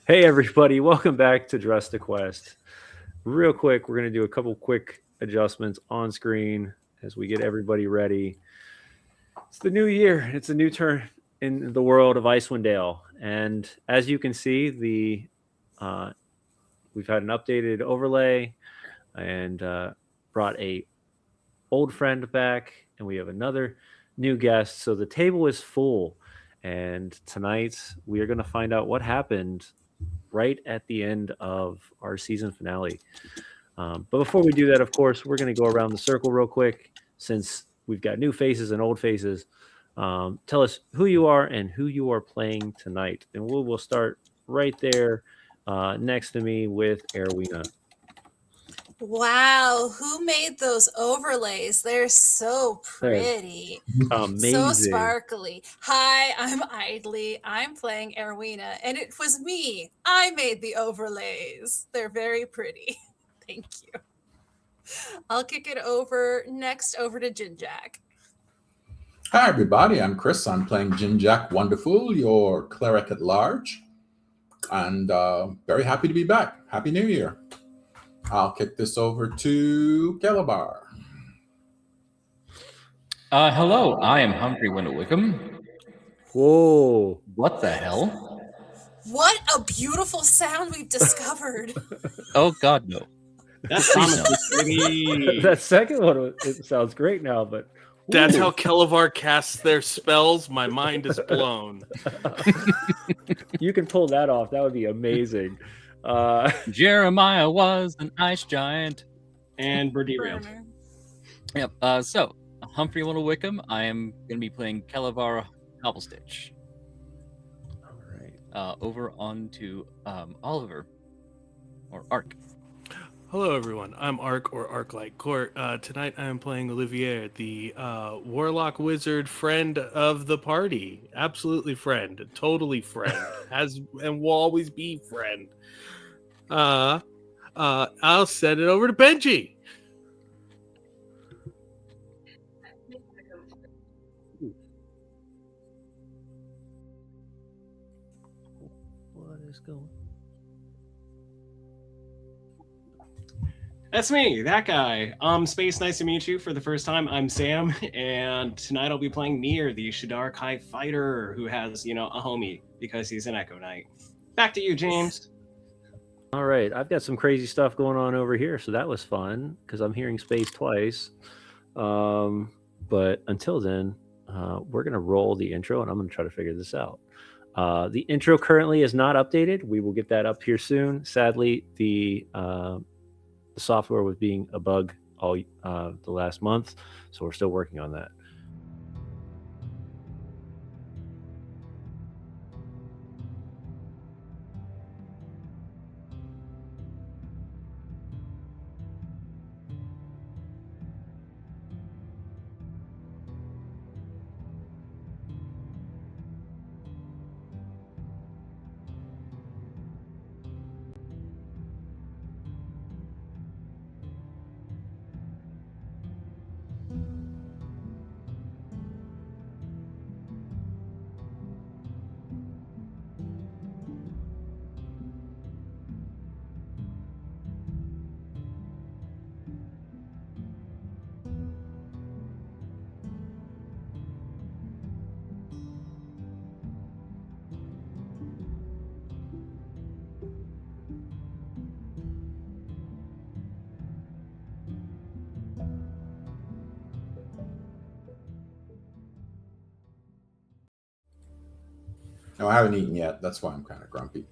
Hey everybody, welcome back to Dress to Quest. Real quick, we're going to do a couple quick adjustments on screen as we get everybody ready. It's the new year. It's a new turn in the world of Icewind Dale, and as you can see, the we've had an updated overlay and brought a old friend back, and we have another new guest. So the table is full, and tonight we are going to find out what happened right at the end of our season finale. But before we do that, of course, we're going to go around the circle real quick since we've got new faces and old faces. Tell us who you are and who you are playing tonight. And we'll start right there next to me with Erwina. Wow, who made those overlays? They're so pretty. Amazing. So sparkly. Hi, I'm Idly. I'm playing Erwina, and it was me. I made the overlays. They're very pretty. Thank you. I'll kick it over to Jinjack. Hi, everybody. I'm Chris. I'm playing Jinjack Wonderful, your cleric at large, and very happy to be back. Happy New Year. I'll kick this over to Calabar. Hello, I am Humphrey Wendell Wickham. Whoa. What the hell? What a beautiful sound we've discovered. Oh, God, no. That's maybe. That second one, it sounds great now, but That's how Kelevar casts their spells. My mind is blown. You can pull that off. That would be amazing. Jeremiah was an ice giant. And we're derailed. Yep. So, Humphrey Wendell Wickham. I am going to be playing Kelevar Cobblestitch. All right. Over on to Oliver, or Ark. Hello, everyone. I'm Ark, or Arc-like Court. Tonight I am playing Olivier, the warlock wizard friend of the party. Absolutely friend. Totally friend. And will always be friend. I'll send it over to Benji. What is going? That's me, that guy. Space, nice to meet you for the first time. I'm Sam, and tonight I'll be playing Mir, the Shadar Kai fighter, who has, a homie because he's an Echo Knight. Back to you, James. All right, I've got some crazy stuff going on over here, so that was fun because I'm hearing space twice. But until then, we're gonna roll the intro, and I'm gonna try to figure this out. The intro currently is not updated. We will get that up here soon. Sadly, the software was being a bug all the last month, so we're still working on that. No, I haven't eaten yet. That's why I'm kind of grumpy.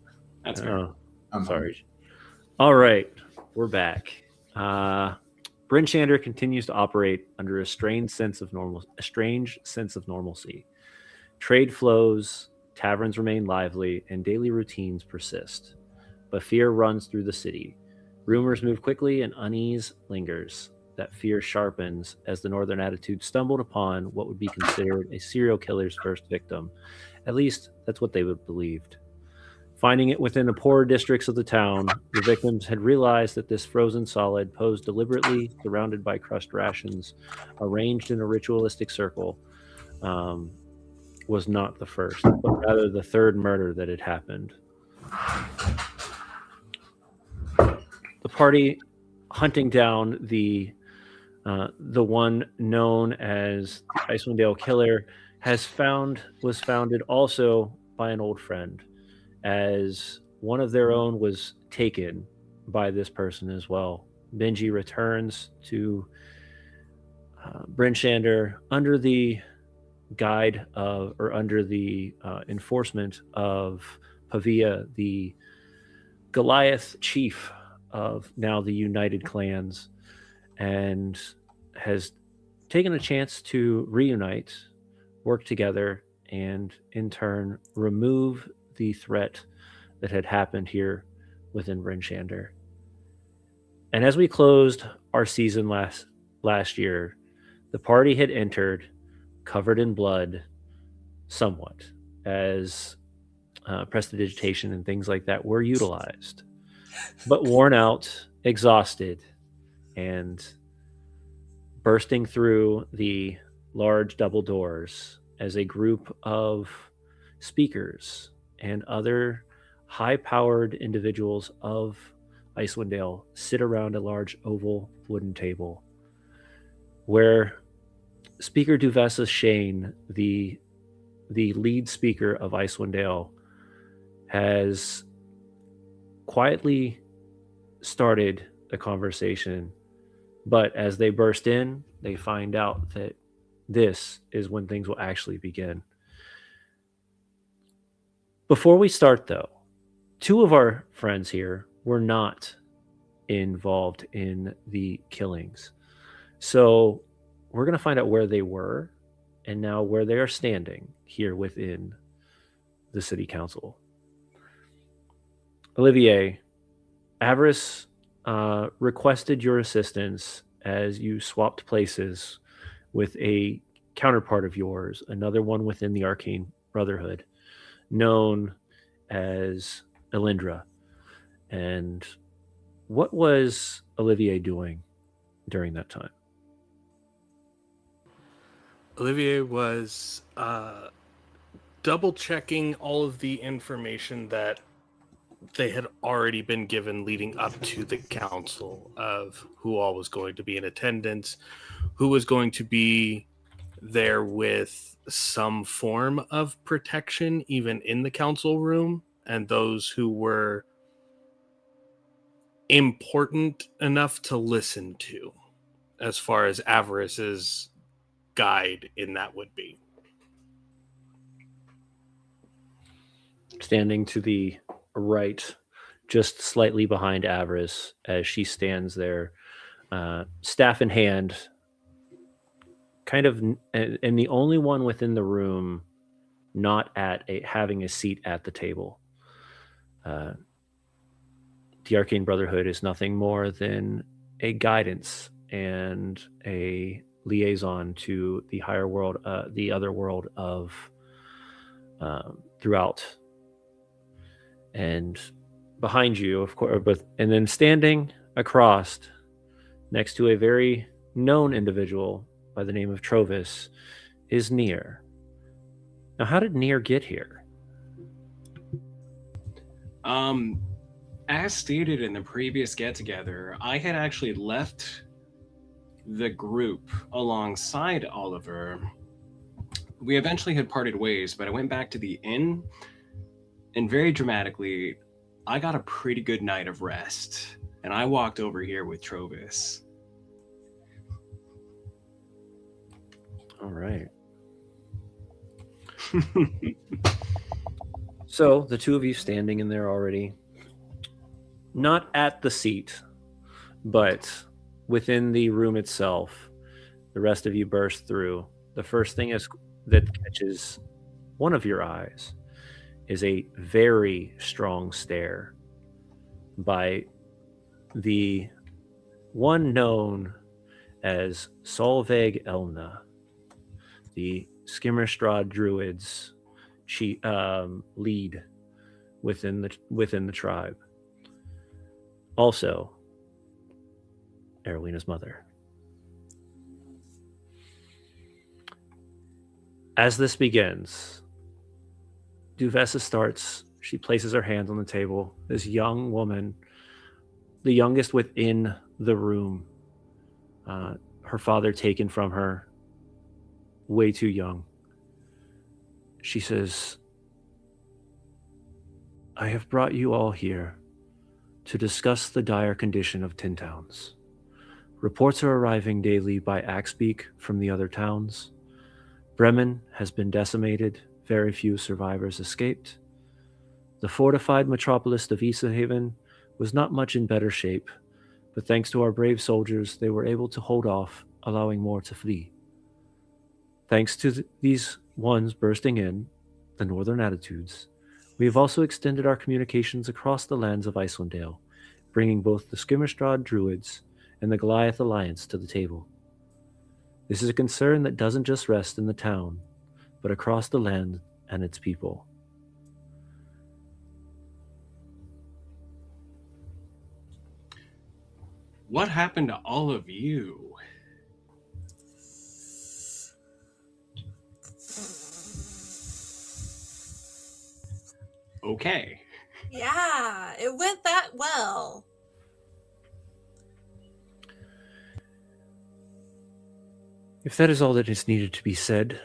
That's fair. Oh, I'm sorry. All right, we're back. Bryn Shander continues to operate under a strange sense of normalcy. Trade flows, taverns remain lively, and daily routines persist. But fear runs through the city. Rumors move quickly, and unease lingers. That fear sharpens as the Northern Attitude stumbled upon what would be considered a serial killer's first victim. At least, that's what they would believed. Finding it within the poorer districts of the town, the victims had realized that this frozen solid, posed deliberately, surrounded by crushed rations, arranged in a ritualistic circle, was not the first, but rather the third murder that had happened. The party hunting down the one known as the Icewind Dale Killer was founded also by an old friend, as one of their own was taken by this person as well. Benji returns to Bryn Shander under the guide of, or under the enforcement of Pavia, the Goliath chief of now the United Clans, and has taken a chance to reunite, work together, and in turn remove the threat that had happened here within Bryn Shander. And as we closed our season last year, the party had entered covered in blood somewhat, as prestidigitation and things like that were utilized, but worn out, exhausted, and bursting through the large double doors as a group of speakers and other high-powered individuals of Icewind Dale sit around a large oval wooden table where Speaker Duvessa Shane, the lead speaker of Icewind Dale, has quietly started the conversation, but as they burst in, they find out that this is when things will actually begin. Before we start, though, two of our friends here were not involved in the killings. So we're going to find out where they were and now where they are standing here within the city council. Olivier, Avarice requested your assistance as you swapped places with a counterpart of yours, another one within the Arcane Brotherhood, known as Elindra. And what was Olivier doing during that time? Olivier was double checking all of the information that they had already been given leading up to the council of who all was going to be in attendance, who was going to be there with some form of protection, even in the council room, and those who were important enough to listen to, as far as Avarice's guide in that would be. Standing to the right, just slightly behind Avarice, as she stands there, staff in hand, kind of, and the only one within the room not having a seat at the table. The Arcane Brotherhood is nothing more than a guidance and a liaison to the higher world, the other world of throughout. And behind you, of course, and then standing across next to a very known individual by the name of Trovis is Nier. Now, how did Nier get here? As stated in the previous get-together, I had actually left the group alongside Oliver. We eventually had parted ways, but I went back to the inn, and very dramatically, I got a pretty good night of rest, and I walked over here with Trovis. All right. So the two of you standing in there already, not at the seat, but within the room itself. The rest of you burst through. The first thing that catches one of your eyes is a very strong stare by the one known as Solveig Elna, the Skimmerstrad Druids lead within the tribe. Also, Erwina's mother. As this begins, Duvessa starts She places her hands on the table. This young woman, the youngest within the room, her father taken from her way too young. She says, I have brought you all here to discuss the dire condition of Tin Towns. Reports are arriving daily by Axbeak from the other towns. Bremen has been decimated. Very few survivors escaped. The fortified metropolis of Easthaven was not much in better shape, but thanks to our brave soldiers, they were able to hold off, allowing more to flee. Thanks to these ones bursting in, the Northern Attitudes, we have also extended our communications across the lands of Icelanddale, bringing both the Skimmerstrad Druids and the Goliath Alliance to the table. This is a concern that doesn't just rest in the town, but across the land and its people. What happened to all of you? Okay. Yeah, it went that well. If that is all that is needed to be said,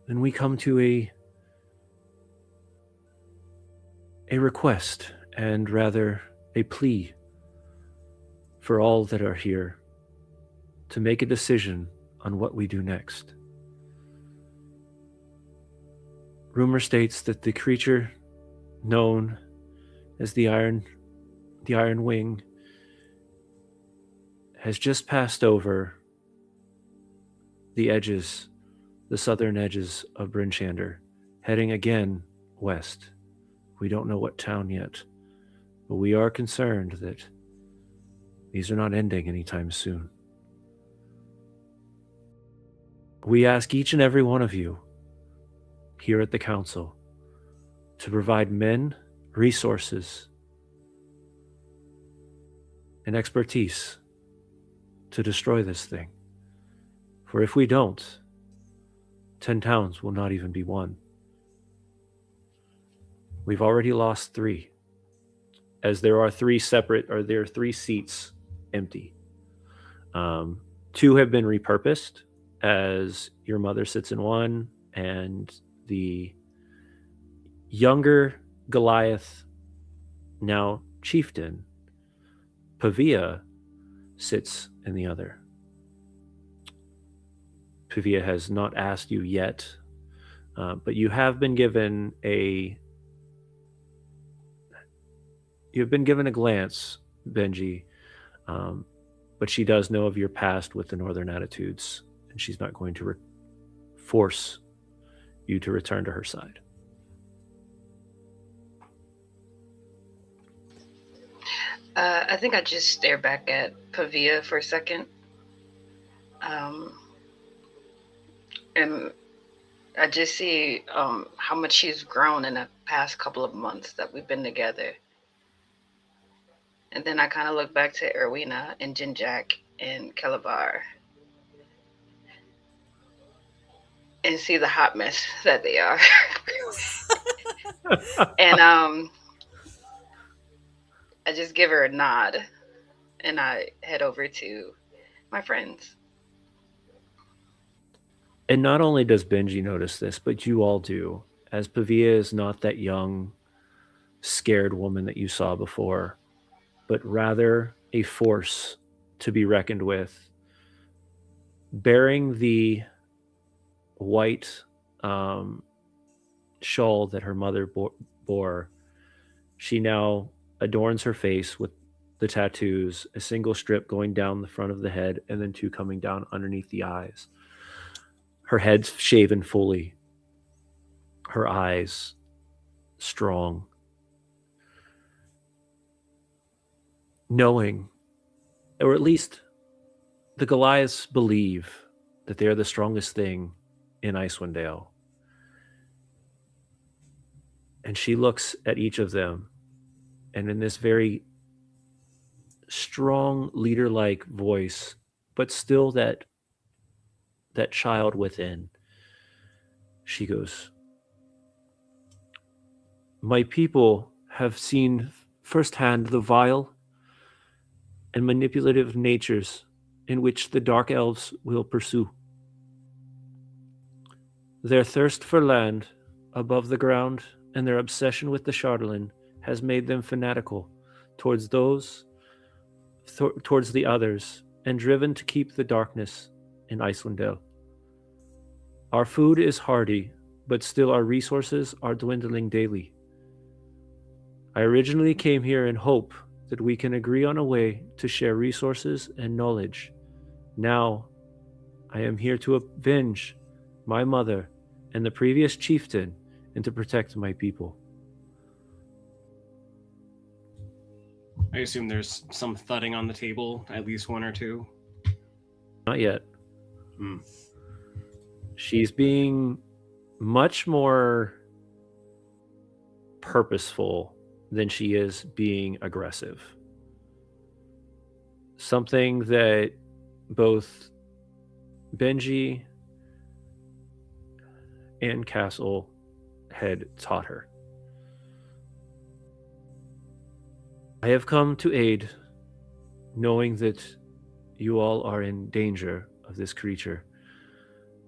then we come to a request, and rather a plea for all that are here to make a decision on what we do next. Rumor states that the creature known as the Iron Wing has just passed over the southern edges of Bryn Shander, heading again west. We don't know what town yet, but we are concerned that these are not ending anytime soon. We ask each and every one of you here at the council to provide men, resources, and expertise to destroy this thing. For if we don't, 10 towns will not even be won. We've already lost 3, as there are 3 seats empty. 2 have been repurposed, as your mother sits in one, and the younger Goliath, now chieftain, Pavia, sits in the other. Pavia has not asked you yet, but you have been given you've been given a glance, Benji, but she does know of your past with the Northern Attitudes, and she's not going to force you to return to her side. I think I just stare back at Pavia for a second. And I just see how much she's grown in the past couple of months that we've been together. And then I kind of look back to Erwina and Jinjak and Kalavar and see the hot mess that they are. And I just give her a nod and I head over to my friends. And not only does Benji notice this, but you all do, as Pavia is not that young, scared woman that you saw before, but rather a force to be reckoned with, bearing the white shawl that her mother bore. She now adorns her face with the tattoos, a single strip going down the front of the head and then 2 coming down underneath the eyes. Her head's shaven fully, her eyes strong, knowing, or at least the Goliaths believe, that they are the strongest thing in Icewind Dale. And she looks at each of them, and in this very strong, leader-like voice, but still that child within, she goes, My people have seen firsthand the vile and manipulative natures in which the Dark Elves will pursue. Their thirst for land above the ground and their obsession with the Shardolin has made them fanatical towards towards the others, and driven to keep the darkness in Icelandale. Our food is hardy, but still our resources are dwindling daily. I originally came here in hope that we can agree on a way to share resources and knowledge. Now, I am here to avenge my mother and the previous chieftain and to protect my people. I assume there's some thudding on the table, at least one or two. Not yet. Hmm. She's being much more purposeful than she is being aggressive. Something that both Benji and Castle had taught her. I have come to aid, knowing that you all are in danger of this creature,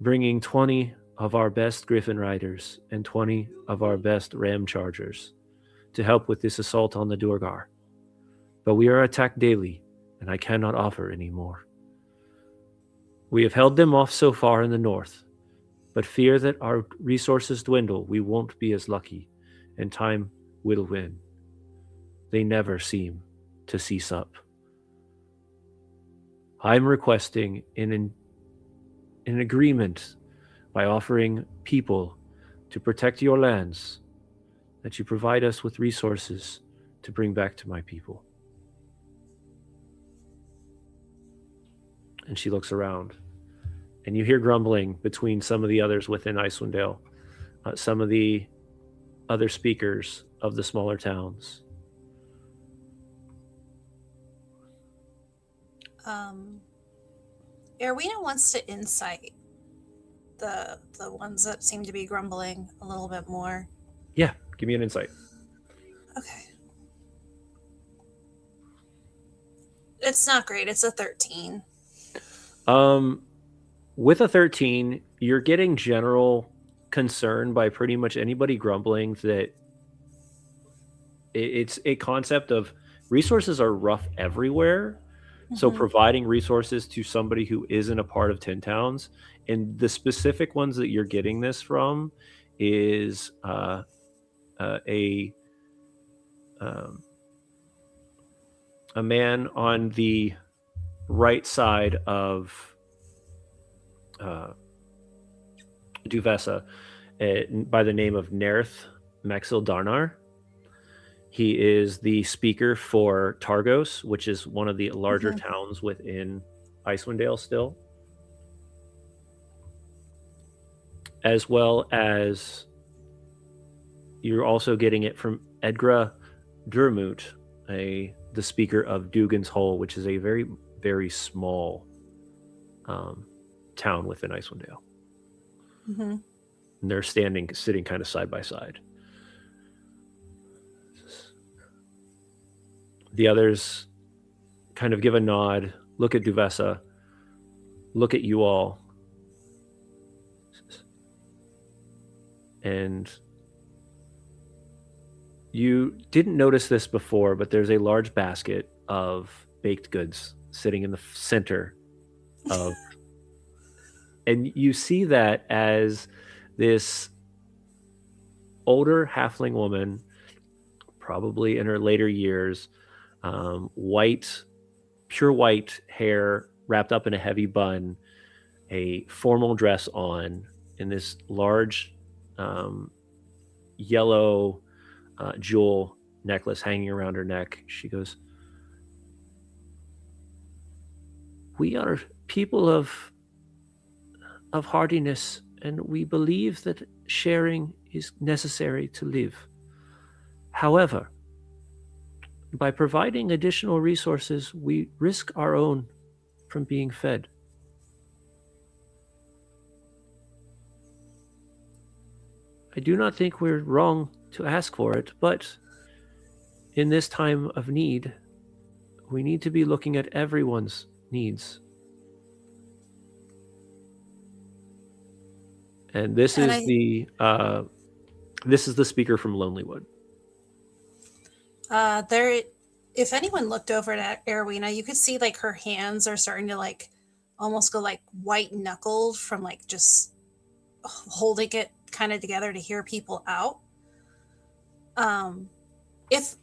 bringing 20 of our best Griffin Riders and 20 of our best Ram Chargers to help with this assault on the Duergar. But we are attacked daily, and I cannot offer any more. We have held them off so far in the north, but fear that our resources dwindle, we won't be as lucky, and time will win. They never seem to cease up. I'm requesting an agreement by offering people to protect your lands, that you provide us with resources to bring back to my people. And she looks around, and you hear grumbling between some of the others within Icewind Dale, some of the other speakers of the smaller towns. Erwina wants to insight the ones that seem to be grumbling a little bit more. Yeah, give me an insight. Okay. It's not great. It's a 13. With a 13, you're getting general concern by pretty much anybody grumbling that it's a concept of resources are rough everywhere. So providing resources to somebody who isn't a part of Tin Towns, and the specific ones that you're getting this from is a man on the right side of Duvessa by the name of Nerth Maxil Darnar. He is the speaker for Targos, which is one of the larger towns within Icewind Dale still. As well as you're also getting it from Edgra Durmut, the speaker of Dugan's Hole, which is a very, very small town within Icewind Dale. And they're sitting kind of side by side. The others kind of give a nod, look at Duvessa, look at you all, and you didn't notice this before, but there's a large basket of baked goods sitting in the center of, and you see that as this older halfling woman, probably in her later years, pure white hair wrapped up in a heavy bun, a formal dress on, and this large yellow jewel necklace hanging around her neck. She goes, "We are people of hardiness, and we believe that sharing is necessary to live. However, by providing additional resources, we risk our own from being fed. I do not think we're wrong to ask for it, but in this time of need, we need to be looking at everyone's needs. And this And is the speaker from Lonelywood. There, if anyone looked over at Erwina, you could see like her hands are starting to like almost go like white knuckled from like just holding it kind of together to hear people out. If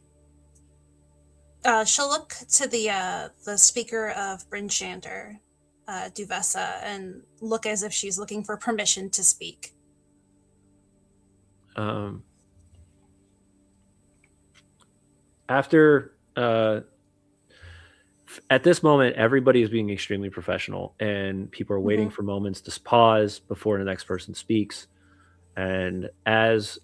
she'll look to the speaker of Bryn Shander, Duvessa, and look as if she's looking for permission to speak. After at this moment, everybody is being extremely professional, and people are waiting for moments to pause before the next person speaks. And as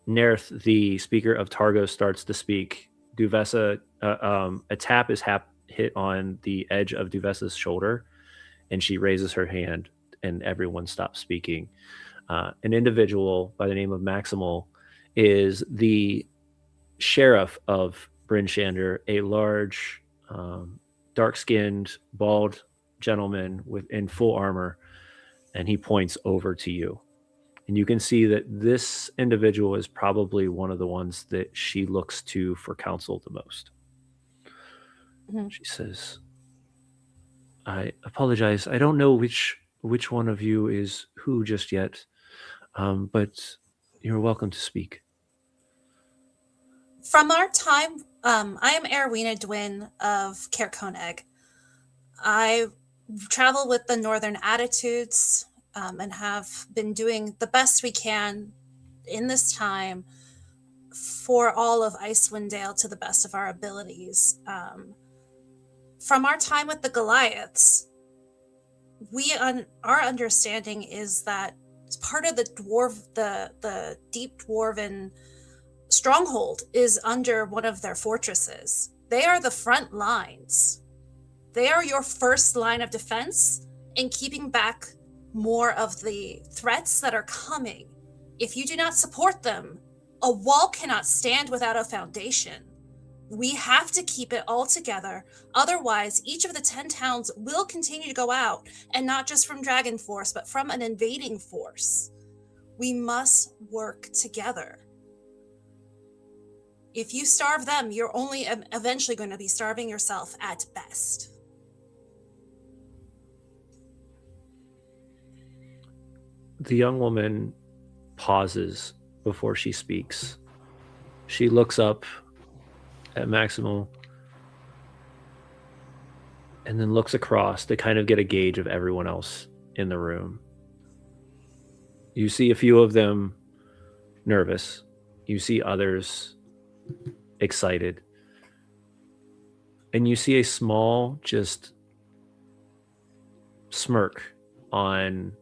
Nerth, the speaker of Targos, starts to speak, Duvessa, a tap is hit on the edge of Duvessa's shoulder, and she raises her hand, and everyone stops speaking. An individual by the name of Maximal is the sheriff of Bryn Shander, a large, dark-skinned, bald gentleman in full armor, and he points over to you. And you can see that this individual is probably one of the ones that she looks to for counsel the most. She says, I apologize. I don't know which one of you is who just yet, but you're welcome to speak. From our time, I am Erwina Dwin of Caer-Coneg. I travel with the Northern Attitudes and have been doing the best we can in this time for all of Icewind Dale to the best of our abilities. From our time with the Goliaths, our understanding is that part of the deep dwarven stronghold is under one of their fortresses. They are the front lines. They are your first line of defense in keeping back more of the threats that are coming. If you do not support them, a wall cannot stand without a foundation. We have to keep it all together. Otherwise, each of the 10 towns will continue to go out, and not just from Dragon Force, but from an invading force. We must work together. If you starve them, you're only eventually going to be starving yourself at best. The young woman pauses before she speaks. She looks up at Maximal and then looks across to kind of get a gauge of everyone else in the room. You see a few of them nervous. You see others excited. And you see a small, just smirk on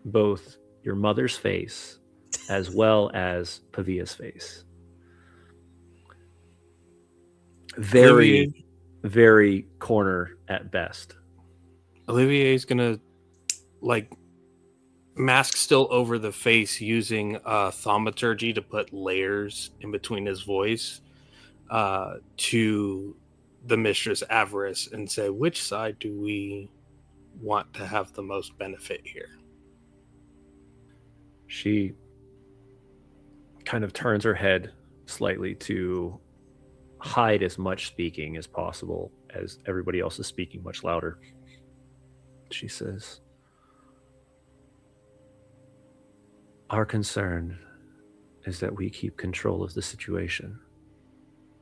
both your mother's face as well as Pavia's face. Very, very corner at best. Olivier's gonna mask still over the face, using thaumaturgy to put layers in between his voice to the Mistress Avarice and say, which side do we want to have the most benefit here? She kind of turns her head slightly to hide as much speaking as possible, as everybody else is speaking much louder. She says, our concern is that we keep control of the situation,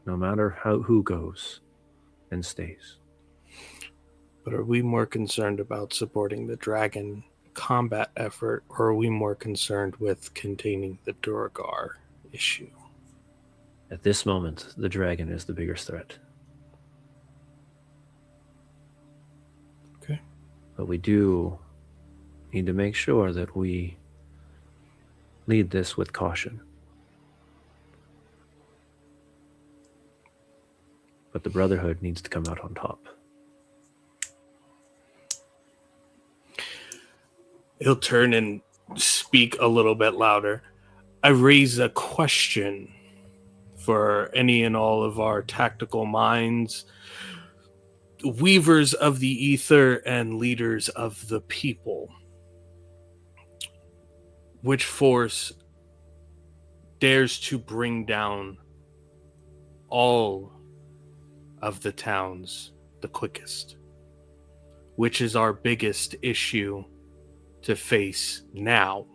no matter who goes and stays. But are we more concerned about supporting the dragon combat effort, or are we more concerned with containing the Duergar issue? At this moment, the dragon is the bigger threat. Okay. But we do need to make sure that we lead this with caution. But the Brotherhood needs to come out on top. He'll turn and speak a little bit louder. I raise a question for any and all of our tactical minds, weavers of the ether and leaders of the people. Which force dares to bring down all of the towns the quickest? Which is our biggest issue to face now,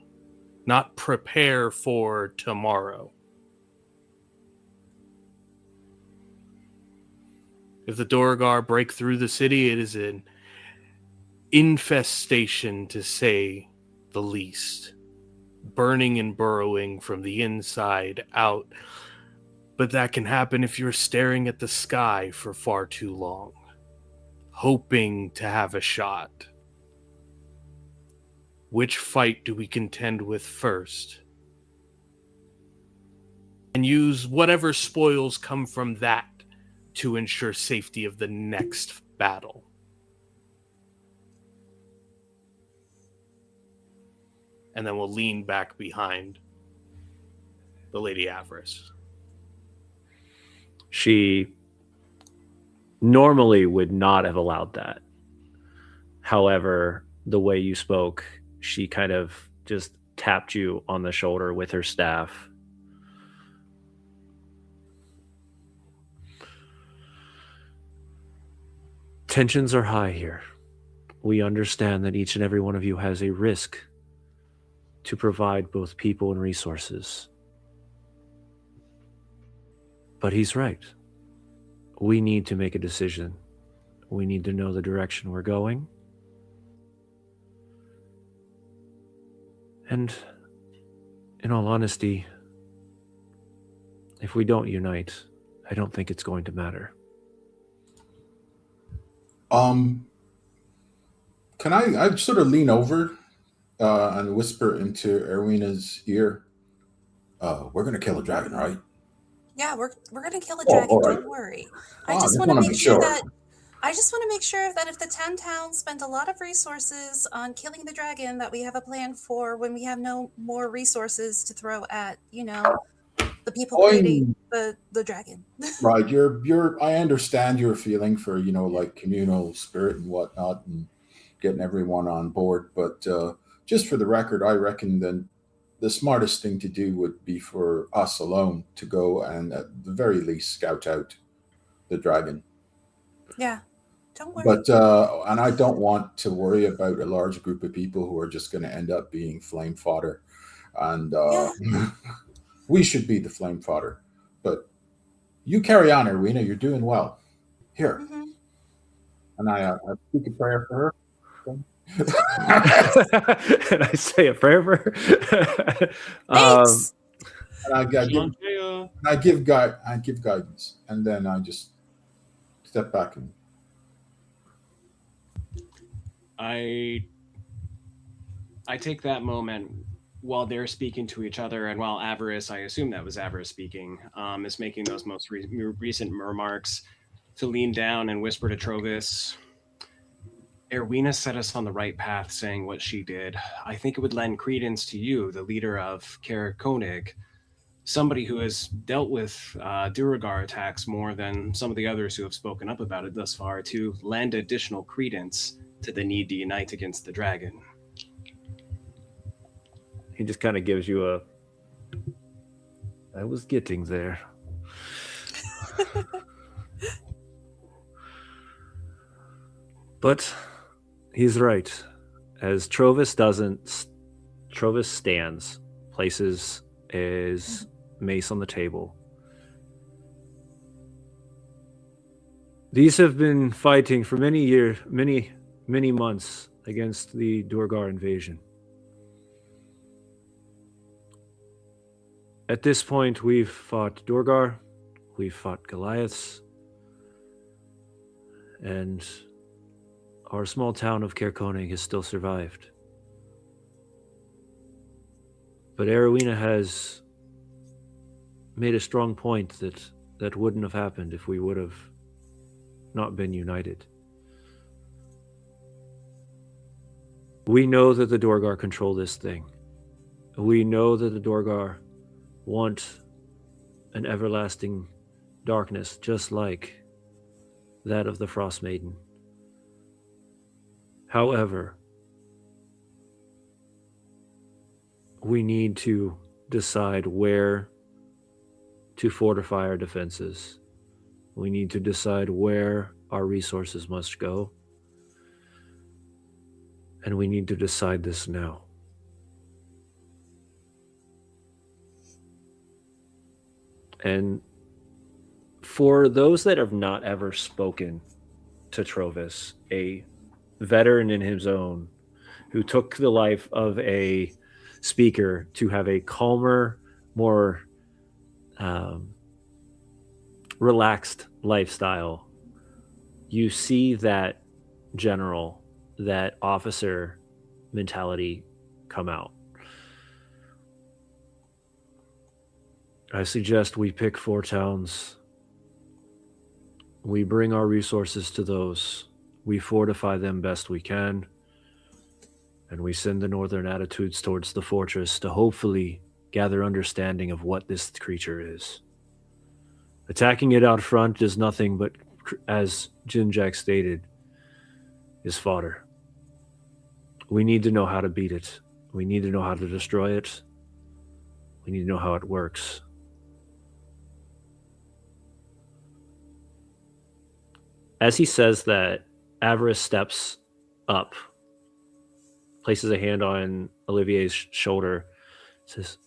not prepare for tomorrow? If the Duergar break through the city, it is an infestation, to say the least. Burning and burrowing from the inside out. But that can happen if you're staring at the sky for far too long, hoping to have a shot. Which fight do we contend with first? And use whatever spoils come from that to ensure safety of the next battle. And then we'll lean back behind the Lady Avarice. She normally would not have allowed that. However, the way you spoke, she kind of just tapped you on the shoulder with her staff. Tensions are high here. We understand that each and every one of you has a risk to provide both people and resources. But he's right. We need to make a decision. We need to know the direction we're going. And in all honesty, if we don't unite, I don't think it's going to matter. Can I sort of lean over and whisper into Erwina's ear? We're gonna kill a dragon, right? Yeah, we're gonna kill a dragon. all right. Don't worry. I I just just want to wanna make be sure sure. that if the 10 towns spend a lot of resources on killing the dragon, that we have a plan for when we have no more resources to throw at, the people creating the dragon. Right. I understand your feeling for, like communal spirit and whatnot and getting everyone on board. But just for the record, I reckon that the smartest thing to do would be for us alone to go and at the very least scout out the dragon. Yeah, don't worry. But and I don't want to worry about a large group of people who are just going to end up being flame fodder. And we should be the flame fodder. But you carry on, Erwina. You're doing well. Here. Mhm. And I speak a prayer for her. And I say a prayer for her. Thanks. And I give guidance, and then I just step back and I take that moment while they're speaking to each other, and while Avarice, I assume that was Avarice speaking, is making those most recent remarks, to lean down and whisper to Trovis, Erwina set us on the right path saying what she did. I think it would lend credence to you, the leader of Kaer Konig, somebody who has dealt with Duergar attacks more than some of the others who have spoken up about it thus far, to lend additional credence to the need to unite against the dragon. He just kind of gives you I was getting there. But he's right. As Trovis stands, places his mace on the table. These have been fighting for many years, many months against the Duergar invasion. At this point, we've fought Duergar, we've fought Goliaths, and our small town of Kaer Konig has still survived. But Erwina has made a strong point that wouldn't have happened if we would have not been united. We know that the Duergar control this thing. We know that the Duergar want an everlasting darkness just like that of the Frost Maiden. However, we need to decide where to fortify our defenses. We need to decide where our resources must go. And we need to decide this now. And for those that have not ever spoken to Trovis, a veteran in his own, who took the life of a speaker to have a calmer, more relaxed lifestyle, you see that general, that officer mentality come out. I suggest we pick 4 towns. We bring our resources to those. We fortify them best we can. And we send the northern attitudes towards the fortress to hopefully gather understanding of what this creature is. Attacking it out front is nothing but, as Jinjak stated, is fodder. We need to know how to beat it. We need to know how to destroy it. We need to know how it works. As he says that, Avarice steps up, places a hand on Olivier's shoulder, says,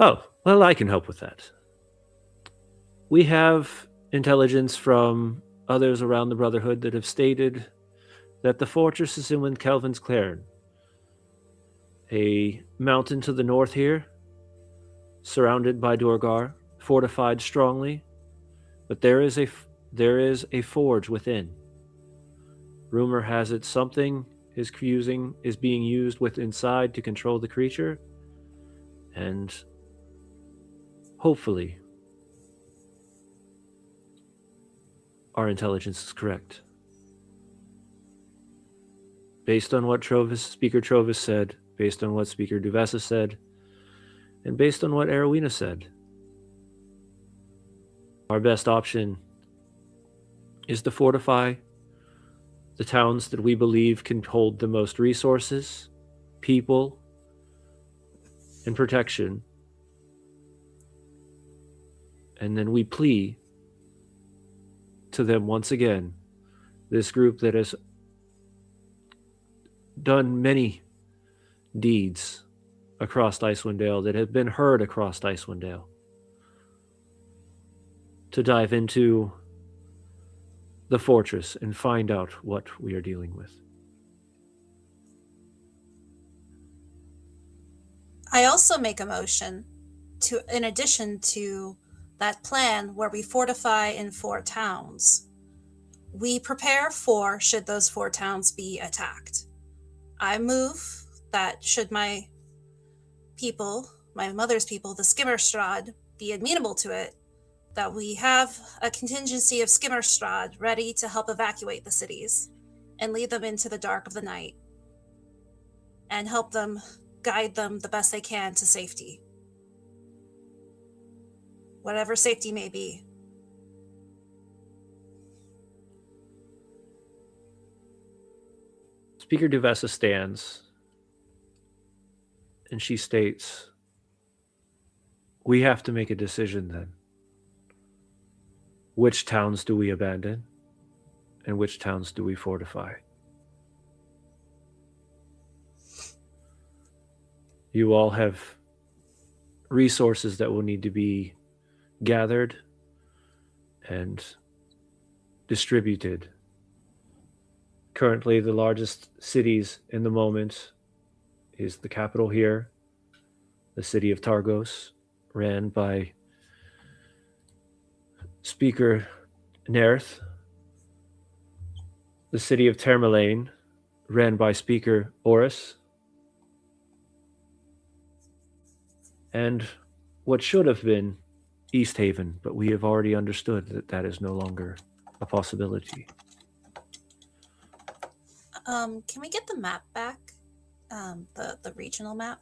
"Oh, well, I can help with that. We have intelligence from others around the Brotherhood that have stated that the fortress is in Kelvin's Claren, a mountain to the north here, surrounded by Dorgar, fortified strongly, but there is a forge within. Rumor has it something is being used with inside to control the creature, and hopefully our intelligence is correct. Based on what Speaker Trovis said, based on what Speaker Duvessa said, and based on what Arowina said, our best option is to fortify the towns that we believe can hold the most resources, people, and protection. And then we plea to them once again, this group that has done many deeds across Icewind Dale, that have been heard across Icewind Dale, to dive into the fortress and find out what we are dealing with. I also make a motion to, in addition to that plan where we fortify in 4 towns, we prepare for should those 4 towns be attacked. I move that should my people, my mother's people, the Skimmerstrad, be amenable to it, that we have a contingency of Skimmerstrad ready to help evacuate the cities and lead them into the dark of the night and help them, guide them the best they can to safety. Whatever safety may be. Speaker Duvessa stands and she states, "We have to make a decision then. Which towns do we abandon and which towns do we fortify?" You all have resources that will need to be gathered and distributed. Currently, the largest cities in the moment is the capital here, the city of Targos, ran by Speaker Nerth, the city of Termalaine, ran by Speaker Oris, and what should have been East Haven, but we have already understood that that is no longer a possibility. Can we get the map back? The regional map?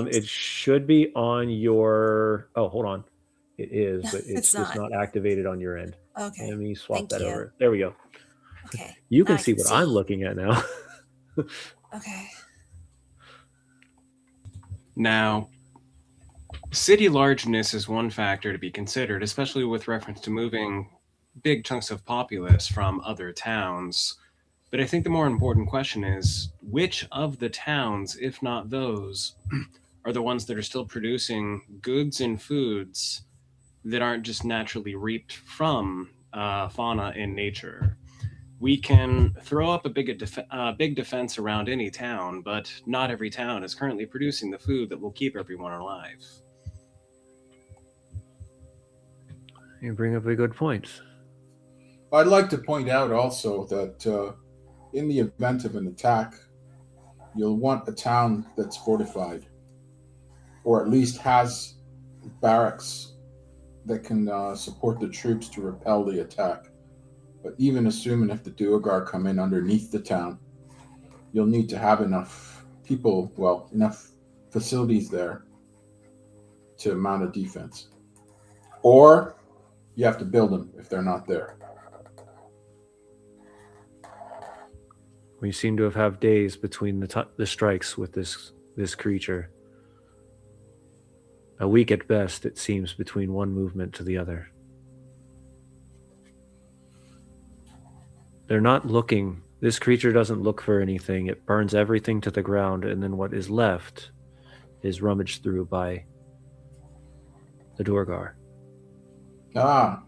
James? It should be on your. Oh, hold on. It is, but it's It's just not. not activated on your end. Okay. Let me swap Thank that you. over. There we go. Okay. You now can I see what I'm looking at now. Okay. Now, city largeness is one factor to be considered, especially with reference to moving big chunks of populace from other towns. But I think the more important question is which of the towns, if not those, are the ones that are still producing goods and foods that aren't just naturally reaped from fauna in nature? We can throw up a big defense around any town, but not every town is currently producing the food that will keep everyone alive. You bring up a good point. I'd like to point out also that in the event of an attack, you'll want a town that's fortified, or at least has barracks that can support the troops to repel the attack. But even assuming if the Duergar come in underneath the town, you'll need to have enough people, well, enough facilities there to mount a defense. Or you have to build them if they're not there. We seem to have days between the strikes with this creature. A week at best, it seems, between one movement to the other. They're not looking. This creature doesn't look for anything. It burns everything to the ground, and then what is left is rummaged through by the Duergar. Ah.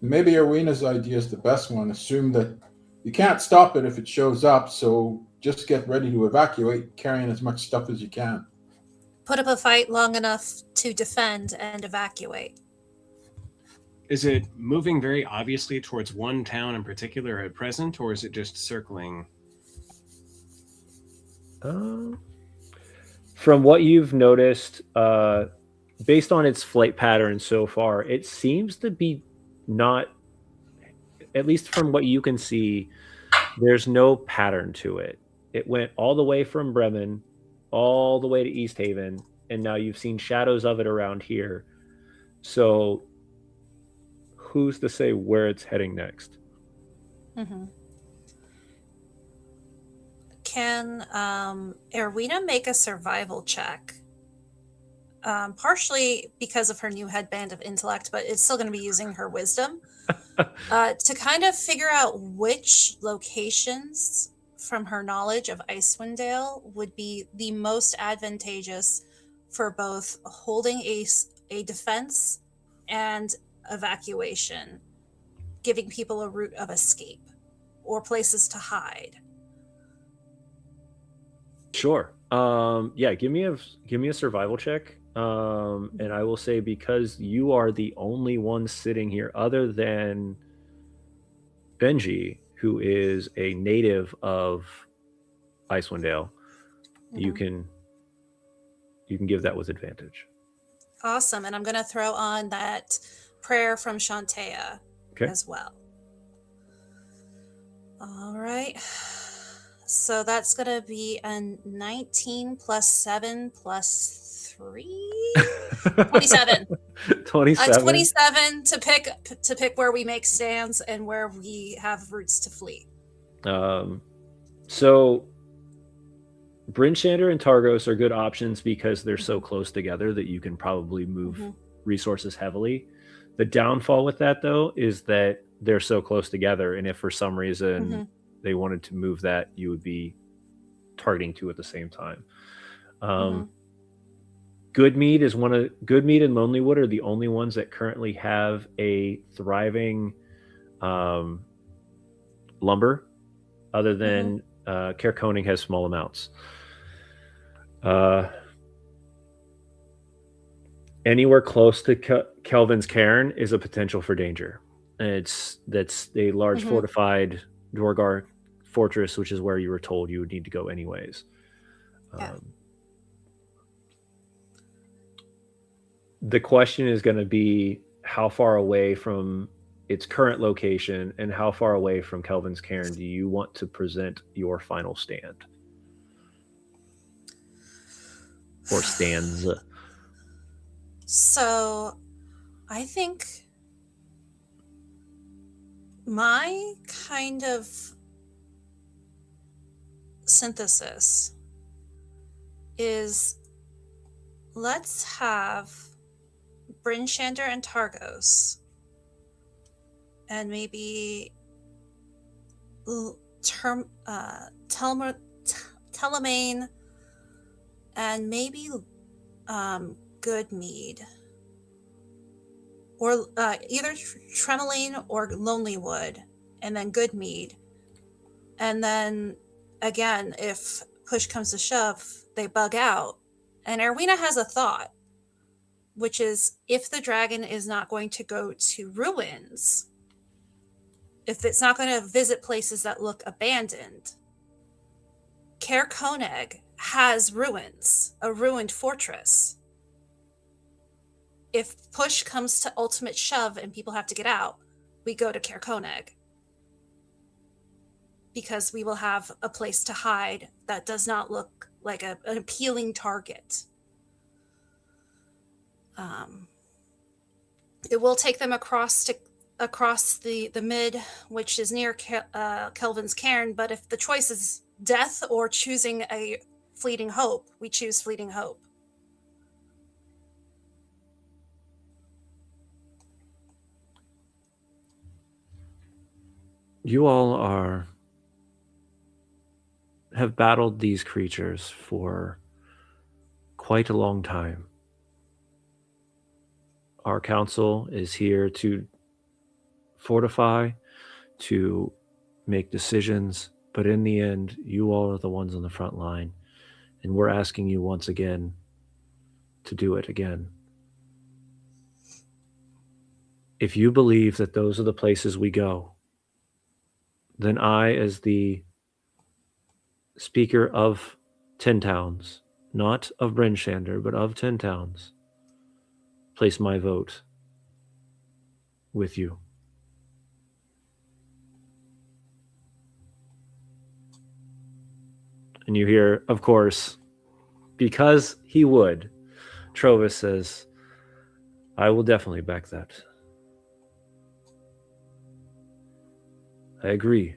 Maybe Erwina's idea is the best one. Assume that you can't stop it if it shows up, so just get ready to evacuate, carrying as much stuff as you can. Put up a fight long enough to defend and evacuate. Is it moving very obviously towards one town in particular at present, or is it just circling? From what you've noticed, based on its flight pattern so far, it seems to be not, at least from what you can see, there's no pattern to it. It went all the way from Bremen, all the way to East Haven, and now you've seen shadows of it around here. So who's to say where it's heading next? Mm-hmm. Can Erwina make a survival check? Partially because of her new headband of intellect, but it's still going to be using her wisdom to kind of figure out which locations from her knowledge of Icewind Dale would be the most advantageous for both holding a defense and evacuation, giving people a route of escape or places to hide. Sure. Yeah, give me a survival check. And I will say, because you are the only one sitting here other than Benji, who is a native of Icewind Dale, you can give that with advantage. Awesome. And I'm going to throw on that prayer from Shantea as well. All right. So that's going to be a 19 plus 7 plus 3? 27. 27. 27 to pick where we make stands and where we have routes to flee. So Bryn Shander and Targos are good options because they're so close together that you can probably move resources heavily. The downfall with that, though, is that they're so close together, and if for some reason they wanted to move that, you would be targeting two at the same time. Goodmead and Lonelywood are the only ones that currently have a thriving lumber, other than Caer Koning has small amounts. Anywhere close to Kelvin's Cairn is a potential for danger. That's a large fortified Duergar fortress, which is where you were told you would need to go anyways. The question is going to be how far away from its current location and how far away from Kelvin's Cairn do you want to present your final stand? or stands. So, I think my kind of synthesis is let's have Bryn Shander and Targos, and maybe Telemaine, and maybe Goodmead, or either Tremeline or Lonelywood, and then Goodmead. And then again, if push comes to shove, they bug out. And Erwina has a thought, which is if the dragon is not going to go to ruins, if it's not going to visit places that look abandoned, Caer Konig has ruins, a ruined fortress. If push comes to ultimate shove and people have to get out, we go to Caer Konig, because we will have a place to hide that does not look like an appealing target. It will take them across the mid, which is near Kelvin's Cairn, but if the choice is death or choosing a fleeting hope, we choose fleeting hope. You all have battled these creatures for quite a long time. Our council is here to fortify, to make decisions, but in the end, you all are the ones on the front line, and we're asking you once again to do it again. If you believe that those are the places we go, then I, as the speaker of 10 towns, not of Bryn Shander, but of 10 towns, place my vote with you. And you hear, of course, because he would, Trovis says, I will definitely back that. I agree.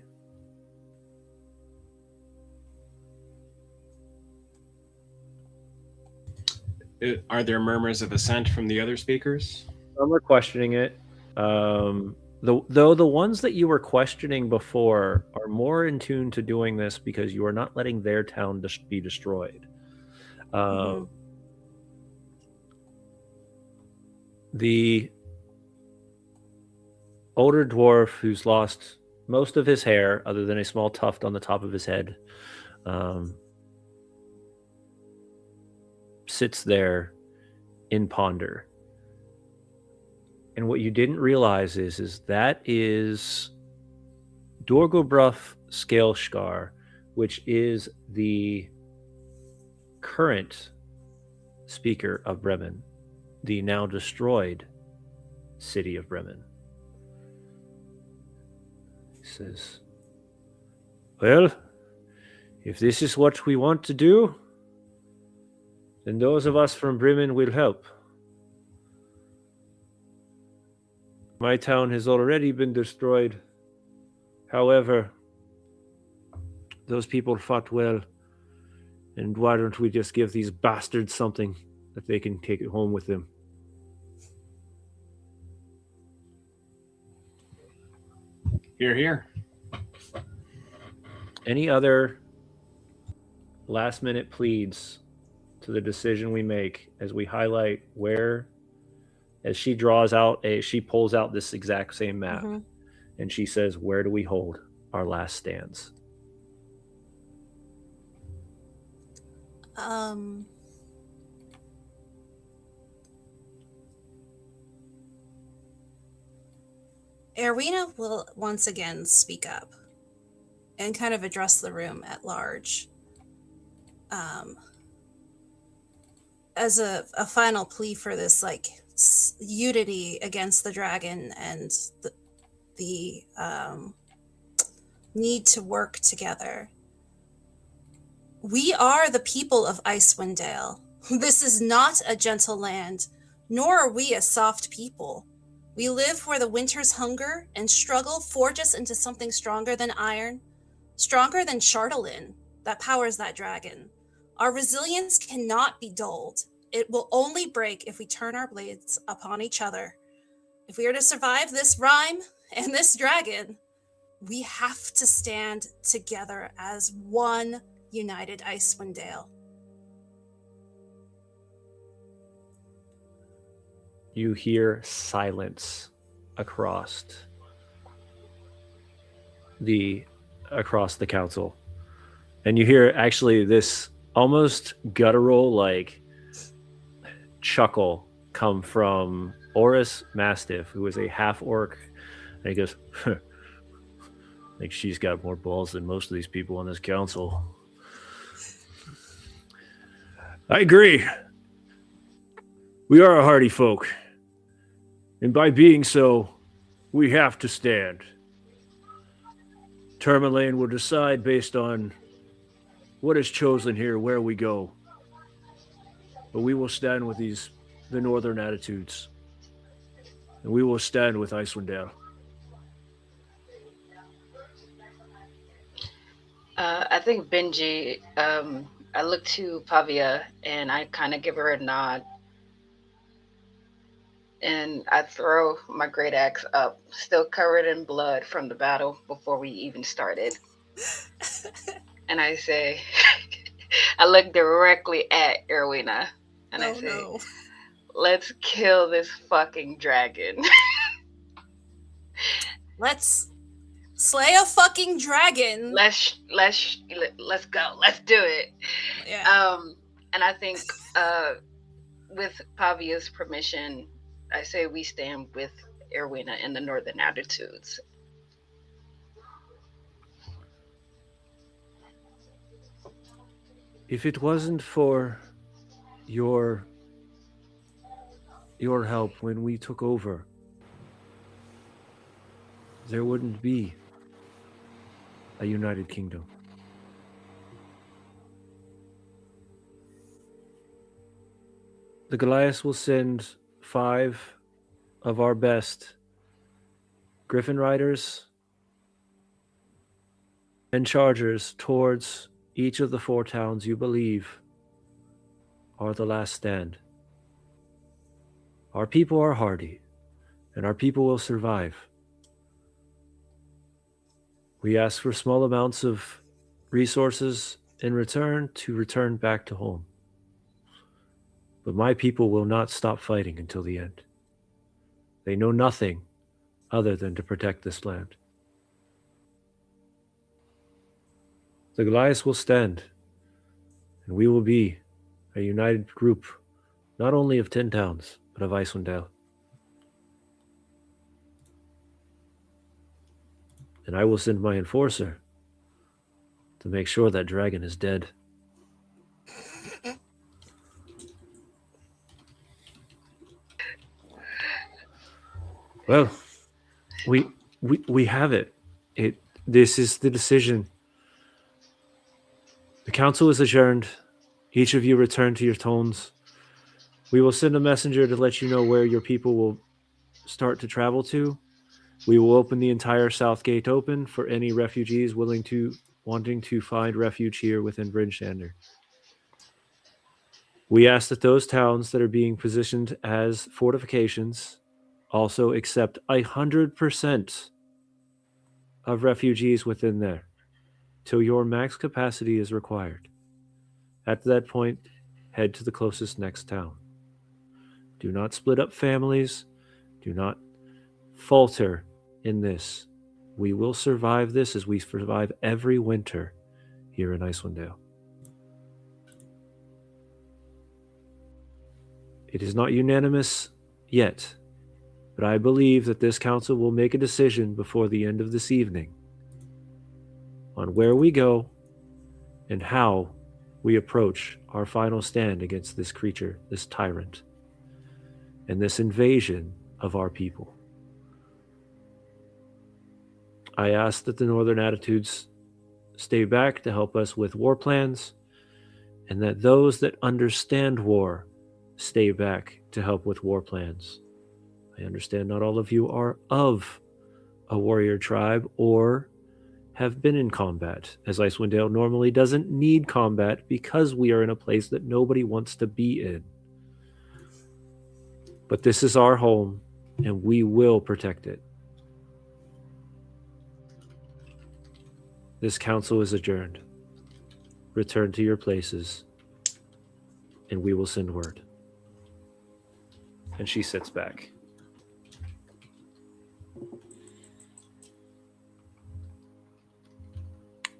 Are there murmurs of assent from the other speakers? Some are questioning it. Though the ones that you were questioning before are more in tune to doing this because you are not letting their town be destroyed. The older dwarf who's lost most of his hair, other than a small tuft on the top of his head, sits there in ponder. And what you didn't realize is that is Dorgobruff Scaleskar, which is the current speaker of Bremen, the now destroyed city of Bremen. He says, well, if this is what we want to do, then those of us from Bremen will help. My town has already been destroyed. However, those people fought well, and why don't we just give these bastards something that they can take it home with them? Hear, hear. Any other last-minute pleads to the decision we make as we highlight where, as she she pulls out this exact same map, and she says, where do we hold our last stands? Erwina will once again speak up and kind of address the room at large. As a final plea for this, like, unity against the dragon and the need to work together. We are the people of Icewind Dale. This is not a gentle land, nor are we a soft people. We live where the winter's hunger and struggle forge us into something stronger than iron, stronger than Chardalyn that powers that dragon. Our resilience cannot be dulled. It will only break if we turn our blades upon each other. If we are to survive this rime and this dragon, we have to stand together as one united Icewind Dale. You hear silence across the council, and you hear actually this almost guttural like chuckle come from Oris Mastiff, who is a half orc, and he goes, I think she's got more balls than most of these people on this council. I agree. We are a hardy folk. And by being so, we have to stand. Tourmaline will decide based on what is chosen here, where we go. But we will stand with the northern attitudes. And we will stand with Icewind Dale. I think Benji, I look to Pavia and I kind of give her a nod. And I throw my great axe up, still covered in blood from the battle before we even started. And I say, I look directly at Erwina and I say, let's kill this fucking dragon. Let's slay a fucking dragon. Let's go. Let's do it. Yeah. And I think with Pavia's permission, I say we stand with Erwina and the Northern Attitudes. If it wasn't for your help when we took over, there wouldn't be a United Kingdom. The Goliath will send 5 of our best Griffin Riders and Chargers towards each of the 4 towns you believe are the last stand. Our people are hardy, and our people will survive. We ask for small amounts of resources in return to return back to home. But my people will not stop fighting until the end. They know nothing other than to protect this land. The Goliaths will stand, and we will be a united group, not only of 10 towns, but of Icewind Dale. And I will send my enforcer to make sure that dragon is dead. Well, we have it. This is the decision. The council is adjourned. Each of you return to your tones. We will send a messenger to let you know where your people will start to travel to. We will open the entire south gate open for any refugees wanting to find refuge here within Bridgestander. We ask that those towns that are being positioned as fortifications also accept 100% of refugees within there till your max capacity is required. At that point, head to the closest next town. Do not split up families. Do not falter in this. We will survive this as we survive every winter here in Icewind Dale. It is not unanimous yet, but I believe that this council will make a decision before the end of this evening on where we go and how we approach our final stand against this creature, this tyrant, and this invasion of our people. I ask that the Northern Attitudes stay back to help us with war plans and that those that understand war stay back to help with war plans. I understand not all of you are of a warrior tribe or have been in combat, as Icewind Dale normally doesn't need combat because we are in a place that nobody wants to be in. But this is our home, and we will protect it. This council is adjourned. Return to your places, and we will send word. And she sits back.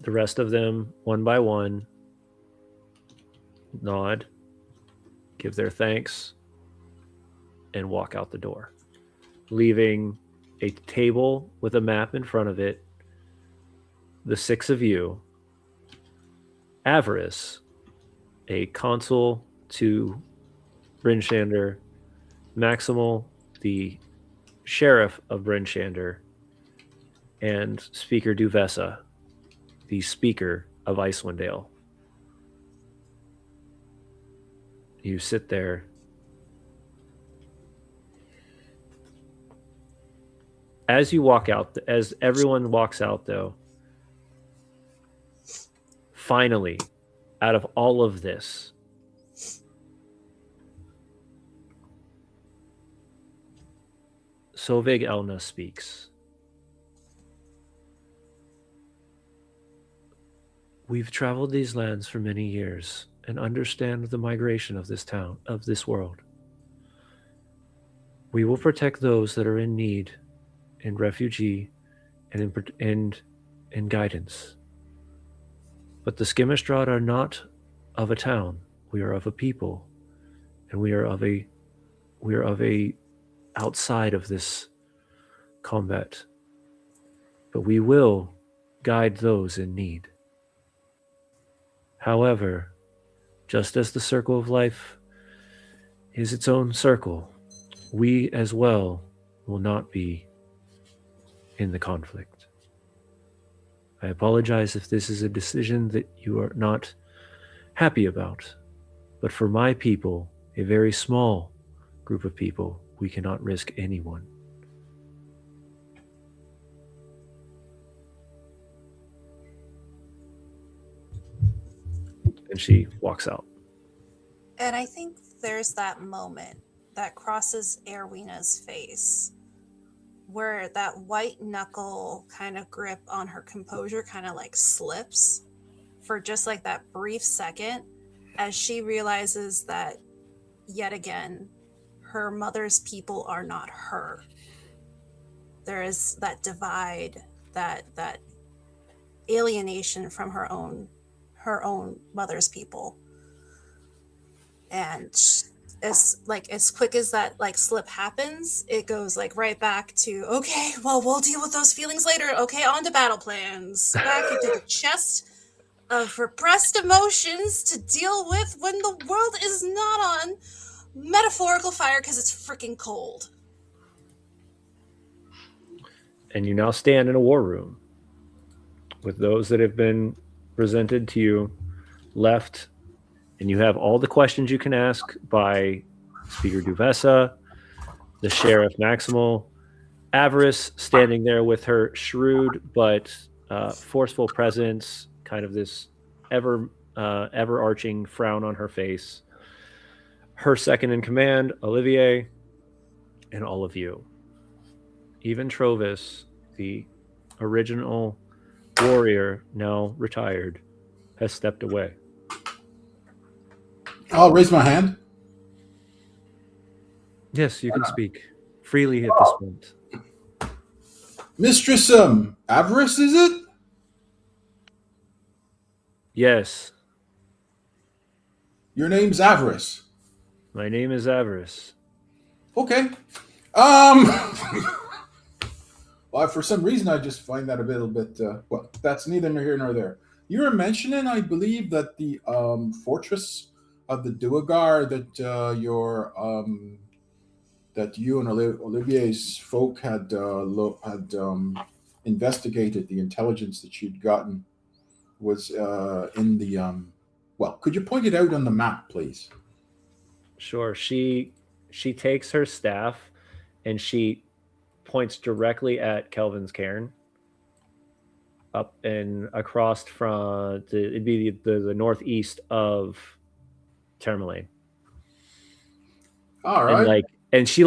The rest of them, one by one, nod, give their thanks, and walk out the door, leaving a table with a map in front of it. The six of you, Avarice, a consul to Bryn Shander, Maximal, the sheriff of Bryn Shander, and Speaker Duvessa, the speaker of Icewind Dale. You sit there. As you walk out, as everyone walks out, though, finally, out of all of this, Sovig Elna speaks. We've traveled these lands for many years and understand the migration of this town, of this world. We will protect those that are in need, in refugee, and in guidance. But the Skimistrad are not of a town. We are of a people, and we are of a outside of this combat. But we will guide those in need. However, just as the circle of life is its own circle, we as well will not be in the conflict. I apologize if this is a decision that you are not happy about, but for my people, a very small group of people, we cannot risk anyone. And she walks out. And I think there's that moment that crosses Erwina's face where that white knuckle kind of grip on her composure kind of like slips for just like that brief second as she realizes that yet again, her mother's people are not her. There is that divide, that alienation from her own mother's people. And as quick as that like slip happens, it goes like right back to, okay, well, we'll deal with those feelings later. Okay, on to battle plans. Back into the chest of repressed emotions to deal with when the world is not on metaphorical fire because it's freaking cold. And you now stand in a war room with those that have been presented to you left, and you have all the questions you can ask by Speaker Duvessa, the Sheriff Maximal, Avarice standing there with her shrewd but forceful presence, kind of this ever-arching frown on her face, her second in command, Olivier, and all of you. Even Trovis, the original warrior, now retired, has stepped away. I'll raise my hand. Yes, you can speak freely at this point. Mistress Avarice, is it? Yes, Your name's Avarice. my name is Avarice. Okay. Well, for some reason, I just find that a little bit. Well, that's neither here nor there. You were mentioning, I believe, that the fortress of the Duergar that you and Olivier's folk had investigated, the intelligence that you'd gotten was in Well, could you point it out on the map, please? Sure. She takes her staff and she points directly at Kelvin's cairn, up and across from it'd be the northeast of Tourmaline. All right. And she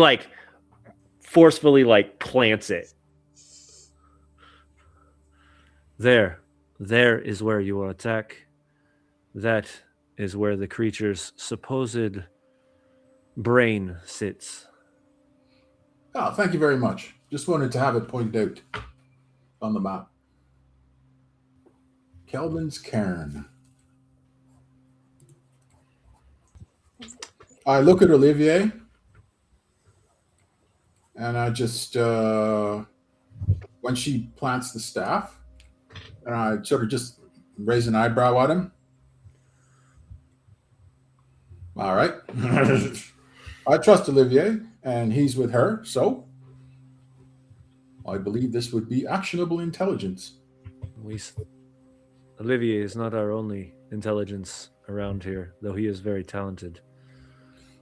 forcefully plants it. There is where you will attack. That is where the creature's supposed brain sits. Oh, thank you very much. Just wanted to have it pointed out on the map. Kelvin's cairn. I look at Olivier, and I just, when she plants the staff, and I sort of just raise an eyebrow at him. All right. I trust Olivier, and he's with her, so I believe this would be actionable intelligence. Olivier is not our only intelligence around here, though he is very talented.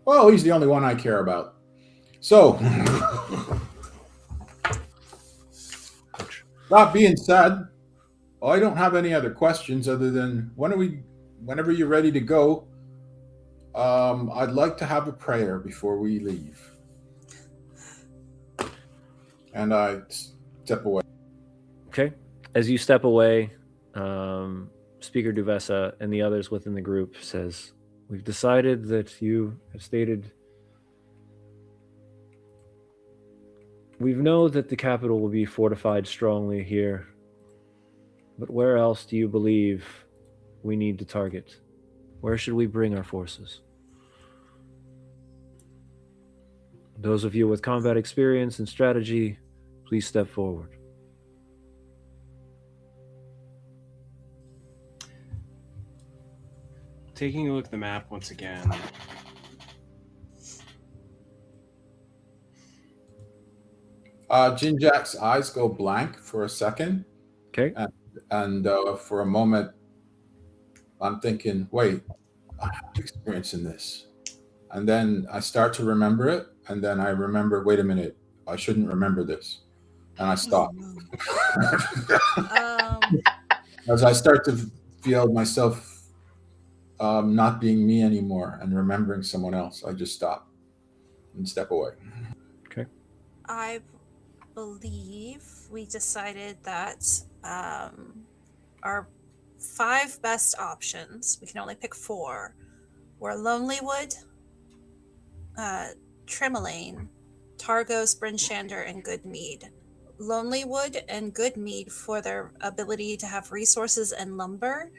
Well, he's the only one I care about. So, that being said, I don't have any other questions other than whenever you're ready to go, I'd like to have a prayer before we leave. And I step away. Okay. As you step away, Speaker Duvessa and the others within the group says, we've decided that you have stated we know that the capital will be fortified strongly here, but where else do you believe we need to target? Where should we bring our forces? Those of you with combat experience and strategy, please step forward. Taking a look at the map once again. Jinjak's eyes go blank for a second. Okay. And for a moment, I'm thinking, wait, I have experience in this. And then I start to remember it. And then I remember, wait a minute, I shouldn't remember this. And I stop. As I start to feel myself not being me anymore and remembering someone else, I just stop and step away. Okay. I believe we decided that our 5 best options, we can only pick 4, were Lonelywood, Tremolane, Targos, Brinchander, and Goodmead. Lonelywood and Goodmead for their ability to have resources and lumber,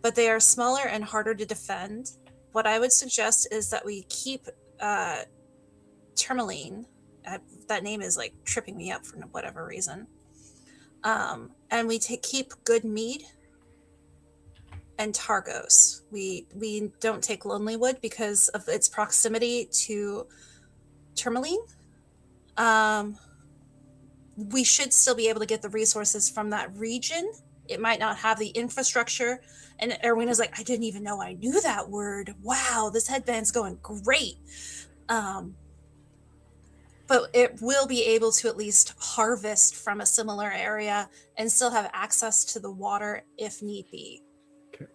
but they are smaller and harder to defend. What I would suggest is that we keep Tourmaline. That name is tripping me up for whatever reason. And we keep Goodmead and Targos. We don't take Lonelywood because of its proximity to Tourmaline. We should still be able to get the resources from that region. It might not have the infrastructure. And Erwina's like, I didn't even know I knew that word. Wow, this headband's going great. But it will be able to at least harvest from a similar area and still have access to the water if need be. Okay.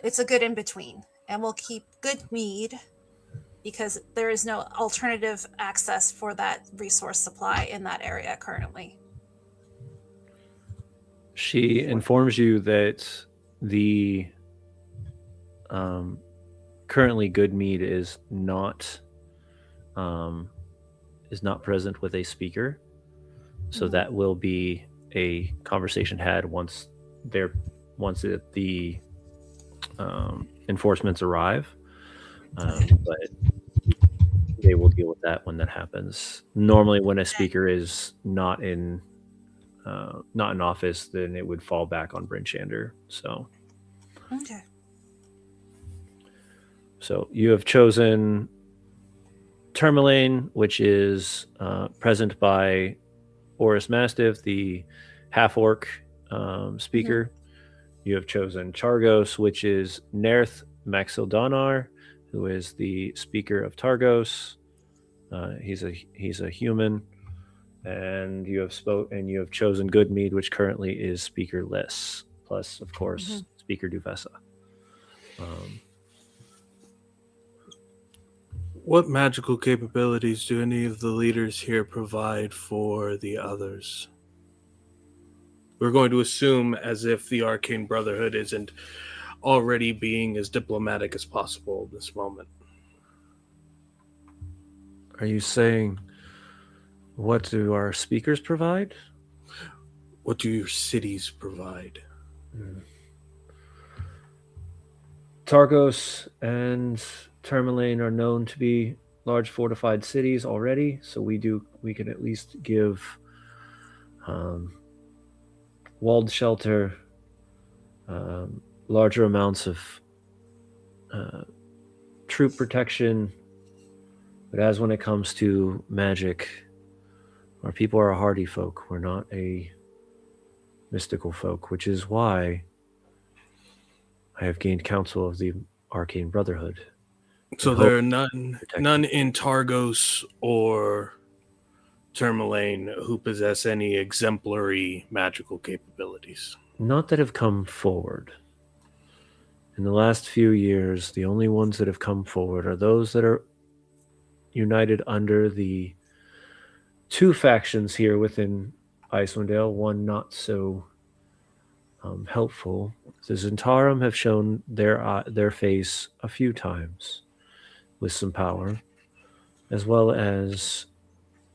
It's a good in-between. And we'll keep Goodmead because there is no alternative access for that resource supply in that area currently. She informs you that the currently Goodmead is not present with a speaker, so that will be a conversation had once the enforcements arrive. But they will deal with that when that happens. Normally, when a speaker is not in office, then it would fall back on Brinchander. So, Okay. So you have chosen Tourmaline, which is present by Oris Mastiff, the half-orc speaker, you have chosen Targos, which is Nerth Maxildonar, who is the speaker of Targos. He's a human, and you have chosen Goodmead, which currently is speaker Liss, plus of course speaker Duvessa. What magical capabilities do any of the leaders here provide for the others? We're going to assume as if the Arcane Brotherhood isn't already being as diplomatic as possible in this moment. Are you saying, what do our speakers provide? What do your cities provide? Targos and Tourmaline are known to be large fortified cities already, so we can at least give walled shelter, larger amounts of troop protection. But as when it comes to magic, our people are a hardy folk. We're not a mystical folk, which is why I have gained counsel of the Arcane Brotherhood. So there are none in Targos or Tourmaline who possess any exemplary magical capabilities. Not that have come forward. In the last few years, the only ones that have come forward are those that are united under the two factions here within Icewind Dale, one not so helpful. The Zentarum have shown their face a few times with some power, as well as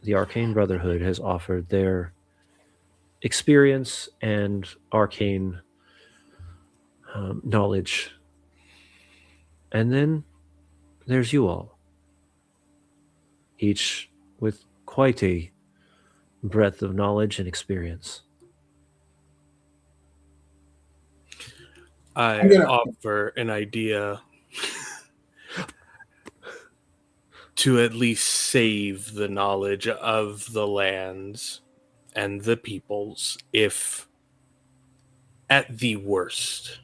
the Arcane Brotherhood has offered their experience and arcane knowledge. And then there's you all, each with quite a breadth of knowledge and experience. I offer an idea to at least save the knowledge of the lands and the peoples, if at the worst,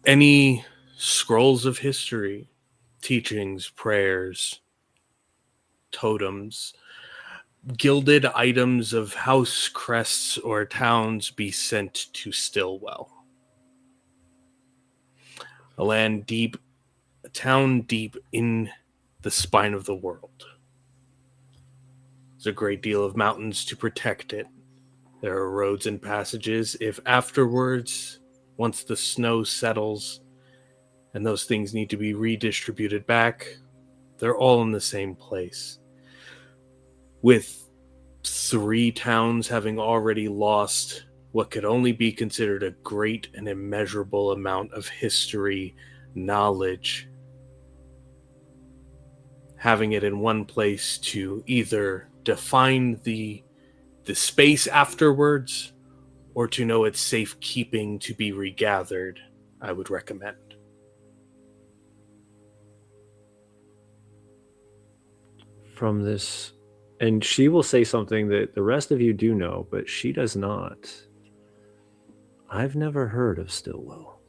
any scrolls of history, teachings, prayers, totems, gilded items of house crests or towns be sent to Stillwell. A town deep in the spine of the world. There's a great deal of mountains to protect it. There are roads and passages. If afterwards, once the snow settles and those things need to be redistributed back, they're all in the same place. With 3 towns having already lost what could only be considered a great and immeasurable amount of history, knowledge, having it in one place to either define the space afterwards or to know it's safekeeping to be regathered, I would recommend. From this, and she will say something that the rest of you do know, but she does not. I've never heard of Stillwell.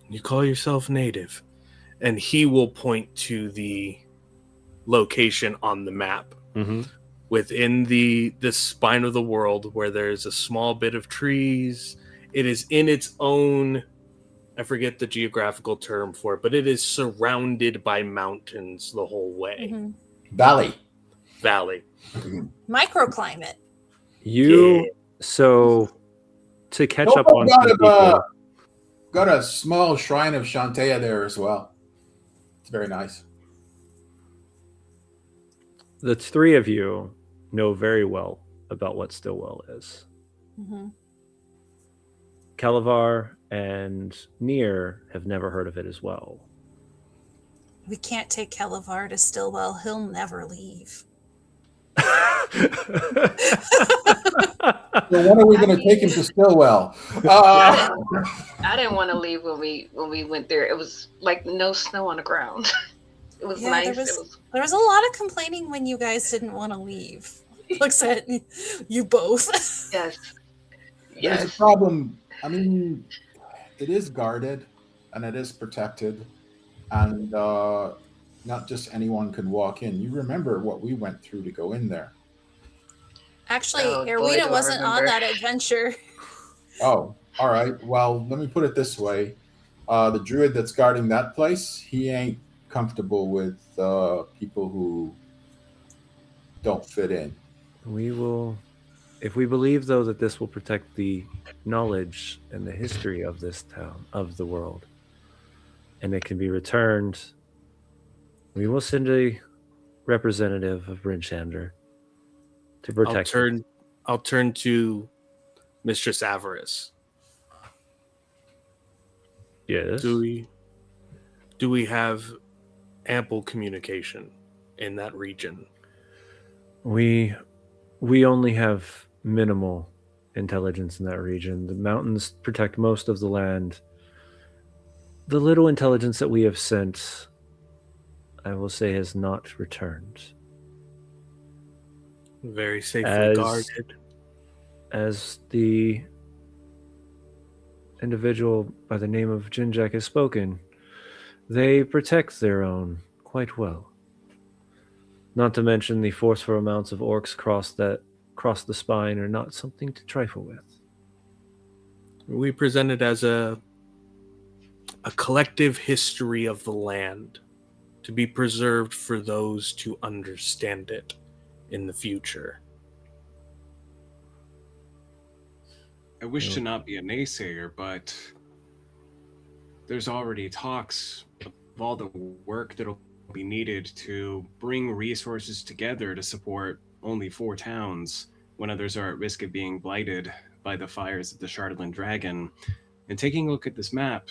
You call yourself native, and he will point to the location on the map within the spine of the world where there's a small bit of trees. It is in its own, I forget the geographical term for it, but it is surrounded by mountains the whole way. Valley. Microclimate. So to catch up on some people, got a small shrine of Shantea there as well. It's very nice. The 3 of you know very well about what Stillwell is. Calavar and Nier have never heard of it as well. We can't take Calavar to Stillwell. He'll never leave. So when are we going to take him to Stillwell? I didn't want to leave when we went there. It was like no snow on the ground. It was Yeah, nice. there was a lot of complaining when you guys didn't want to leave. Looks at you both. Yes. There's a Yes. problem. I mean, it is guarded and it is protected, and not just anyone can walk in. You remember what we went through to go in there. Actually, Oh, boy, Erwina do I wasn't on remember. that adventure. Oh, all right. Well, let me put it this way: the druid that's guarding that place, he ain't comfortable with people who don't fit in. We will, if we believe though that this will protect the knowledge and the history of this town, of the world, and it can be returned, we will send a representative of Brinchander to protect it. I'll turn to Mistress Avarice. Yes. Do we have ample communication in that region? We only have minimal intelligence in that region. The mountains protect most of the land. The little intelligence that we have sent, I will say, has not returned. Very safely guarded. As the individual by the name of Jinjak has spoken, they protect their own quite well. Not to mention the forceful amounts of orcs cross the spine are not something to trifle with. We present it as a collective history of the land to be preserved for those to understand it in the future. I wish to not be a naysayer, but there's already talks of all the work that'll be needed to bring resources together to support only 4 towns when others are at risk of being blighted by the fires of the Shardland Dragon. And taking a look at this map,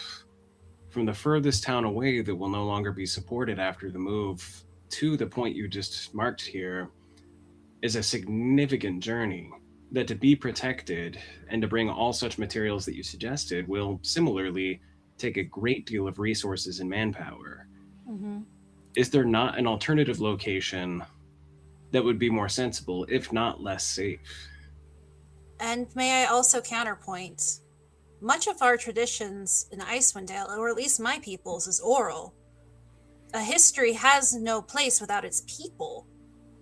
from the furthest town away that will no longer be supported after the move to the point you just marked here is a significant journey that, to be protected and to bring all such materials that you suggested, will similarly take a great deal of resources and manpower. Mm-hmm. Is there not an alternative location that would be more sensible, if not less safe? And may I also counterpoint, much of our traditions in Icewind Dale, or at least my people's, is oral. A history has no place without its people.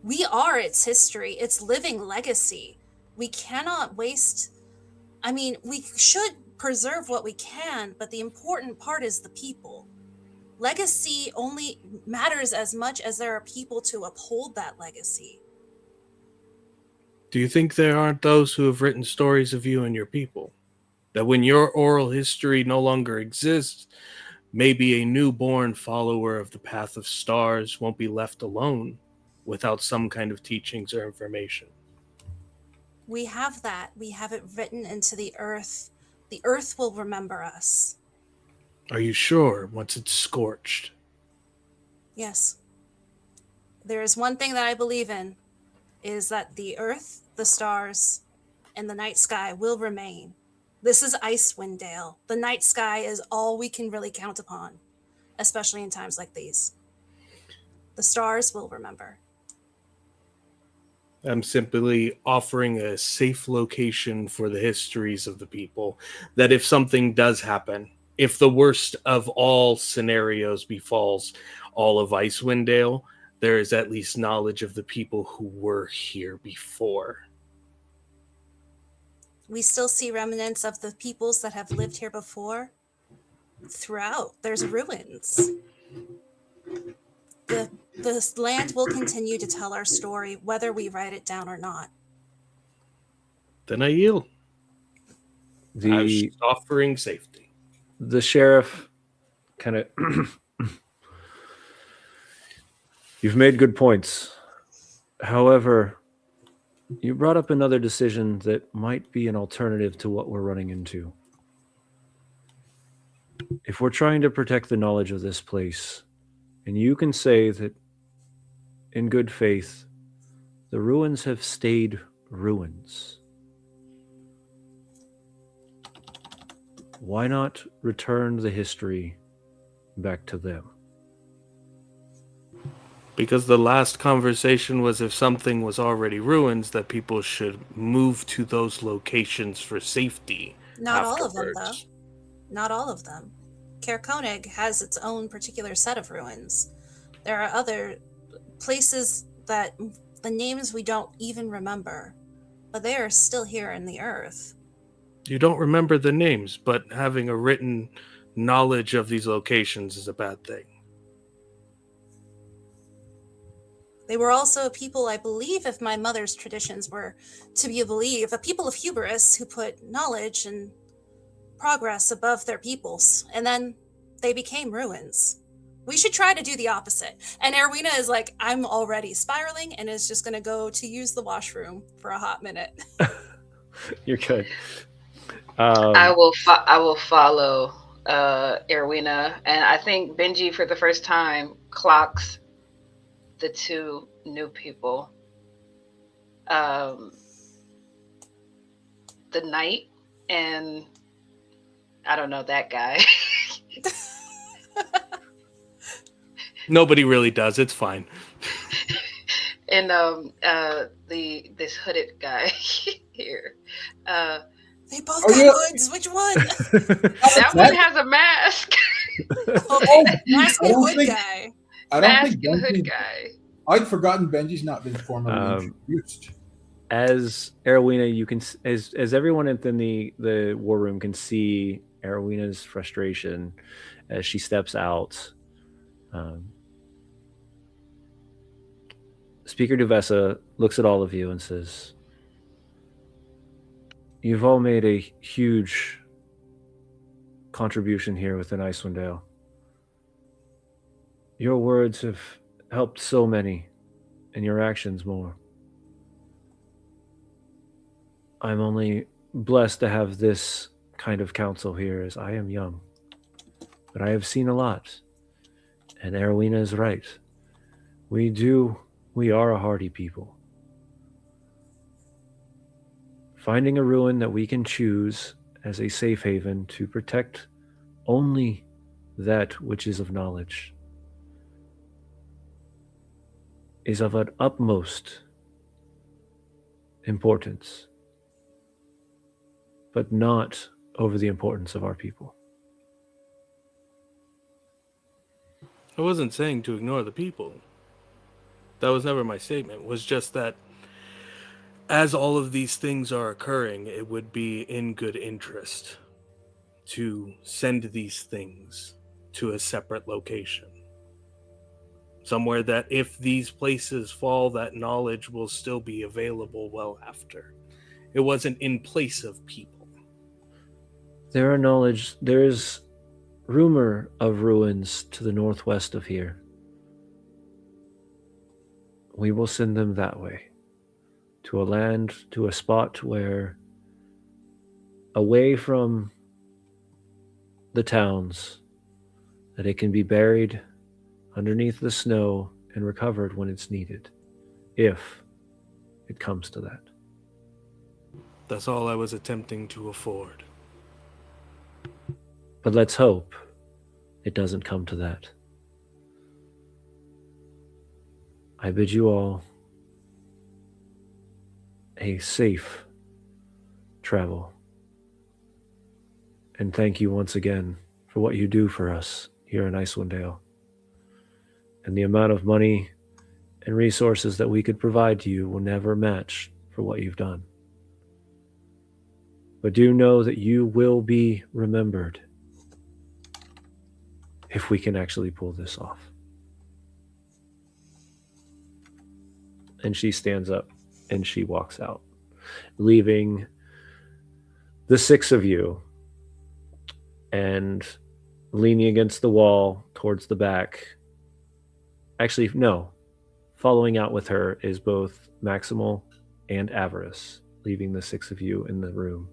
We are its history, its living legacy. We cannot waste. I mean, we should preserve what we can, but the important part is the people. Legacy only matters as much as there are people to uphold that legacy. Do you think there aren't those who have written stories of you and your people? That when your oral history no longer exists, maybe a newborn follower of the Path of Stars won't be left alone without some kind of teachings or information? We have that. We have it written into the earth. The earth will remember us. Are you sure once it's scorched? Yes. There is one thing that I believe in, is that the earth, the stars, and the night sky will remain. This is Icewind Dale. The night sky is all we can really count upon, especially in times like these. The stars will remember. I'm simply offering a safe location for the histories of the people, that if something does happen, if the worst of all scenarios befalls all of Icewind Dale, there is at least knowledge of the people who were here before. We still see remnants of the peoples that have lived here before throughout. There's ruins. The land will continue to tell our story, whether we write it down or not. Then I yield. I was The just offering safety. the sheriff kind of you've made good points. However, you brought up another decision that might be an alternative to what we're running into. If we're trying to protect the knowledge of this place, and you can say that in good faith, the ruins have stayed ruins, why not return the history back to them? Because the last conversation was if something was already ruins, that people should move to those locations for safety. Not all of them, though. afterwards. Not all of them. Caer Konig has its own particular set of ruins. There are other places that the names we don't even remember, but they are still here in the earth. You don't remember the names, but having a written knowledge of these locations is a bad thing. They were also a people, I believe, if my mother's traditions were to be believed, a people of hubris who put knowledge and progress above their peoples, and then they became ruins. We should try to do the opposite. And Erwina is like, I'm already spiraling and is just going to go to use the washroom for a hot minute. You're good. I will follow Erwina, and I think Benji for the first time clocks the two new people. The knight and I don't know that guy. Nobody really does. It's fine. And this hooded guy here. They both Oh, got yeah. hoods. Which one? That one has a mask. Okay, mask I and don't hood think- guy. I don't Mask think and hood Benji, guy. I'd forgotten Benji's not been formally introduced. As Erwina, you can as everyone within the war room can see Erwina's frustration as she steps out. Speaker Duvessa looks at all of you and says, "You've all made a huge contribution here within Icewind Dale. Your words have helped so many, and your actions more. I'm only blessed to have this kind of counsel here, as I am young. But I have seen a lot, and Erwina is right. We are a hardy people. Finding a ruin that we can choose as a safe haven to protect only that which is of knowledge is of an utmost importance, but not over the importance of our people." I wasn't saying to ignore the people. That was never my statement. It was just that as all of these things are occurring, it would be in good interest to send these things to a separate location. Somewhere that if these places fall, that knowledge will still be available well after. It wasn't in place of people. There is rumor of ruins to the northwest of here. We will send them that way, to a land, to a spot where, away from the towns, that it can be buried underneath the snow and recovered when it's needed, if it comes to that. That's all I was attempting to afford. But let's hope it doesn't come to that. I bid you all a safe travel. And thank you once again for what you do for us here in Icewind Dale. And the amount of money and resources that we could provide to you will never match for what you've done. But do know that you will be remembered if we can actually pull this off." And she stands up and she walks out, leaving the six of you, and leaning against the wall towards the back. Actually, no. Following out with her is both Maximal and Avarice, leaving the six of you in the room.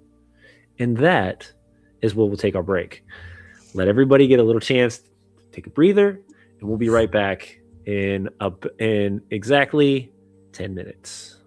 And that is where we'll take our break. Let everybody get a little chance to take a breather, and we'll be right back in exactly 10 minutes.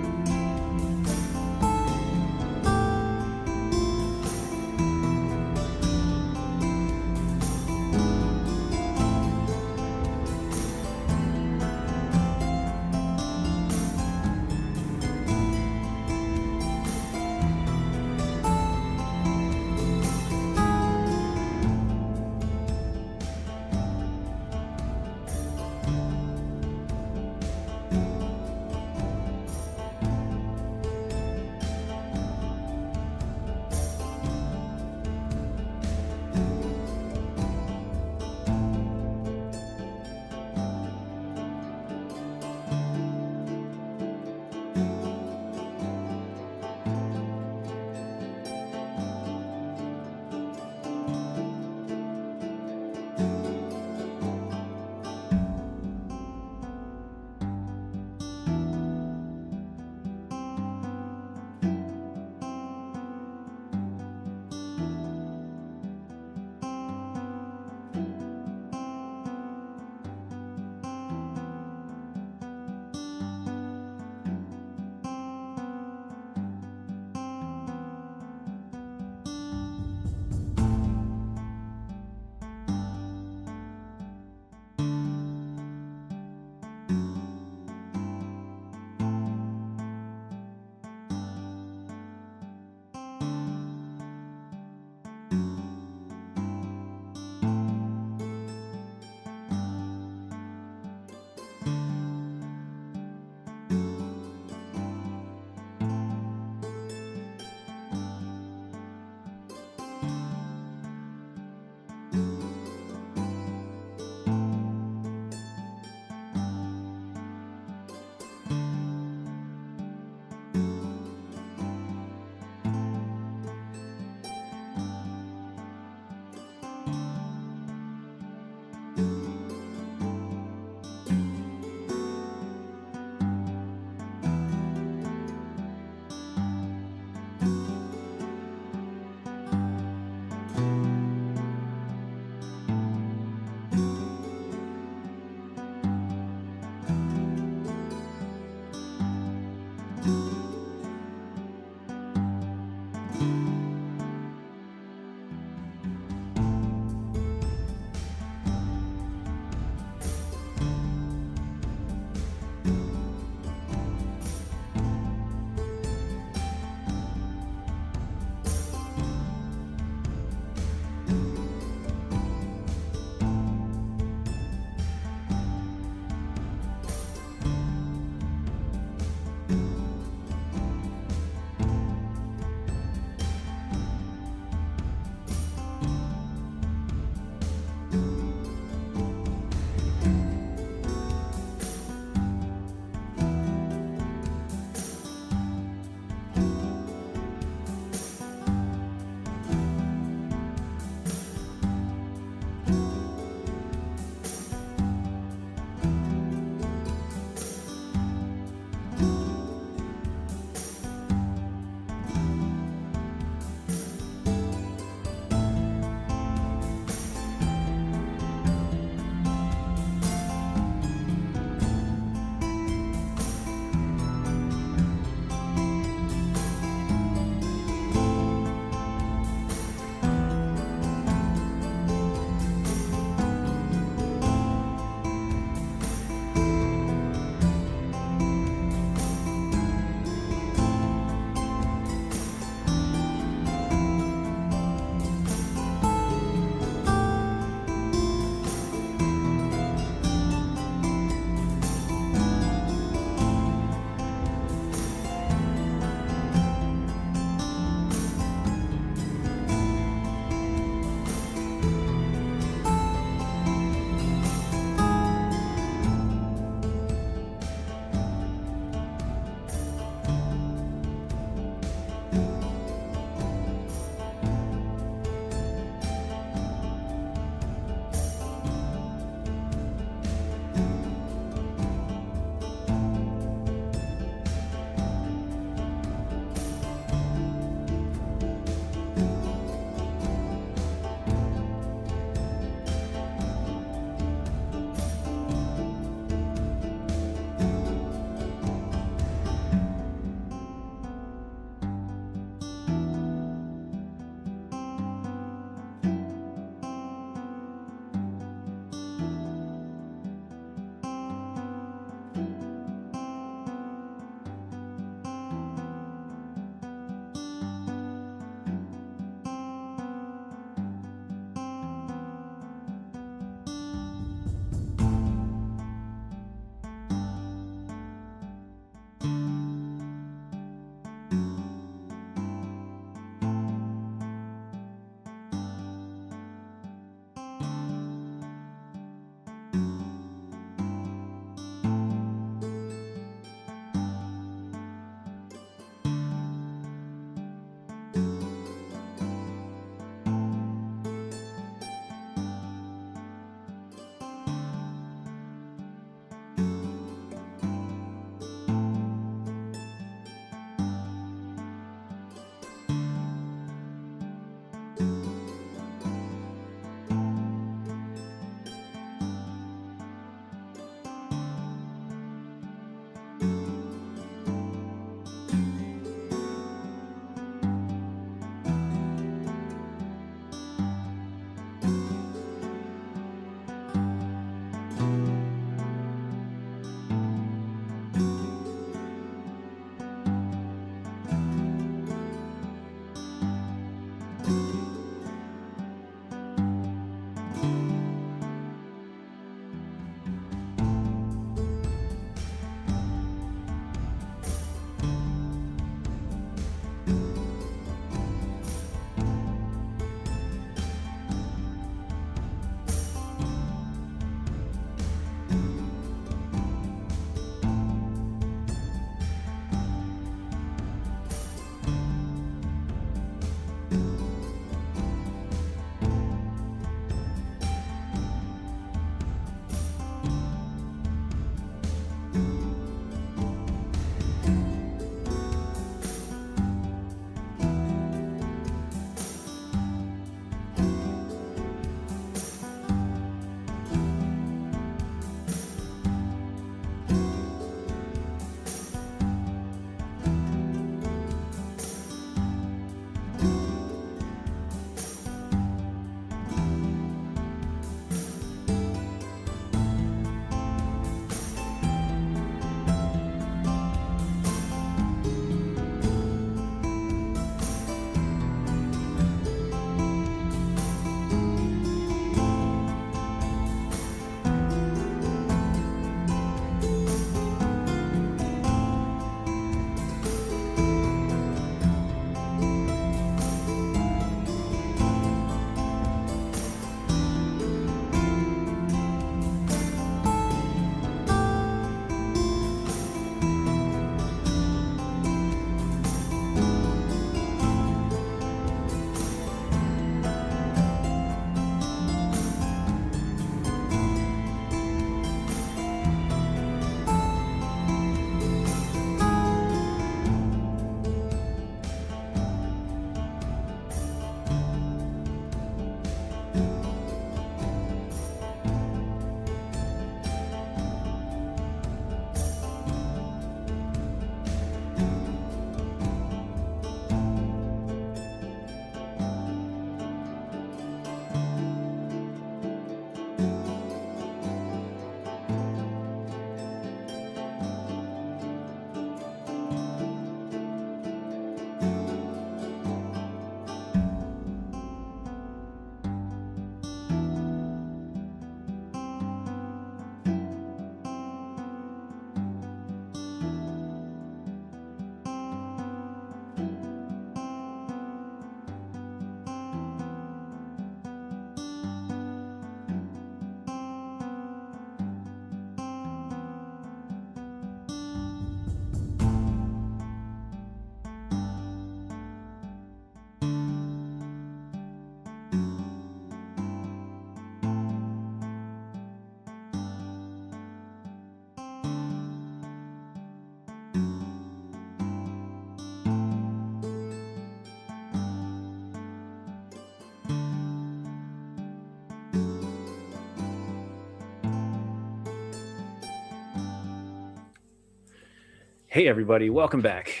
Hey, everybody, welcome back.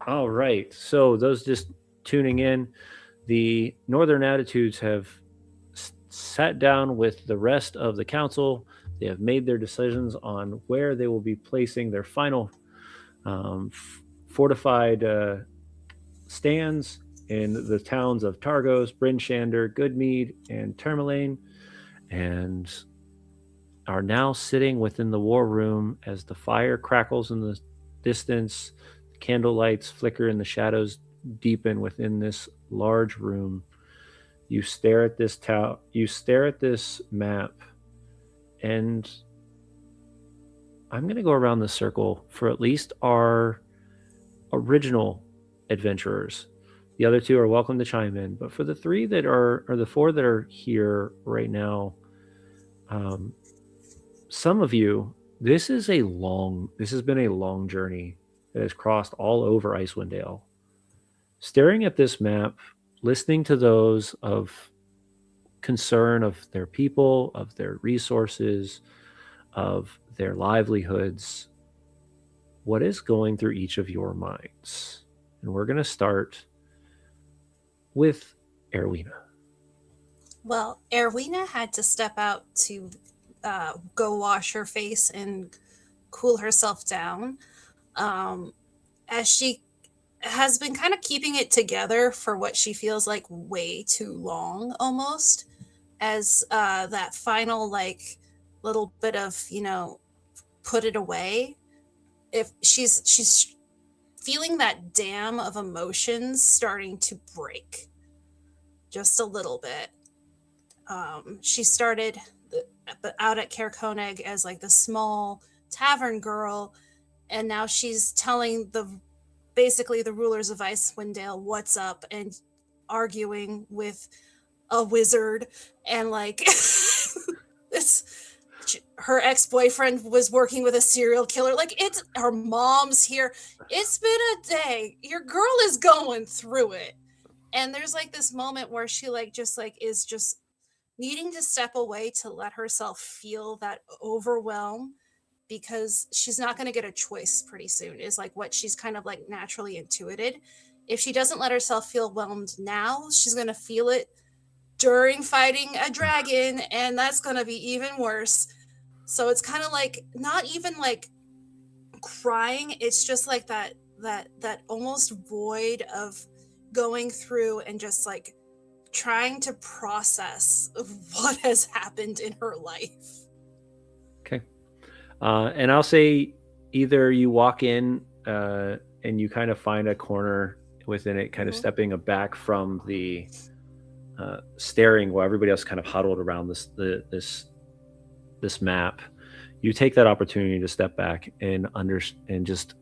All right, so those just tuning in, the Northern Attitudes have sat down with the rest of the council. They have made their decisions on where they will be placing their final fortified stands in the towns of Targos, Bryn Shander, Goodmead, and Tourmaline, and are now sitting within the war room as the fire crackles in the distance, candle lights flicker and the shadows deepen within this large room. You stare at this you stare at this map, and I'm going to go around the circle for at least our original adventurers. The other two are welcome to chime in, but for the three that are, or the four that are here right now, some of you, this has been a long journey that has crossed all over Icewind Dale. Staring at this map, listening to those of concern of their people, of their resources, of their livelihoods, what is going through each of your minds? And we're going to start with Erwina. Well, Erwina had to step out to go wash her face and cool herself down, as she has been kind of keeping it together for what she feels like way too long, almost, as that final like little bit of, you know, put it away. If she's feeling that dam of emotions starting to break just a little bit. She started out at Caer Konig as like the small tavern girl, and now she's telling basically the rulers of Icewind Dale what's up and arguing with a wizard, and like her ex-boyfriend was working with a serial killer. Like, it's her mom's here. It's been a day. Your girl is going through it. And there's like this moment where she is just needing to step away to let herself feel that overwhelm, because she's not going to get a choice pretty soon, is like what she's kind of like naturally intuited. If she doesn't let herself feel whelmed now, she's going to feel it during fighting a dragon, and that's going to be even worse. So it's kind of like not even like crying, it's just like that almost void of going through and just like trying to process what has happened in her life. Okay. And I'll say either you walk in and you kind of find a corner within it, kind of stepping back from the staring while everybody else kind of huddled around this map. You take that opportunity to step back and just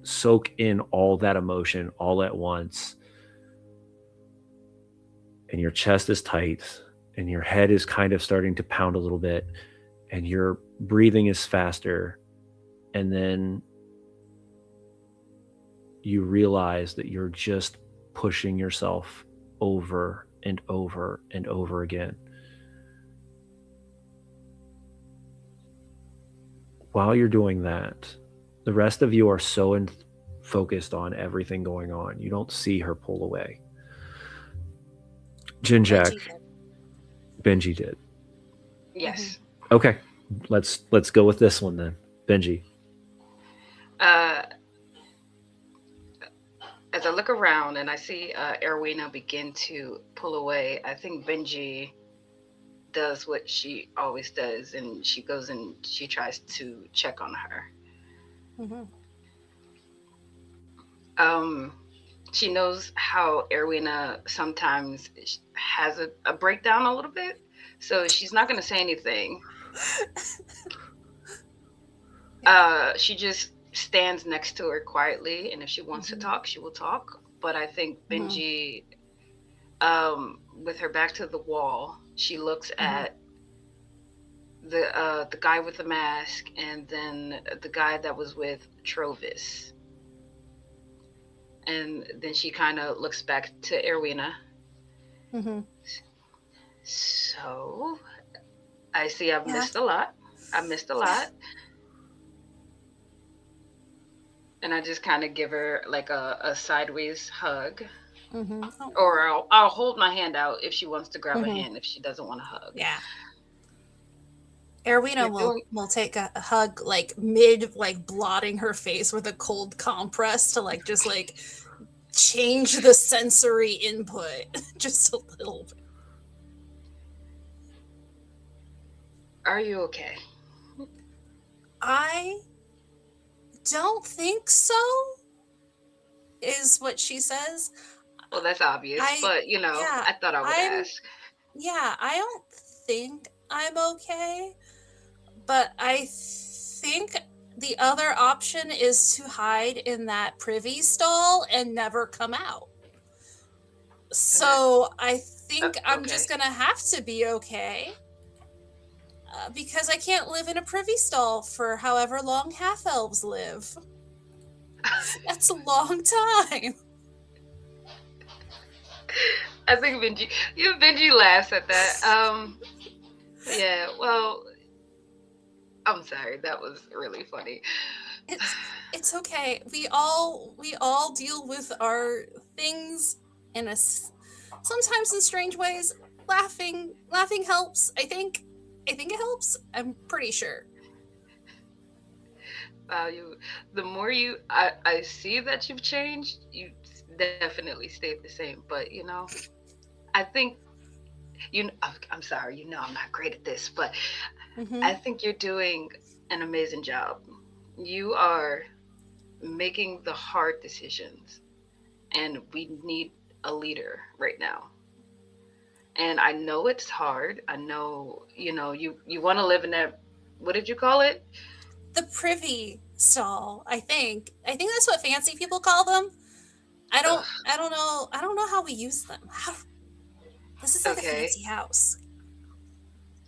soak in all that emotion all at once. And your chest is tight and your head is kind of starting to pound a little bit and your breathing is faster. And then you realize that you're just pushing yourself over and over and over again. While you're doing that, the rest of you are so focused on everything going on, you don't see her pull away. Jinjak, Benji did. Yes. Okay, let's go with this one then. Benji. As I look around and I see Erwina begin to pull away, I think Benji does what she always does, and she goes and she tries to check on her. She knows how Erwina sometimes has a breakdown a little bit, so she's not going to say anything. She just stands next to her quietly, and if she wants to talk, she will talk. But I think Benji, with her back to the wall, she looks at the guy with the mask, and then the guy that was with Trovis. And then she kind of looks back to Erwina. So I see I've missed a lot. And I just kind of give her like a sideways hug. Mm-hmm. Oh, Or I'll hold my hand out if she wants to grab a Mhm. hand, if she doesn't want to hug. yeah. Erwina You're will doing- will take a hug like mid like blotting her face with a cold compress to like just like change the sensory input just a little bit. Are you okay? I don't think so, is what she says. Well, that's obvious, but yeah, I thought I would I'm- ask. Yeah, I don't think I'm okay, but I think the other option is to hide in that privy stall and never come out. So I think I'm just okay. gonna have to be okay. Because I can't live in a privy stall for however long half elves live. That's a long time. I think Benji laughs at that. Yeah, well, I'm sorry. That was really funny. It's okay. We all deal with our things in sometimes in strange ways. Laughing helps. I think it helps. I'm pretty sure. The more I see that you've changed, you definitely stayed the same. But I think I'm sorry. I'm not great at this, but Mhm. I think you're doing an amazing job. You are making the hard decisions, and we need a leader right now. And I know it's hard. I know, you want to live in that, what did you call it? The privy stall. I think that's what fancy people call them. I don't know how we use them. This is like a Okay. fancy house.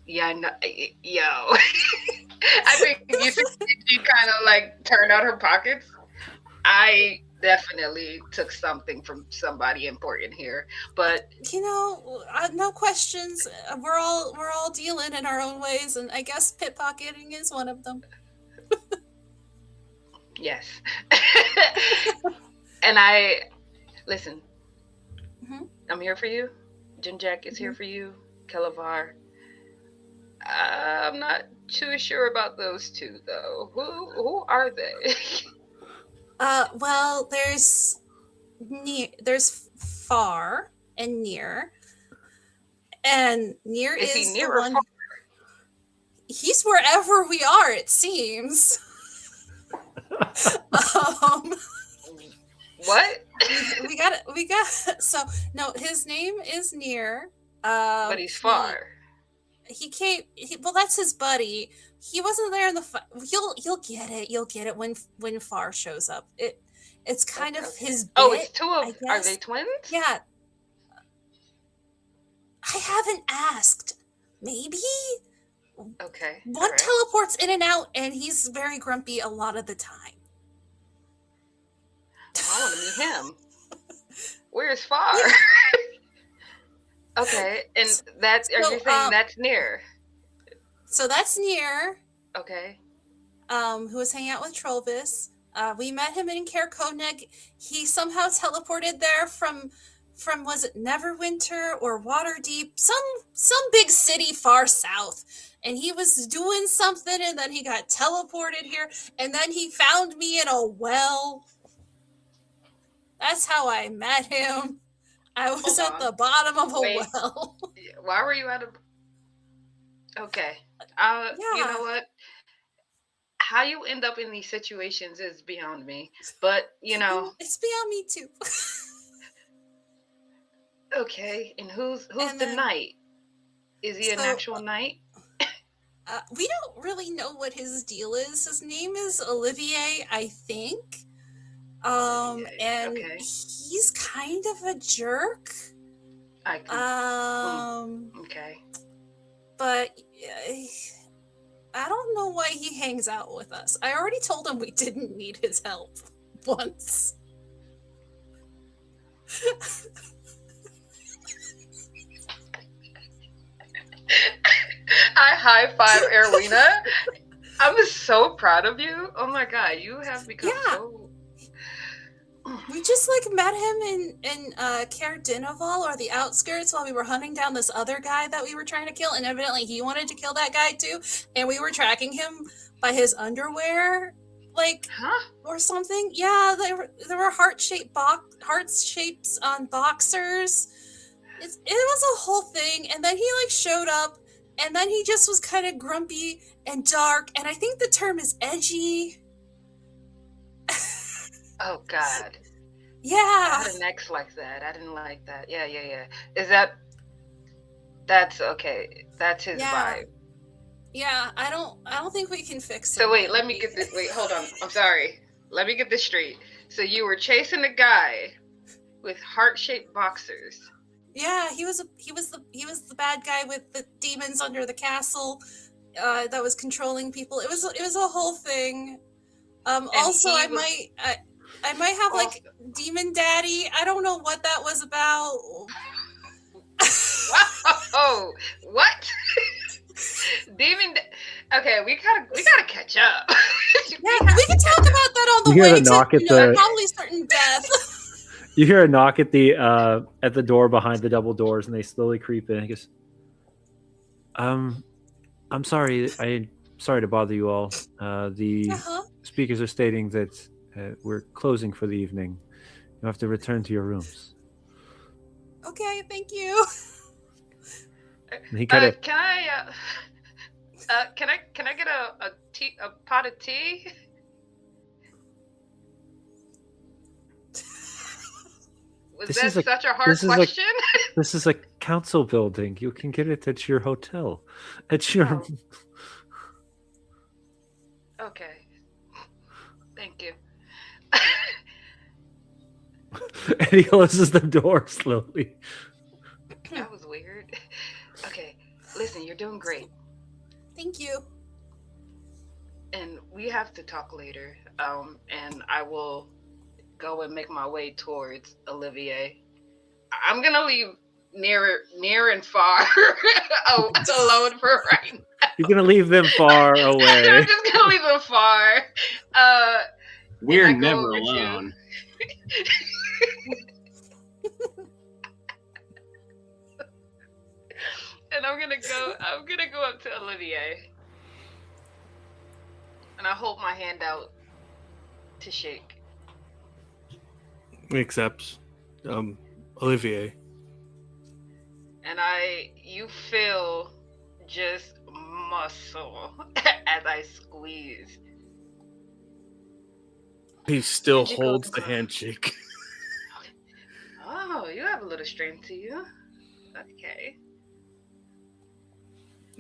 Yeah, I know. Yo. I think you kind of like turned out her pockets. I definitely took something from somebody important here, but No questions. We're all dealing in our own ways, and I guess pickpocketing is one of them. yes. And listen. Mhm. I'm here for you. Jinjak is here for you. Kelavar. I'm not too sure about those two though. Who are they? Well, there's far and near, and near Is he is near the or one. far? He's wherever we are. It seems. What? we got. So no, his name is near. But he's far. He came. Well, that's his buddy. He wasn't there in the. You'll get it. You'll get it when Far shows up. It's kind of Okay. his. Oh, bit, it's two I of. Are they guess. twins? Yeah. I haven't asked. Maybe Okay. one all right. teleports in and out, and he's very grumpy a lot of the time. I want to meet him. Where's Far? Okay, and that's. Are you saying that's near? So that's near. Okay. Who was hanging out with Trollvis. We met him in Caer Konig. He somehow teleported there from was it Neverwinter or Waterdeep, some big city far south. And he was doing something, and then he got teleported here, and then he found me in a well. That's how I met him. I was Hold at on. the bottom of a Wait. well. Why were you out of? Okay. You Yeah. know what? How you end up in these situations is beyond me. But It's beyond me too. okay. And who's And the then- knight? Is he an So- actual knight? We don't really know what his deal is. His name is Olivier, I think. Olivier, And okay. he's kind of a jerk. I can. Um, Okay. but I don't know why he hangs out with us. I already told him we didn't need his help once. I high five Erwina. I'm so proud of you. Oh my god, you have become Yeah. so just like met him in Caer Dineval, or the outskirts, while we were hunting down this other guy that we were trying to kill, and evidently he wanted to kill that guy too, and we were tracking him by his underwear, like, Huh? or something. Yeah, there were heart shapes on boxers. It was a whole thing, and then he like showed up, and then he just was kind of grumpy and dark, and I think the term is edgy. Oh God. I Yeah. had an ex like that. I didn't like that. Yeah. Is that's okay. That's his Yeah. vibe. Yeah, I don't think we can fix So him. wait, let me get this. Wait, hold on. I'm sorry. Let me get this straight. So you were chasing a guy with heart-shaped boxers. Yeah, he was the bad guy with the demons under the castle that was controlling people. It was a whole thing. Also, he I was- might have like demon daddy. I don't know what that was about. Wow. What? Demon. Okay, we gotta catch up. Yeah, we can talk about that on the You hear way the to knock at the- probably certain death. You hear a knock at the door behind the double doors, and they slowly creep in. He goes, "I'm sorry. I'm sorry to bother you all. The Uh-huh. speakers are stating that we're closing for the evening. You have to return to your rooms." Okay, thank you. And he kind of Can I get a pot of tea? Was This that is a- such a hard this is a- question? this is a council building. You can get it at your hotel, at your. Oh. Okay. Thank you. And he closes the door slowly. That was weird. Okay, listen, you're doing great. Thank you. And we have to talk later. And I will go and make my way towards Olivier. I'm gonna leave near and far alone for right now. You're gonna leave them far I'm away. just gonna leave them far. We're I go never over to- alone. And I'm gonna go up to Olivier. And I hold my hand out to shake. He accepts. Olivier. And you feel just muscle as I squeeze. He still Did you go holds to the the- handshake. Oh, you have a little strength to you. Okay.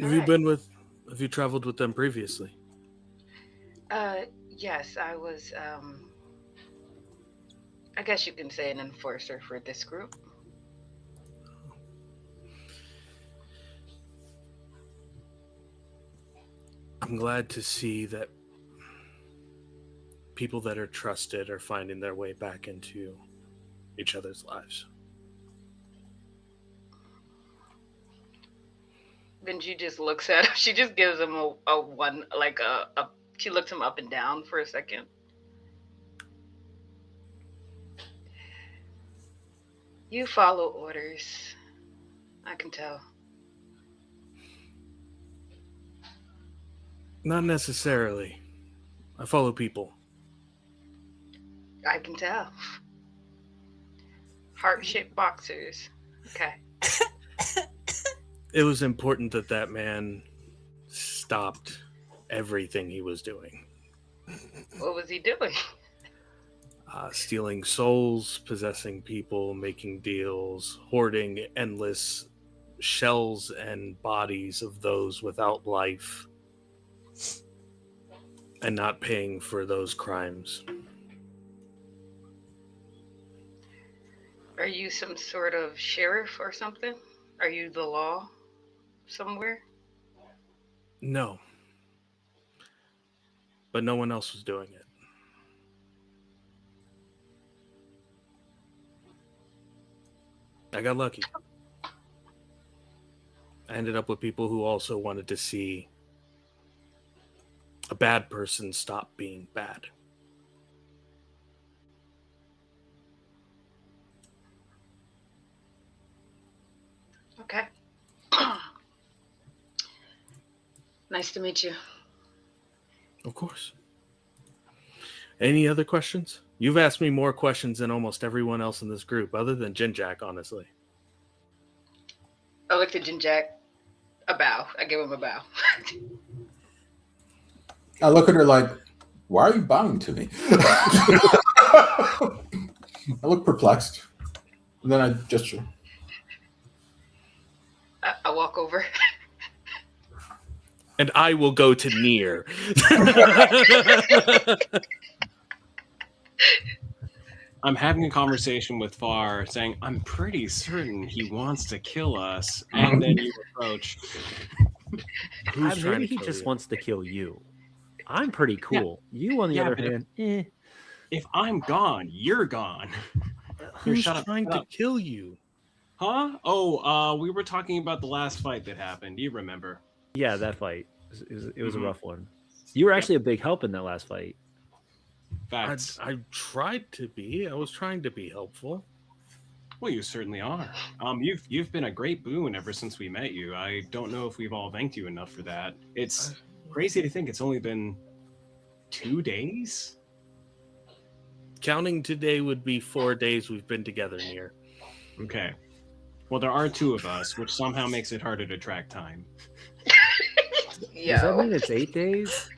Have you traveled with them previously? Yes, I was, I guess you can say an enforcer for this group. I'm glad to see that people that are trusted are finding their way back into each other's lives. Benji just looks at him. She just gives him a one, like she looks him up and down for a second. You follow orders. I can tell. Not necessarily. I follow people. I can tell. Heart-shaped boxers. Okay. It was important that that man stopped everything he was doing. What was he doing? Stealing souls, possessing people, making deals, hoarding endless shells and bodies of those without life, and not paying for those crimes. Are you some sort of sheriff or something? Are you the law somewhere? No. But no one else was doing it. I got lucky. I ended up with people who also wanted to see a bad person stop being bad. Okay. Nice to meet you. Of course. Any other questions? You've asked me more questions than almost everyone else in this group, other than Jinjack, honestly. I looked at Jinjack. A bow. I give him a bow. I look at her like, why are you bowing to me? I look perplexed. And then I gesture. I walk over. And I will go to Nier. I'm having a conversation with Far, saying, I'm pretty certain he wants to kill us. And then you approach. Who's trying Maybe to he kill just you? wants to kill you. I'm pretty cool. You, on the Yeah, other but hand, eh. If I'm gone, you're gone. Who's shut up, trying shut to up. kill you? Huh? Oh, we were talking about the last fight that happened. You remember. Yeah, that fight. It was a Mhm. rough one. You were actually a big help in that last fight. Facts. I tried to be. I was trying to be helpful. Well, you certainly are. You've been a great boon ever since we met you. I don't know if we've all thanked you enough for that. It's crazy to think it's only been 2 days. Counting today would be 4 days we've been together, Nier. Okay. Well, there are 2 of us, which somehow makes it harder to track time. Does that Yo. mean it's 8 days?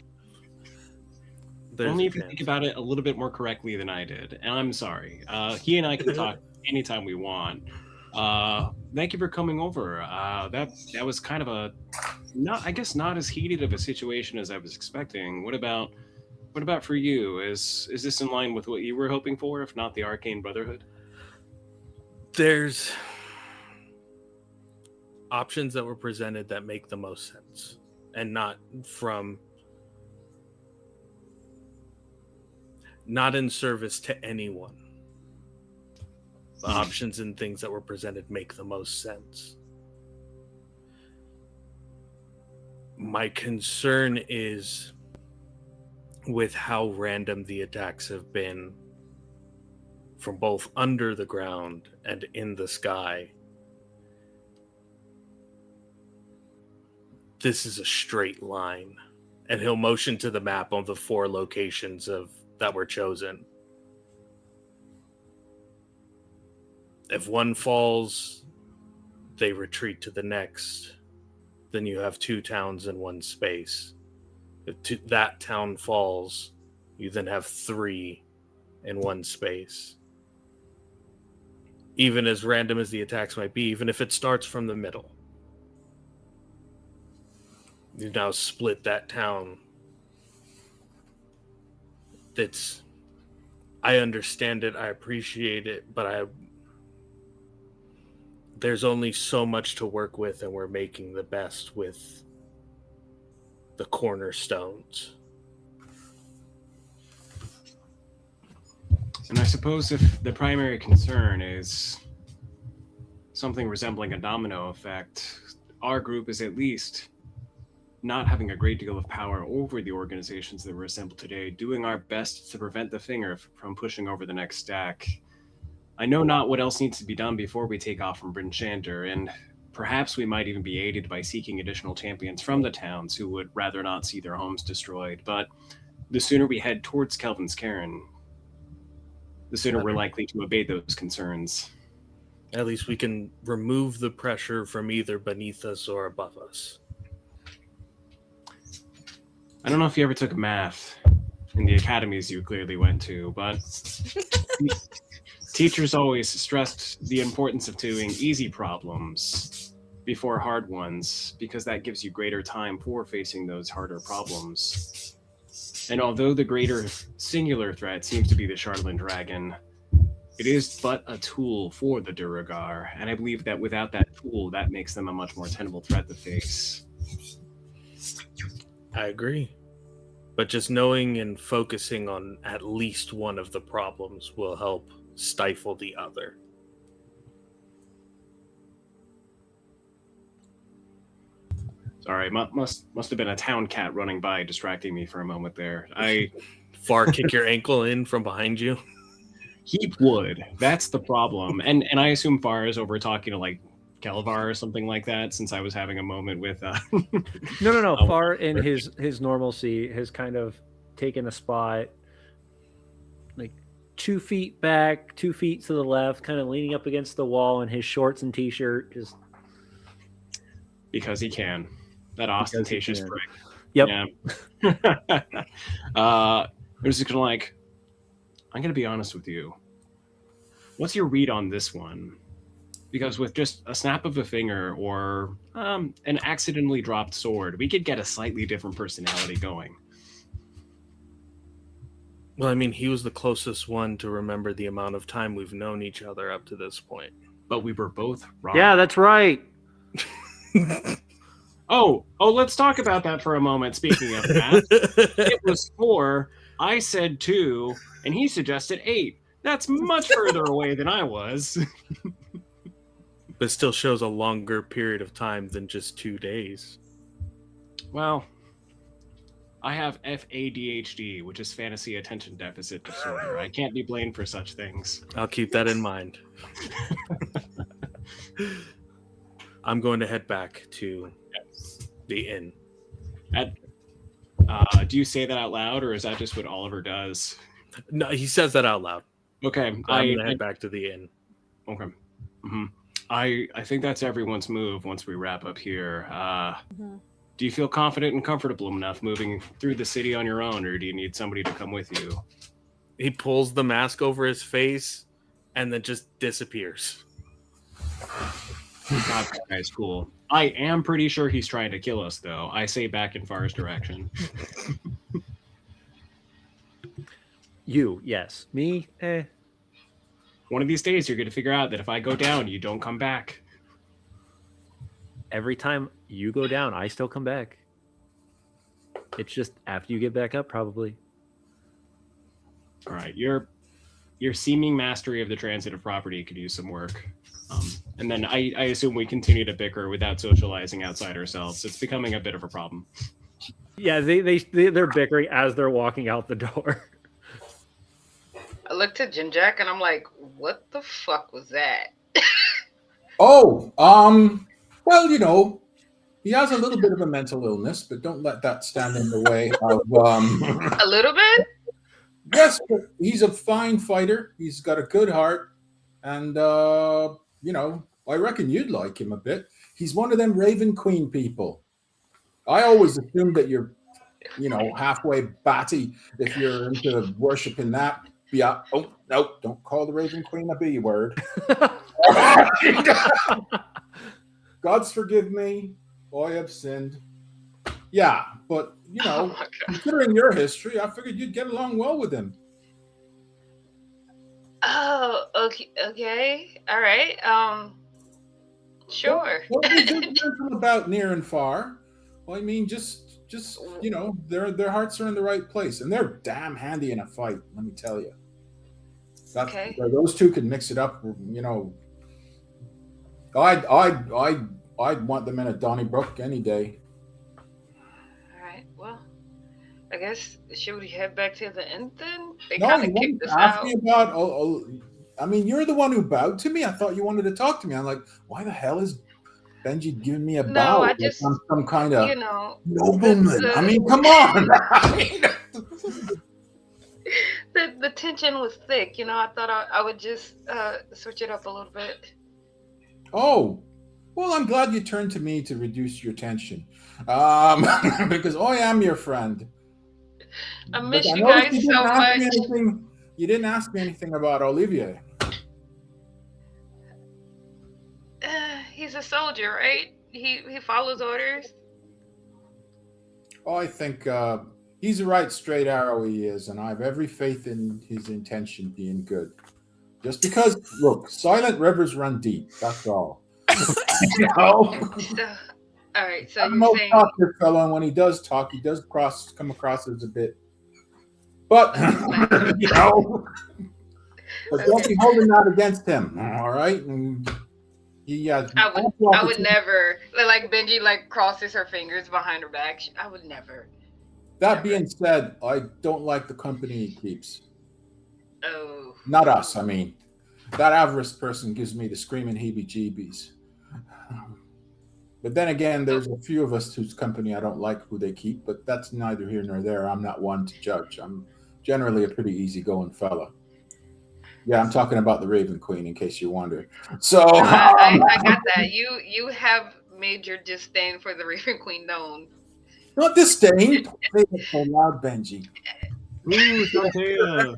There's Only a if you chance. think about it a little bit more correctly than I did. And I'm sorry. He and I can talk anytime we want. Thank you for coming over. That was kind of a not as heated of a situation as I was expecting. What about for you? Is this in line with what you were hoping for, if not the Arcane Brotherhood? There's options that were presented that make the most sense, and not in service to anyone. The options and things that were presented make the most sense. My concern is with how random the attacks have been from both under the ground and in the sky. This is a straight line. And he'll motion to the map on the 4 locations that were chosen. If one falls, they retreat to the next. Then you have 2 towns in one space. If that town falls, you then have 3 in one space. Even as random as the attacks might be, even if it starts from the middle. You now split that town. I understand it, I appreciate it, but there's only so much to work with, and we're making the best with the cornerstones. And I suppose if the primary concern is something resembling a domino effect, our group is at least not having a great deal of power over the organizations that were assembled today, doing our best to prevent the finger from pushing over the next stack. I know not what else needs to be done before we take off from Bryn Shander, and perhaps we might even be aided by seeking additional champions from the towns who would rather not see their homes destroyed. But the sooner we head towards Kelvin's Cairn, the sooner we're likely to abate those concerns. At least we can remove the pressure from either beneath us or above us. I don't know if you ever took math in the academies you clearly went to, but teachers always stressed the importance of doing easy problems before hard ones, because that gives you greater time for facing those harder problems. And although the greater singular threat seems to be the Charlatan Dragon, it is but a tool for the Duragar, and I believe that without that tool, that makes them a much more tenable threat to face. I agree. But just knowing and focusing on at least one of the problems will help stifle the other. Sorry, must have been a town cat running by, distracting me for a moment there. Far kick your ankle in from behind you. He would. That's the problem. And I assume Far is over talking to like Kelvar or something like that, since I was having a moment with. No. Oh, Far in his normalcy has kind of taken a spot, like 2 feet back, 2 feet to the left, kind of leaning up against the wall in his shorts and t-shirt, just because he can. That because he ostentatious can. prick. Yep. Yeah. I'm just gonna I'm gonna be honest with you. What's your read on this one? Because with just a snap of a finger or an accidentally dropped sword, we could get a slightly different personality going. Well, I mean, he was the closest one to remember the amount of time we've known each other up to this point. But we were both wrong. Yeah, that's right. Oh, let's talk about that for a moment. Speaking of that, it was 4, I said 2, and he suggested 8. That's much further away than I was. But still shows a longer period of time than just 2 days. Well, I have FADHD, which is fantasy attention deficit disorder. I can't be blamed for such things. I'll keep that in mind. I'm going to head back to the inn. Do you say that out loud, or is that just what Oliver does? No, he says that out loud. Okay, I'm going to head back to the inn. Okay. I think that's everyone's move once we wrap up here. Do you feel confident and comfortable enough moving through the city on your own, or do you need somebody to come with you? He pulls the mask over his face and then just disappears. God, that guy's cool. I am pretty sure he's trying to kill us, though. I say back in Far's direction. You, yes. Me, One of these days, you're going to figure out that if I go down, you don't come back. Every time you go down, I still come back. It's just after you get back up, probably. All right, your seeming mastery of the transitive property could use some work. And then I assume we continue to bicker without socializing outside ourselves. It's becoming a bit of a problem. Yeah, they're bickering as they're walking out the door. I looked at Jin Jack and I'm like, what the fuck was that? Oh, well, you know, he has a little bit of a mental illness, but don't let that stand in the way of. A little bit? Yes, but he's a fine fighter. He's got a good heart, and you know, I reckon you'd like him a bit. He's one of them Raven Queen people. I always assumed that you're, you know, halfway batty if you're into worshiping that. Yeah. Oh no! Don't call the Raven Queen a B word. God's forgive me. I have sinned. Yeah, but you Oh know, my God. considering your history, I figured you'd get along well with him. Oh, okay. All right. Sure. What are you gentle about near and far? Well, I mean, just you know, their hearts are in the right place, and they're damn handy in a fight. Let me tell you. Okay. Those two can mix it up. You know, I'd want them in a Donnybrook any day. All right. Well, I guess should we head back to the inn then? They No, kind you of wanted kicked us to ask out. me about. I mean, you're the one who bowed to me. I thought you wanted to talk to me. I'm like, why the hell is Benji giving me a No, bow? I Like just, I'm some kind of you know, nobleman. the- I mean, come on. I mean, the tension was thick. You know, I thought I would just switch it up a little bit. oh, well, I'm glad you turned to me to reduce your tension, because I am your friend. I But miss you noticed guys didn't so ask me much. anything- You didn't ask me anything about Olivier. He's a soldier, right? He follows orders. Oh, I think he's a right straight arrow. He is, and I have every faith in his intention being good. Just because, look, silent rivers run deep. That's all. You know? All right, so I'm you're no saying talkative fellow, and when he does talk, he does come across as a bit. But you know, but don't be holding that against him. All right, and he has. I would never, like Benji like crosses her fingers behind her back. I would never. That being said, I don't like the company he keeps. Oh. Not us, I mean. That avarice person gives me the screaming heebie-jeebies. But then again, there's a few of us whose company I don't like who they keep, but that's neither here nor there. I'm not one to judge. I'm generally a pretty easygoing fella. Yeah, I'm talking about the Raven Queen, in case you wonder. So I got that. You have made your disdain for the Raven Queen known. not disdain. Don't say it so loud, Benji. Ooh, Dorothea.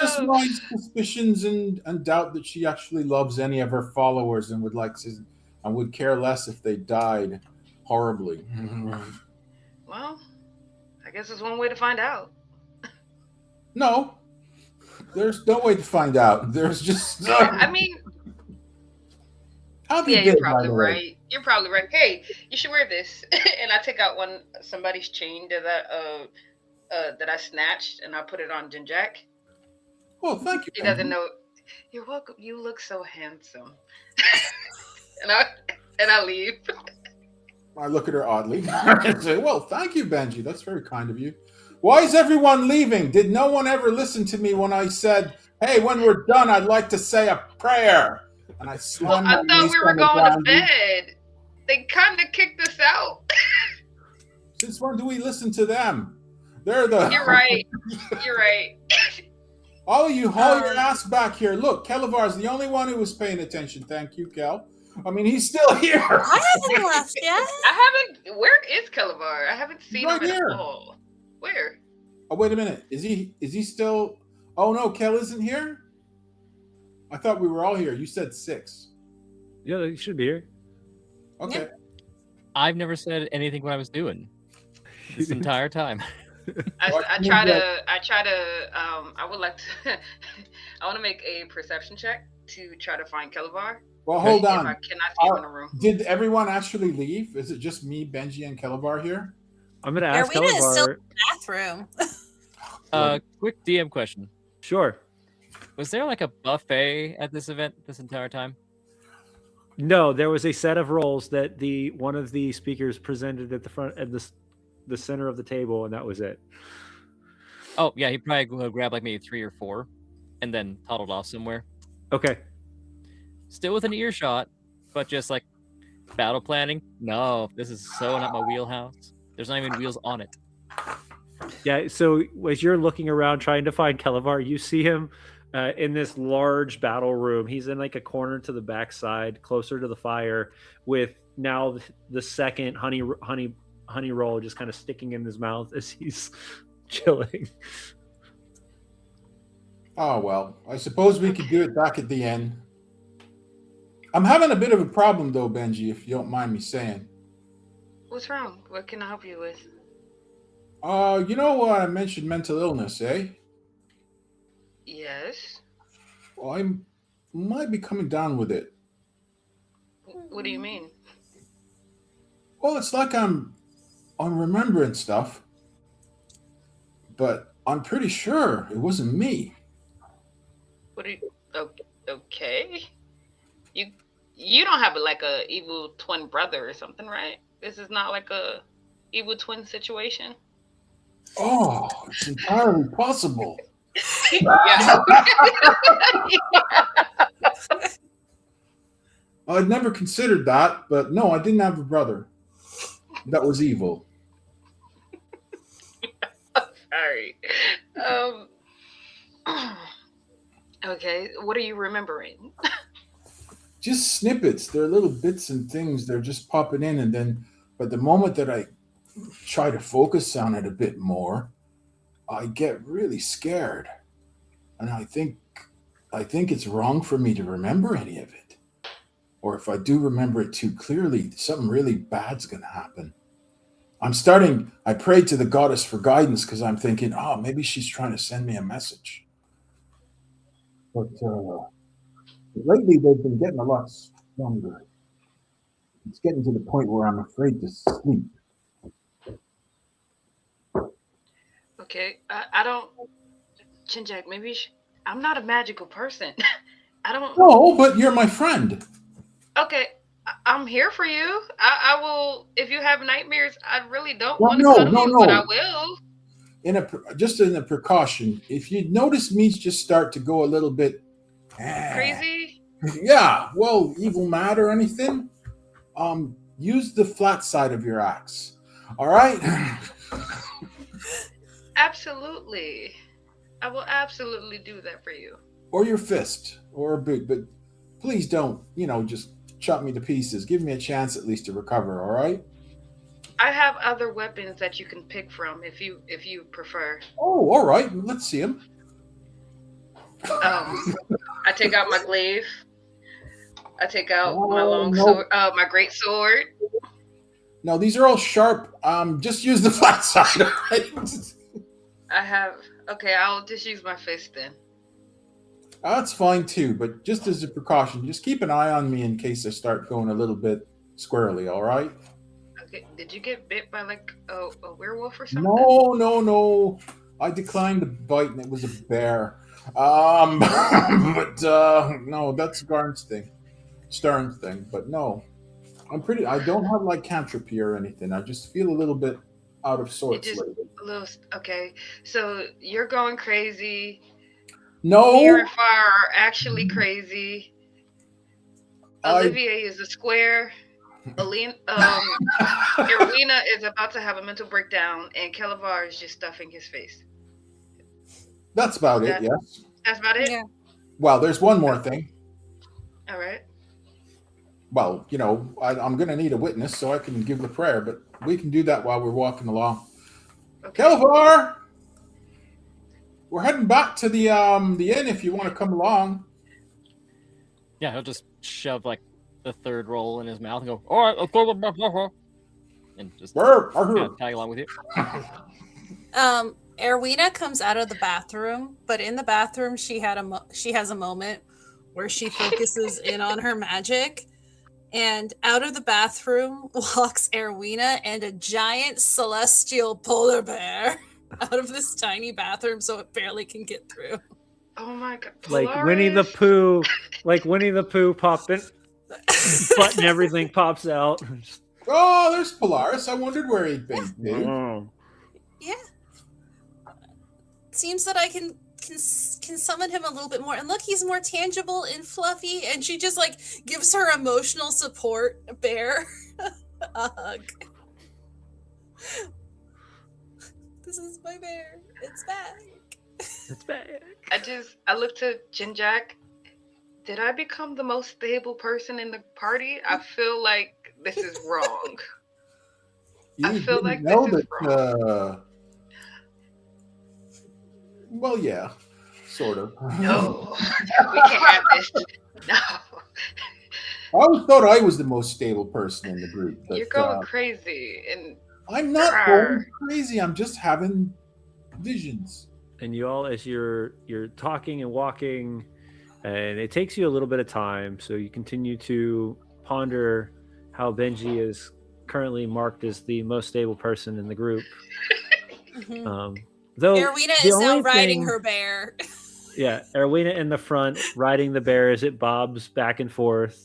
Just my suspicions and doubt that she actually loves any of her followers and would care less if they died horribly. Well, I guess it's one way to find out. No, there's no way to find out. There's just. I mean, How do yeah, you you're get, by probably the way? right. You're probably right. Hey, you should wear this. And I take out somebody's chain that I snatched, and I put it on Jinjak. Oh, thank you. He doesn't know. You're welcome. You look so handsome. and I leave. I look at her oddly and say, "Well, thank you, Benji. That's very kind of you. Why is everyone leaving? Did no one ever listen to me when I said, 'Hey, when we're done, I'd like to say a prayer'?" And I Well, slammed I my thought knees we were on the going to ground. bed. They kind of kicked us out. Since when do we listen to them? They're the. You're right. You're right. All of you, haul your ass back here. Look, Kelavar's the only one who was paying attention. Thank you, Kel. I mean, he's still here. I haven't left yet. I haven't. Where is Kelavar? I haven't seen Right him here. at all. Where? Oh, wait a minute. Is he still? Oh no, Kel isn't here. I thought we were all here. You said 6. Yeah, you should be here. Okay. I've never said anything what I was doing this entire time. I would like to. I want to make a perception check to try to find Kelavar. Well, hold If I on. cannot see him in the room. Did everyone actually leave? Is it just me, Benji, and Kelavar here? I'm gonna ask Arwina is still Kelavar. in the bathroom. Quick DM question. Sure. Was there like a buffet at this event this entire time? No, there was a set of rolls that one of the speakers presented at the front at the center of the table, and that was it. Oh yeah, he probably grabbed like maybe 3 or 4, and then toddled off somewhere. Okay. Still within earshot, but just like battle planning. No, this is so not my wheelhouse. There's not even wheels on it. Yeah. So as you're looking around trying to find Kelavar, you see him in this large battle room. He's in like a corner to the backside, closer to the fire, with now the second honey roll just kind of sticking in his mouth as he's chilling. Oh well, I suppose we could do it back at the end. I'm having a bit of a problem though, Benji, if you don't mind me saying. What's wrong? What can I help you with? You know I mentioned mental illness, eh? Yes. Well, I might be coming down with it. What do you mean? Well, it's like I'm remembering stuff, but I'm pretty sure it wasn't me. What are you? Okay. You don't have like a evil twin brother or something, right? This is not like a evil twin situation. Oh, it's entirely possible. Yeah. I'd never considered that, but no, I didn't have a brother that was evil. Sorry. Okay. What are you remembering? Just snippets. They're little bits and things. They're just popping in, and then, but the moment that I try to focus on it a bit more, I get really scared, and I think it's wrong for me to remember any of it, or if I do remember it too clearly, something really bad's gonna happen. I prayed to the goddess for guidance because I'm thinking, oh, maybe she's trying to send me a message. But lately they've been getting a lot stronger. It's getting to the point where I'm afraid to sleep. Okay. I don't. Chinjak, maybe I'm not a magical person. I don't. No, but you're my friend. Okay. I'm here for you. I will. If you have nightmares, I really don't Well, want to no, cuddle no, you, no. but I will. Just in a precaution, if you notice me just start to go a little bit Crazy. Yeah, well, evil mad or anything? Use the flat side of your axe. All right? Absolutely. I will absolutely do that for you. Or your fist, or a boot, but please don't, just chop me to pieces. Give me a chance at least to recover, all right? I have other weapons that you can pick from if you prefer. Oh, all right. Let's see him. I take out my glaive. I take out my Oh, long no. sword, my great sword. No, these are all sharp. Just use the flat side, all right? I have. Okay, I'll just use my fist then. That's fine too, but just as a precaution, just keep an eye on me in case I start going a little bit squirrely, all right? Okay. Did you get bit by like a werewolf or something? No. I declined the bite and it was a bear. But no, that's Stern's thing. But no, I don't have like lycanthropy or anything. I just feel a little bit out of sorts just- lately. A little. Okay. So you're going crazy. No, Near and far are actually crazy. I- Olivier is a square. Irwina is about to have a mental breakdown, and Kelavar is just stuffing his face. that's about it, yes. That's about it? Yeah. Well, there's one more thing. All right. Well, I'm going to need a witness so I can give the prayer, but we can do that while we're walking along. Okay. Kelavar! We're heading back to the inn if you want to come along. Yeah, he'll just shove like the third roll in his mouth and go, all right, of course, and just tag along with you. Erwina comes out of the bathroom, but in the bathroom she has a moment where she focuses in on her magic, and out of the bathroom walks Erwina and a giant celestial polar bear out of this tiny bathroom, so it barely can get through. Oh my god. Like Winnie the Pooh, popped in, button everything pops out. Oh, there's Polaris. I wondered where he'd been. Dude. Oh. Yeah. Seems that I can summon him a little bit more. And look, he's more tangible and fluffy, and she just like gives her emotional support bear a hug. This is my bear. It's back. It's bad. I looked to Jinjak. Did I become the most stable person in the party? I feel like this is wrong. I feel like this is wrong. Well, yeah, sort of. No, we can't have this. No, I always thought I was the most stable person in the group. But, you're going crazy, and I'm not going crazy. I'm just having visions. And you all, as you're talking and walking, and it takes you a little bit of time, so you continue to ponder how Benji is currently marked as the most stable person in the group. Though Erwina the is now only riding thing- her bear. Yeah, Erwina in the front, riding the bear as it bobs back and forth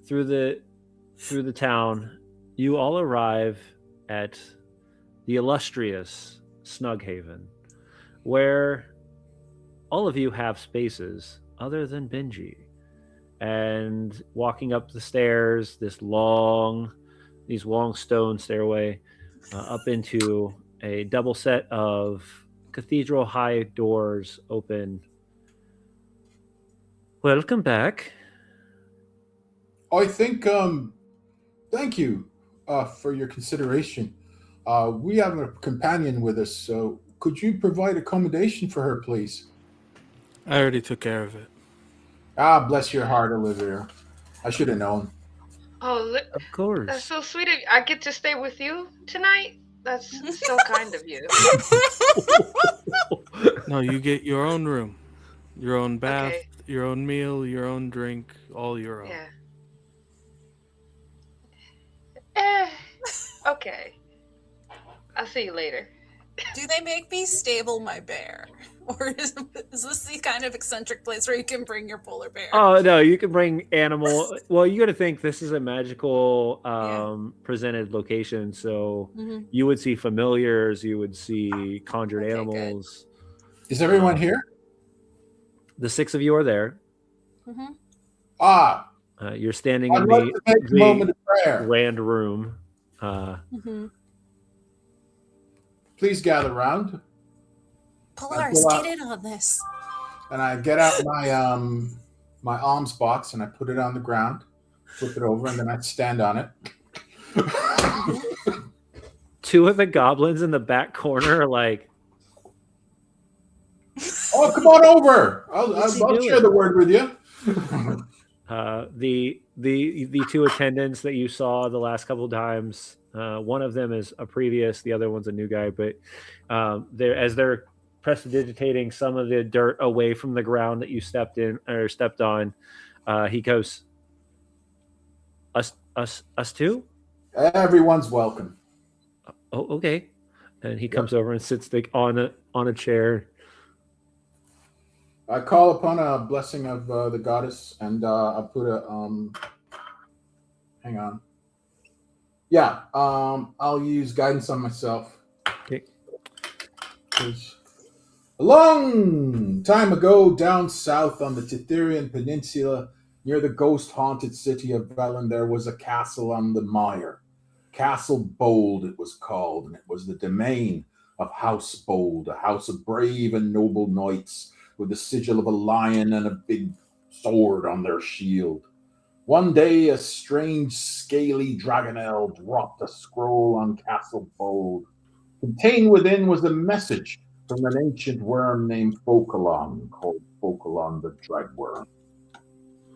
through the town. You all arrive at the illustrious Snughaven, where all of you have spaces other than Benji. And walking up the stairs, these long stone stairway up into a double set of cathedral high doors open. Welcome back. I think, thank you for your consideration. We have a companion with us, so could you provide accommodation for her, please? I already took care of it. Ah, bless your heart, Olivia. I should have known. oh, Of course. that's so sweet of you. I get to stay with you tonight. That's so kind of you. No, you get your own room, your own bath, Okay. your own meal, your own drink, all your own. Yeah. Okay. I'll see you later. Do they make me stable my bear? Or is this the kind of eccentric place where you can bring your polar bear? Oh no, you can bring animal. Well, you got to think this is a magical presented location, so Mhm. you would see familiars, you would see conjured Okay, good. animals. Is everyone here? The 6 of you are there. Hmm. Ah, You're standing I'd in like to take a moment of prayer. grand room. Hmm. Please gather round. Polaris, pull out- get in on this. And I get out my alms box and I put it on the ground, flip it over, and then I stand on it. 2 of the goblins in the back corner are like, Oh, come on over! What's he I'll doing? share the word with you. the 2 attendants that you saw the last couple times. One of them is a previous, the other one's a new guy. But they're prestidigitating some of the dirt away from the ground that you stepped on. He goes, us too? Everyone's welcome. Oh, okay. And he comes over and sits on a chair. I call upon a blessing of the goddess, and I put a hang on. Yeah, I'll use guidance on myself. Okay. A long time ago, down south on the Titherian Peninsula, near the ghost-haunted city of Velen, there was a castle on the mire. Castle Bold, it was called, and it was the domain of House Bold, a house of brave and noble knights, with the sigil of a lion and a big sword on their shield. One day, a strange, scaly dragonel dropped a scroll on Castle Bold. Contained within was a message from an ancient worm named Fokalon, called Fokalon the Dreadworm.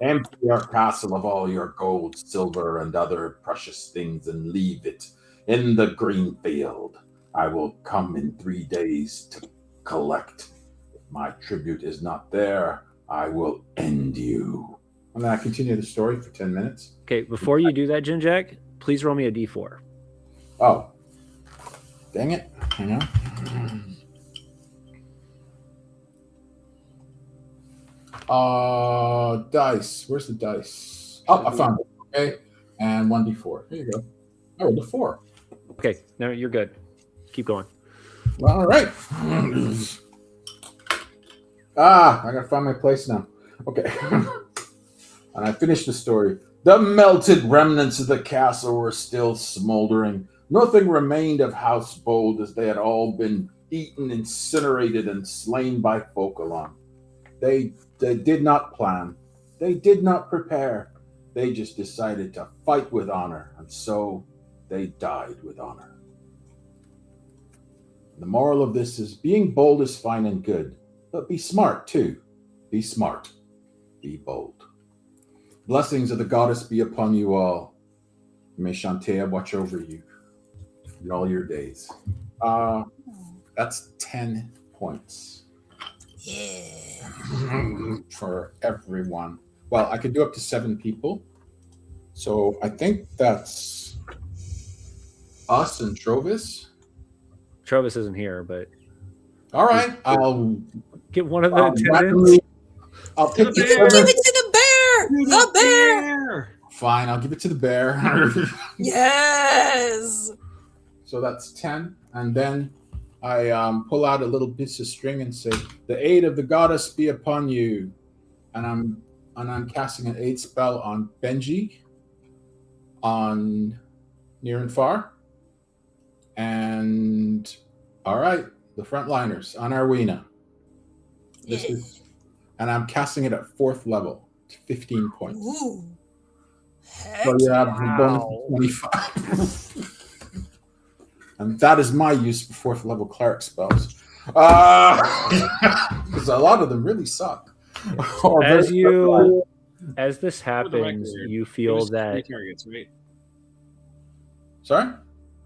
Empty our castle of all your gold, silver, and other precious things, and leave it in the green field. I will come in 3 days to collect. My tribute is not there, I will end you. And then I continue the story for 10 minutes. Okay, before you do that, Jinjack, please roll me a d4. Oh. Dang it. Hang on. Dice. Where's the dice? Oh, I found it. Okay. And 1d4. Here you go. I rolled a 4. Okay, no, you're good. Keep going. All right. I gotta find my place now. Okay. And I finished the story. The melted remnants of the castle were still smoldering. Nothing remained of House Bold, as they had all been eaten, incinerated, and slain by Fokalon. They did not plan. They did not prepare. They just decided to fight with honor, and so they died with honor. The moral of this is being bold is fine and good, but be smart too. Be smart. Be bold. Blessings of the goddess be upon you all. May Shantea watch over you in all your days. That's 10 points. Yeah. For everyone. Well, I could do up to 7 people. So I think that's us and Trovis. Trovis isn't here, but All right. I'll get one of the attendants. randomly- I'll pick You the can give seven. it to the bear! The bear! Fine, I'll give it to the bear. Yes! So that's 10. And then I pull out a little piece of string and say, "The aid of the goddess be upon you." And I'm casting an aid spell on Benji, on Near and Far, and all right, the frontliners on Arwina. This Yeah. is, and I'm casting it at 4th level, 15 points. Ooh. Heck So you have a bonus Wow. of 25. And that is my use for 4th level cleric spells. Because a lot of them really suck. Or As very- as this For the happens, record, you It feel was that 3 targets, right? Sorry?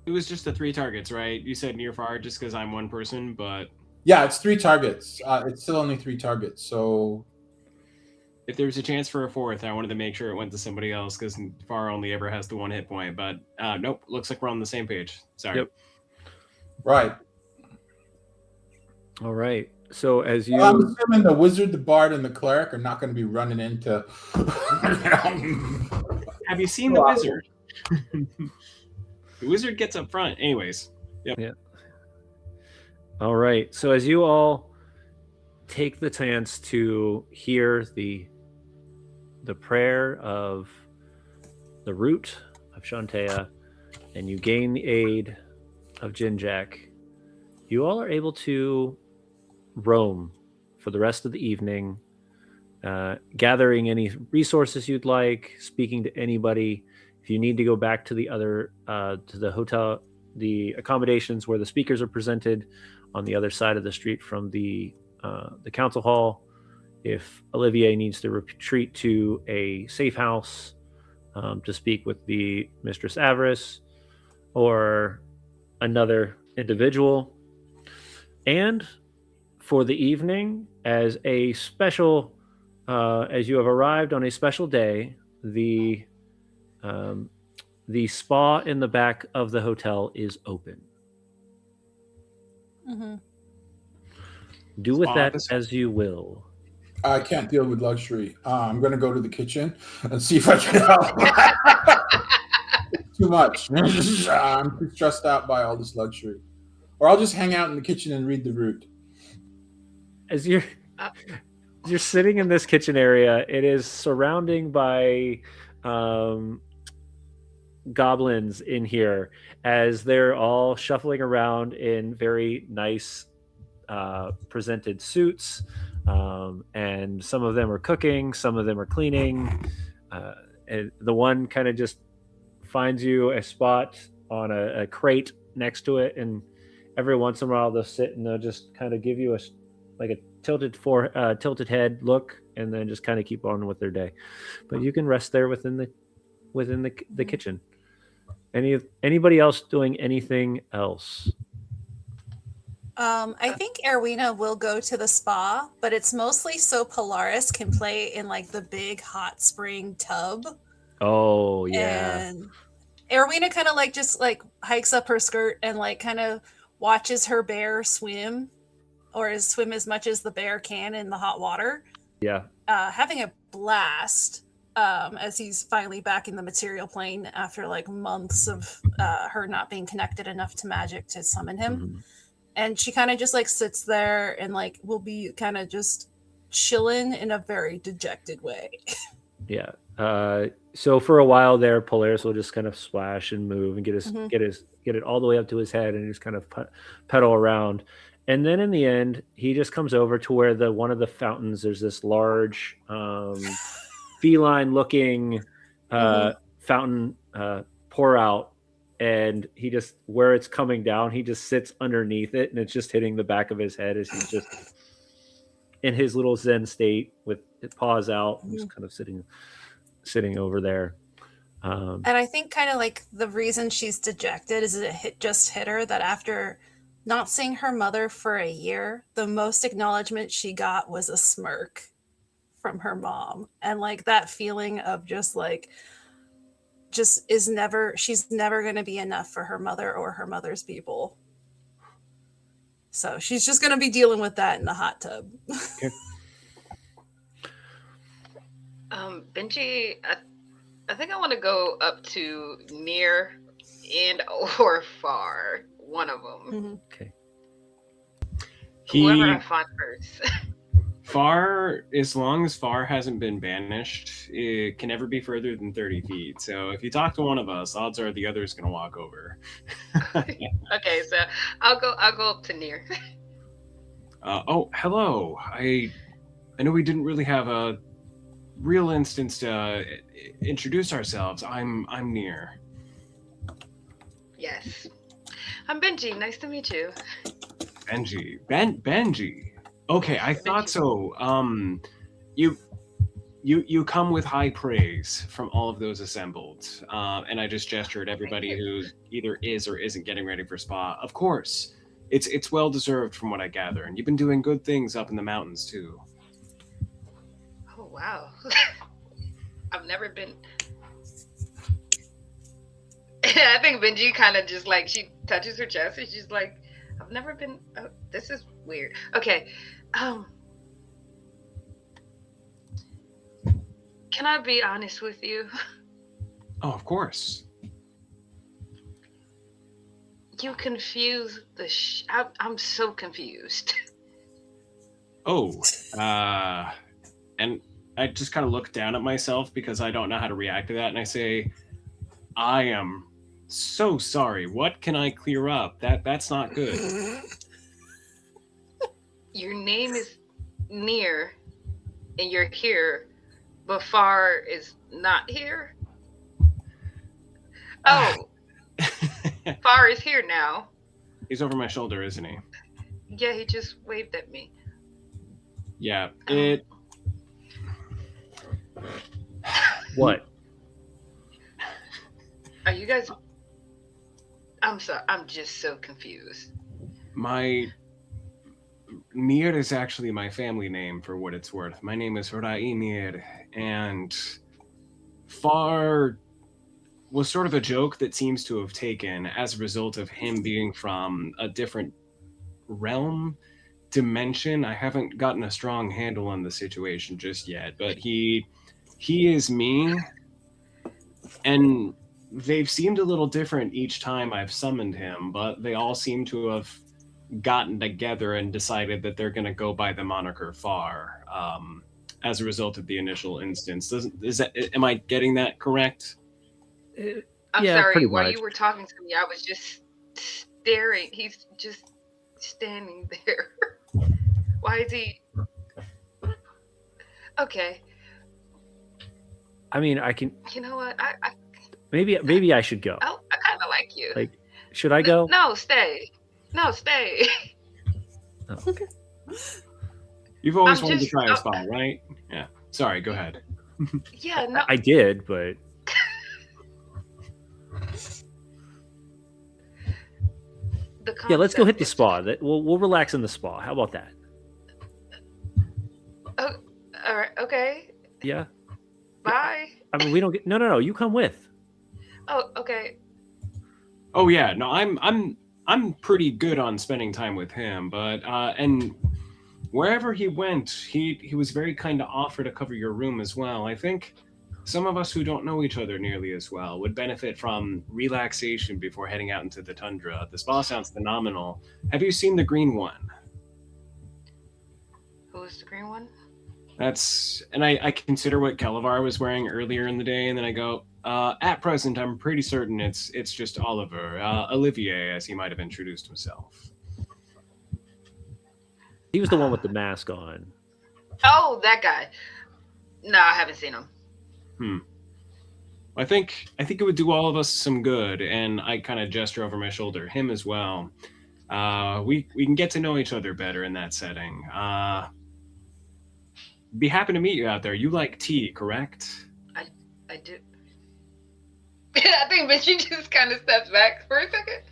It was just the 3 targets, right? You said near far just because I'm one person, but Yeah, it's 3 targets. It's still only 3 targets. So if there was a chance for a 4th, I wanted to make sure it went to somebody else because far only ever has the 1 hit point. But nope, looks like we're on the same page. Sorry. Yep. right. all right. So as you I'm assuming the wizard, the bard, and the cleric are not going to be running into. Have you seen the wizard? The wizard gets up front. Anyways. all right. So as you all take the chance to hear the prayer of the root of Shantea, and you gain the aid of Jinjak, you all are able to roam for the rest of the evening, gathering any resources you'd like, speaking to anybody. If you need to go back to the other, to the hotel, the accommodations where the speakers are presented on the other side of the street from the council hall. If Olivier needs to retreat to a safe house to speak with the Mistress Avarice or another individual. And for the evening, as a special, as you have arrived on a special day, the spa in the back of the hotel is open. Mm-hmm. Do with Spa that is- as you will. I can't deal with luxury. I'm going to go to the kitchen and see if I can help. Too much. I'm too stressed out by all this luxury. Or I'll just hang out in the kitchen and read the root. As you're sitting in this kitchen area, it is surrounding by goblins in here as they're all shuffling around in very nice presented suits, and some of them are cooking, some of them are cleaning, and the one kind of just finds you a spot on a crate next to it, and every once in a while they'll sit and they'll just kind of give you a tilted head look, and then just kind of keep on with their day. But you can rest there within the kitchen. Anybody else doing anything else? I think Erwina will go to the spa, but it's mostly so Polaris can play in like the big hot spring tub. Oh yeah. And Erwina kind of like just like hikes up her skirt and like kind of watches her bear swim, or swim as much as the bear can in the hot water. Yeah. Having a blast as he's finally back in the material plane after like months of her not being connected enough to magic to summon him. Mhm. And she kind of just like sits there and like will be kind of just chilling in a very dejected way. Yeah. So for a while there, Polaris will just kind of splash and move and get it all the way up to his head and just kind of pedal around. And then in the end, he just comes over to where one of the fountains, there's this large feline looking fountain pour out, and he just, where it's coming down, he just sits underneath it, and it's just hitting the back of his head as he's just in his little zen state with his paws out, and just kind of sitting over there. And I think kind of like the reason she's dejected is it just hit her that after not seeing her mother for a year, the most acknowledgement she got was a smirk from her mom. And like that feeling of just she's never going to be enough for her mother or her mother's people. So she's just going to be dealing with that in the hot tub. Okay. Benji, I think I want to go up to near and or far. One of them. Okay. Whoever I find first. Far, as long as Far hasn't been banished, it can never be further than 30 feet. So if you talk to one of us, odds are the other's going to walk over. Okay, so I'll go up to near. Oh, hello. I know we didn't really have a real instance to introduce ourselves. I'm Near. Yes. I'm Benji. Nice to meet you. Benji. Benji. Okay, I thought so. You come with high praise from all of those assembled. And I just gestured at everybody who either is or isn't getting ready for spa. Of course. It's well deserved from what I gather. And you've been doing good things up in the mountains too. Oh wow. I've never been. I think Benji kind of just like, she touches her chest and she's like, I've never been. Oh, this is weird. Okay. Can I be honest with you? Oh, of course. You confuse the. I'm so confused. Oh, and I just kind of look down at myself because I don't know how to react to that, and I say, I am so sorry. What can I clear up? That's not good. Your name is Near, and you're here, but Far is not here. Oh, Far is here now. He's over my shoulder, isn't he? Yeah, he just waved at me. Yeah, it. What? Are you guys? I'm sorry. I'm just so confused. My Mir is actually my family name, for what it's worth. My name is Raimir, and Far was sort of a joke that seems to have taken as a result of him being from a different realm, dimension. I haven't gotten a strong handle on the situation just yet, but he is me, and they've seemed a little different each time I've summoned him, but they all seem to have gotten together and decided that they're going to go by the moniker Far, as a result of the initial instance. Am I getting that correct? I'm Yeah, sorry. pretty While much. you were talking to me, I was just staring. He's just standing there. Why is he? Okay. I mean, I can. You know what? Maybe I should go. I kind of like you. Like, should I go? No, stay. No, stay. Oh. Okay. You've always I'm wanted to just- try a spy, right? Yeah. Sorry, go ahead. Yeah, no. I did, but yeah, let's go hit the concept spa. That we'll relax in the spa. How about that? is- all right. Okay. Yeah. Bye. I mean, we don't get. No. You come with. Oh, okay. Oh yeah, no, I'm pretty good on spending time with him, but and wherever he went, he was very kind to offer to cover your room as well. I think some of us who don't know each other nearly as well would benefit from relaxation before heading out into the tundra. The spa sounds phenomenal. Have you seen the green one? Who was the green one? And I consider what Kalavar was wearing earlier in the day, and then I go, at present, I'm pretty certain it's just Oliver, Olivier, as he might have introduced himself. He was the one with the mask on. Oh, that guy. No, I haven't seen him. I think it would do all of us some good, and I kind of gesture over my shoulder, him as well. We can get to know each other better in that setting. Be happy to meet you out there. You like tea, correct? I do. I think Benji just kind of steps back for a second.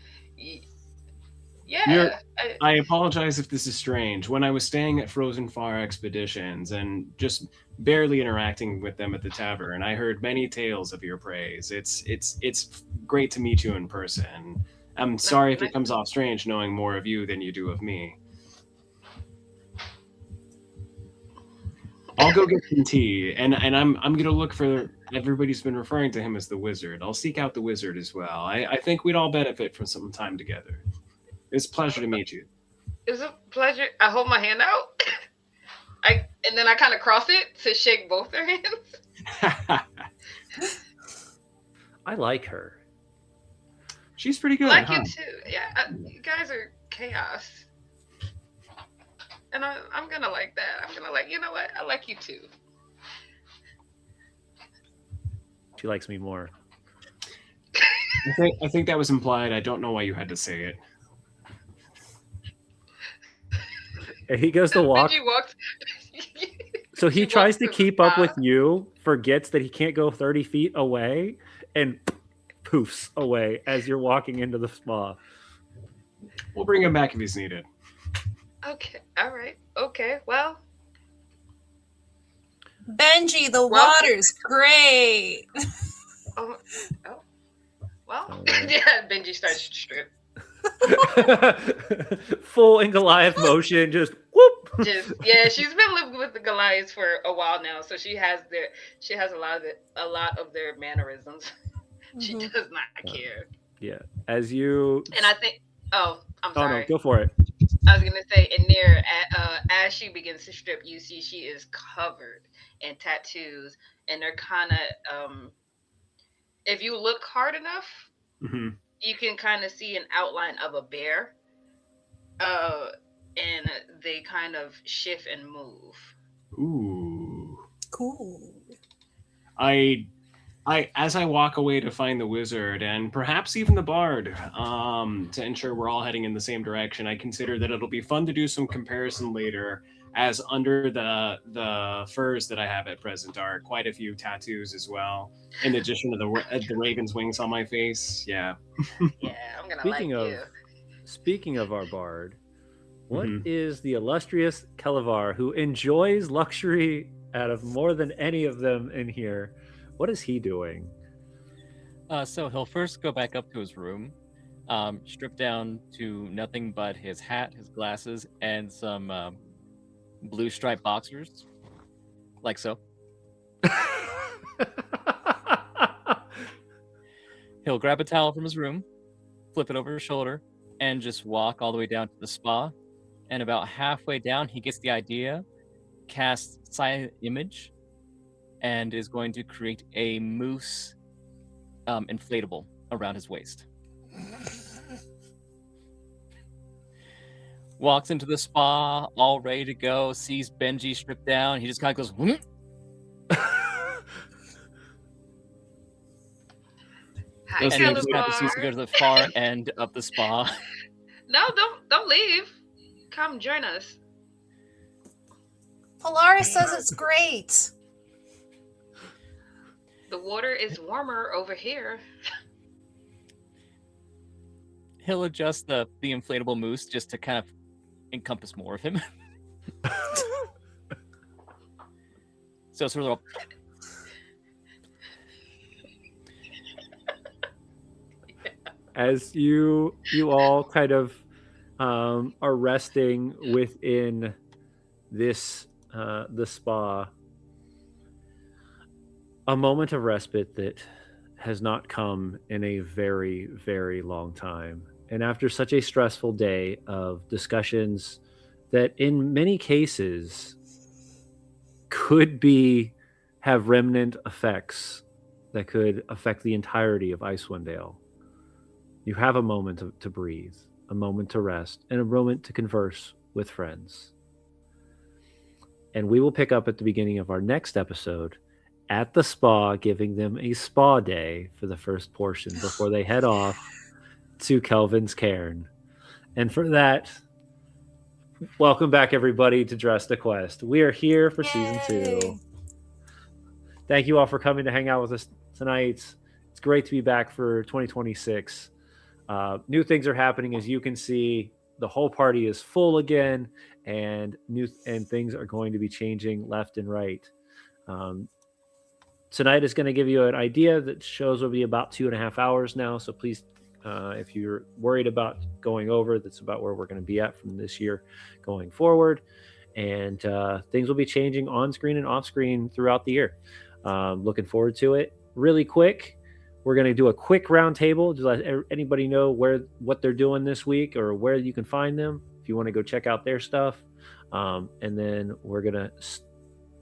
Yeah. I apologize if this is strange. When I was staying at Frozen Far Expeditions and just barely interacting with them at the tavern, I heard many tales of your praise. It's great to meet you in person. I'm sorry if it comes off strange knowing more of you than you do of me. I'll go get some tea, and I'm gonna look for. Everybody's been referring to him as the wizard. I'll seek out the wizard as well. I think we'd all benefit from some time together. It's a pleasure to meet you. It was a pleasure. I hold my hand out. And then I kind of cross it to shake both their hands. I like her. She's pretty good, Like huh? you too. Yeah, you guys are chaos. And I'm gonna like that. I'm gonna like, you know what? I like you too. She likes me more. I think that was implied. I don't know why you had to say it. And he goes to walk. Benji walks. So he She tries walks to to the keep up spa. with you, forgets that he can't go 30 feet away, and poofs away as you're walking into the spa. We'll bring him back if he's needed. Okay. All right. Okay. Well. Benji, the Well- water's great. Oh. Well. Oh. Yeah. Benji starts to strip. Full in Goliath motion, just whoop. Just yeah. She's been living with the Goliaths for a while now, so she has a lot of their mannerisms. She Mhm. does not care. Yeah. As you. And I think. Oh, I'm Oh sorry. no, go for it. I was gonna say, and near as she begins to strip, you see she is covered in tattoos, and they're kind of if you look hard enough, Hmm. you can kind of see an outline of a bear, uh, and they kind of shift and move. Ooh. Cool. I as I walk away to find the wizard and perhaps even the bard, to ensure we're all heading in the same direction, I consider that it'll be fun to do some comparison later, as under the furs that I have at present are quite a few tattoos as well, in addition to the raven's wings on my face. Yeah. Yeah, I'm gonna Speaking like of you. speaking of our bard, what is Mhm. the illustrious Kelevar who enjoys luxury out of more than any of them in here? What is he doing? So he'll first go back up to his room, strip down to nothing but his hat, his glasses, and some blue striped boxers, like so. He'll grab a towel from his room, flip it over his shoulder, and just walk all the way down to the spa. And about halfway down, he gets the idea, casts Silent Image, and is going to create a moose inflatable around his waist. Walks into the spa, all ready to go, sees Benji stripped down. He just kind of goes, "Hmm?" Hi, And then just kind of proceeds to Kelevar. go to the far end of the spa. No, don't leave. Come join us. Polaris says it's great. The water is warmer over here. He'll adjust the inflatable moose just to kind of encompass more of him. So sort of As you all kind of are resting within this the spa, a moment of respite that has not come in a very, very long time. And after such a stressful day of discussions that in many cases could be have remnant effects that could affect the entirety of Icewind Dale, you have a moment to breathe, a moment to rest, and a moment to converse with friends. And we will pick up at the beginning of our next episode at the spa, giving them a spa day for the first portion before they head off to Kelvin's Cairn. And for that, welcome back, everybody, to Dress to Quest. We are here for season 2. Yay. Thank you all for coming to hang out with us tonight. It's great to be back for 2026. New things are happening, as you can see. The whole party is full again, and things are going to be changing left and right. Tonight is going to give you an idea that shows will be about 2.5 hours now. So please, if you're worried about going over, that's about where we're going to be at from this year going forward. And things will be changing on screen and off screen throughout the year. Looking forward to it. Really quick, we're going to do a quick roundtable to let anybody know what they're doing this week or where you can find them if you want to go check out their stuff. And then we're going to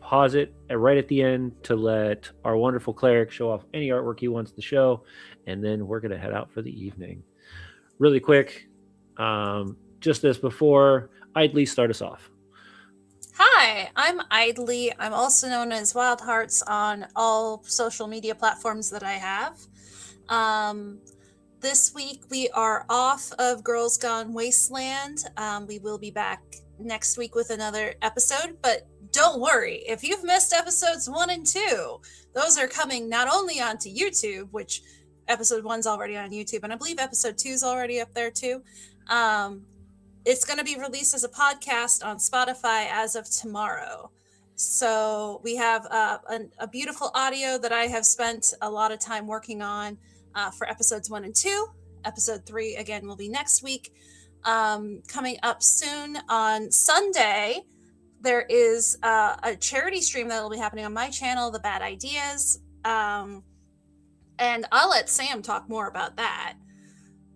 pause it right at the end to let our wonderful cleric show off any artwork he wants to show. And then we're going to head out for the evening. Really quick, just as before, Idly, start us off. Hi, I'm Idly. I'm also known as Wild Hearts on all social media platforms that I have. This week we are off of Girls Gone Wasteland. We will be back next week with another episode, but don't worry. If you've missed episodes 1 and 2, those are coming not only onto YouTube, which episode 1's already on YouTube, and I believe episode 2 is already up there too. It's going to be released as a podcast on Spotify as of tomorrow. So we have a beautiful audio that I have spent a lot of time working on for episodes 1 and 2. Episode 3, again, will be next week. Coming up soon on Sunday, there is a charity stream that will be happening on my channel, The Bad Ideas. And I'll let Sam talk more about that.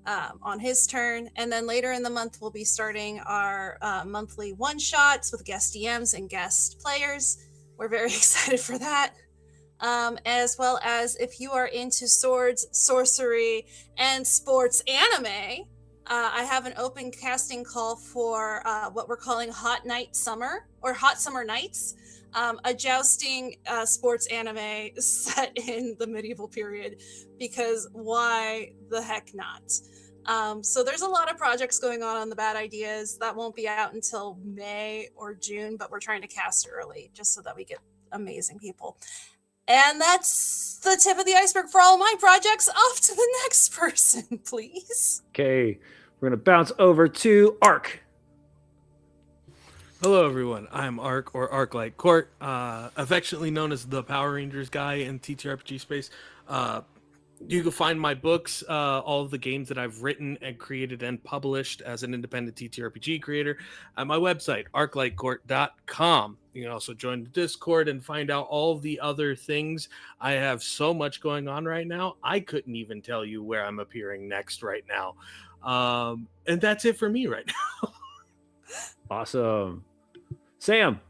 on his turn. And then later in the month, we'll be starting our monthly one-shots with guest DMs and guest players. We're very excited for that. As well as if you are into swords, sorcery, and sports anime, I have an open casting call for what we're calling Hot Night Summer or Hot Summer Nights, a jousting sports anime set in the medieval period, because why the heck not? So there's a lot of projects going on the Bad Ideas that won't be out until May or June, but we're trying to cast early just so that we get amazing people. And that's the tip of the iceberg for all of my projects. Off to the next person, please. Okay, we're gonna bounce over to Ark. Hello, everyone. I'm Ark, or Ark Light Court, affectionately known as the Power Rangers guy in TTRPG space. You can find my books, all of the games that I've written and created and published as an independent TTRPG creator at my website, arklightcourt.com. You can also join the Discord and find out all of the other things. I have so much going on right now, I couldn't even tell you where I'm appearing next right now. And that's it for me right now. Awesome. Sam.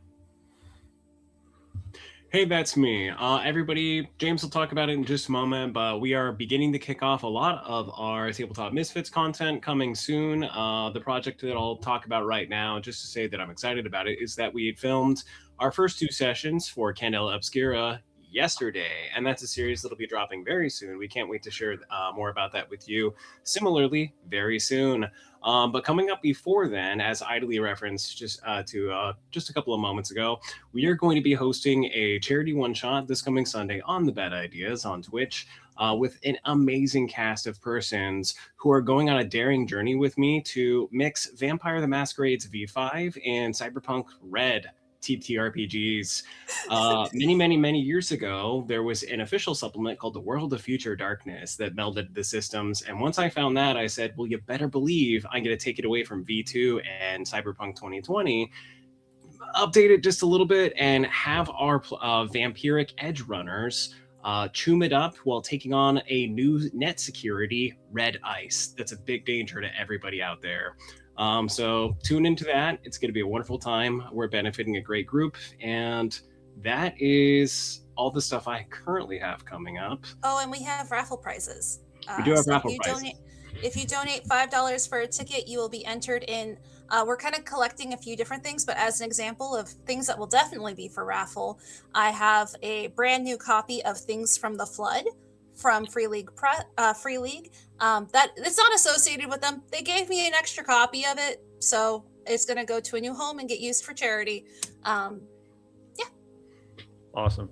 Hey, that's me. Everybody, James will talk about it in just a moment, but we are beginning to kick off a lot of our Tabletop Misfits content coming soon. The project that I'll talk about right now, just to say that I'm excited about it, is that we had filmed our first 2 sessions for Candela Obscura yesterday, and that's a series that'll be dropping very soon. We can't wait to share more about that with you similarly very soon. But coming up before then, as Idly referenced just a couple of moments ago, we are going to be hosting a charity one-shot this coming Sunday on The Bad Ideas on Twitch with an amazing cast of persons who are going on a daring journey with me to mix Vampire the Masquerade's V5 and Cyberpunk Red TTRPGs. Many years ago, there was an official supplement called The World of Future Darkness that melded the systems. And once I found that, I said, well, you better believe I'm going to take it away from V2 and Cyberpunk 2020, update it just a little bit, and have our vampiric edge runners choom it up while taking on a new net security red ice. That's a big danger to everybody out there. So tune into that. It's going to be a wonderful time. We're benefiting a great group, and that is all the stuff I currently have coming up. Oh, and we have raffle prizes. We do have so raffle prizes. If you donate $5 for a ticket, you will be entered in. We're kind of collecting a few different things, but as an example of things that will definitely be for raffle, I have a brand new copy of Things from the Flood from Free League. That it's not associated with them. They gave me an extra copy of it, so it's going to go to a new home and get used for charity. Yeah. Awesome.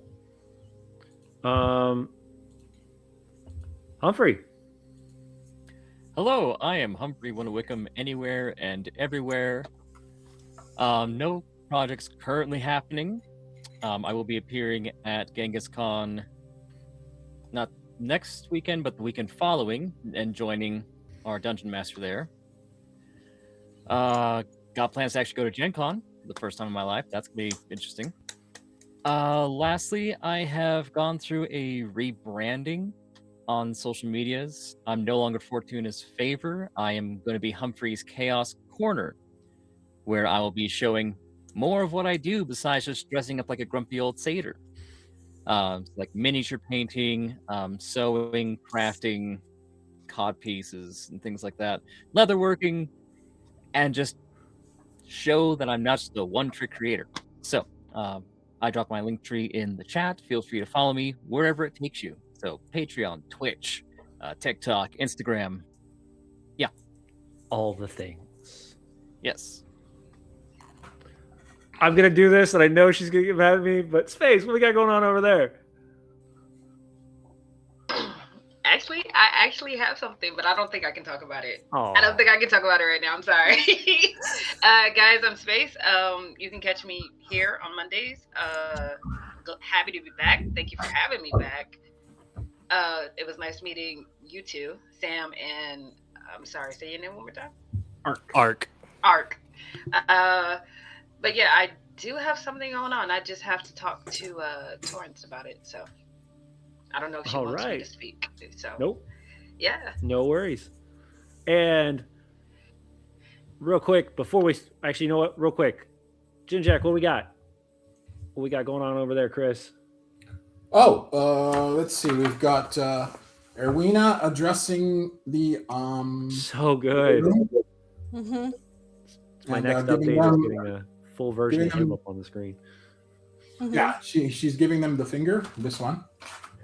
Humphrey. Hello, I am Humphrey Winawickham anywhere and everywhere. No projects currently happening. I will be appearing at Genghis Con, not next weekend, but the weekend following, and joining our Dungeon Master there. Got plans to actually go to Gen Con for the first time in my life. That's going to be interesting. Lastly, I have gone through a rebranding on social medias. I'm no longer Fortuna's Favor. I am going to be Humphrey's Chaos Corner, where I will be showing more of what I do besides just dressing up like a grumpy old satyr. Like miniature painting, sewing, crafting, cod pieces, and things like that. Leatherworking, and just show that I'm not just a one-trick creator. So, I dropped my link tree in the chat. Feel free to follow me wherever it takes you. So Patreon, Twitch, TikTok, Instagram. Yeah. All the things. Yes. I'm going to do this, and I know she's going to get mad at me, but Space, what we got going on over there? Actually, I actually have something, but I don't think I can talk about it. Aw. I don't think I can talk about it right now. I'm sorry. Guys, I'm Space. You can catch me here on Mondays. Happy to be back. Thank you for having me back. It was nice meeting you two, Sam and I'm sorry, say your name one more time. Ark. But yeah, I do have something going on. I just have to talk to Torrance about it. So I don't know if she wants me to speak. So Nope. yeah. No worries. And real quick, before we actually, you know what? Real quick, Jin Jack, what we got? What we got going on over there, Chris? Oh, let's see. We've got Erwina addressing the So good. Mm-hmm. My and, next giving update is them- getting a full version of giving him them- up on the screen. Mm-hmm. Yeah, she's giving them the finger. This one.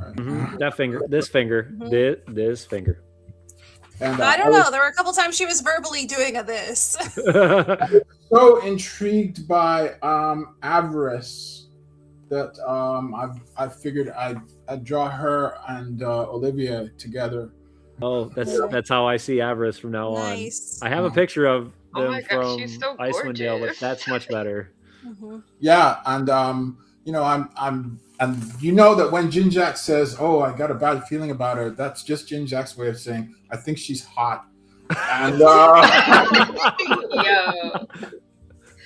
Right. That finger, this finger, Mhm. this finger. And I don't was know. There were a couple times she was verbally doing this. so intrigued by avarice that I figured I'd draw her and Olivia together. Oh, that's how I see avarice from now on. Nice. I have a picture of Oh them my gosh, from she's so Icewind Dale, but gorgeous. that's much better. Mm-hmm. Yeah, and I'm you know that when Jin Jack says, "Oh, I got a bad feeling about her," that's just Jin Jack's way of saying, "I think she's hot." And Yo.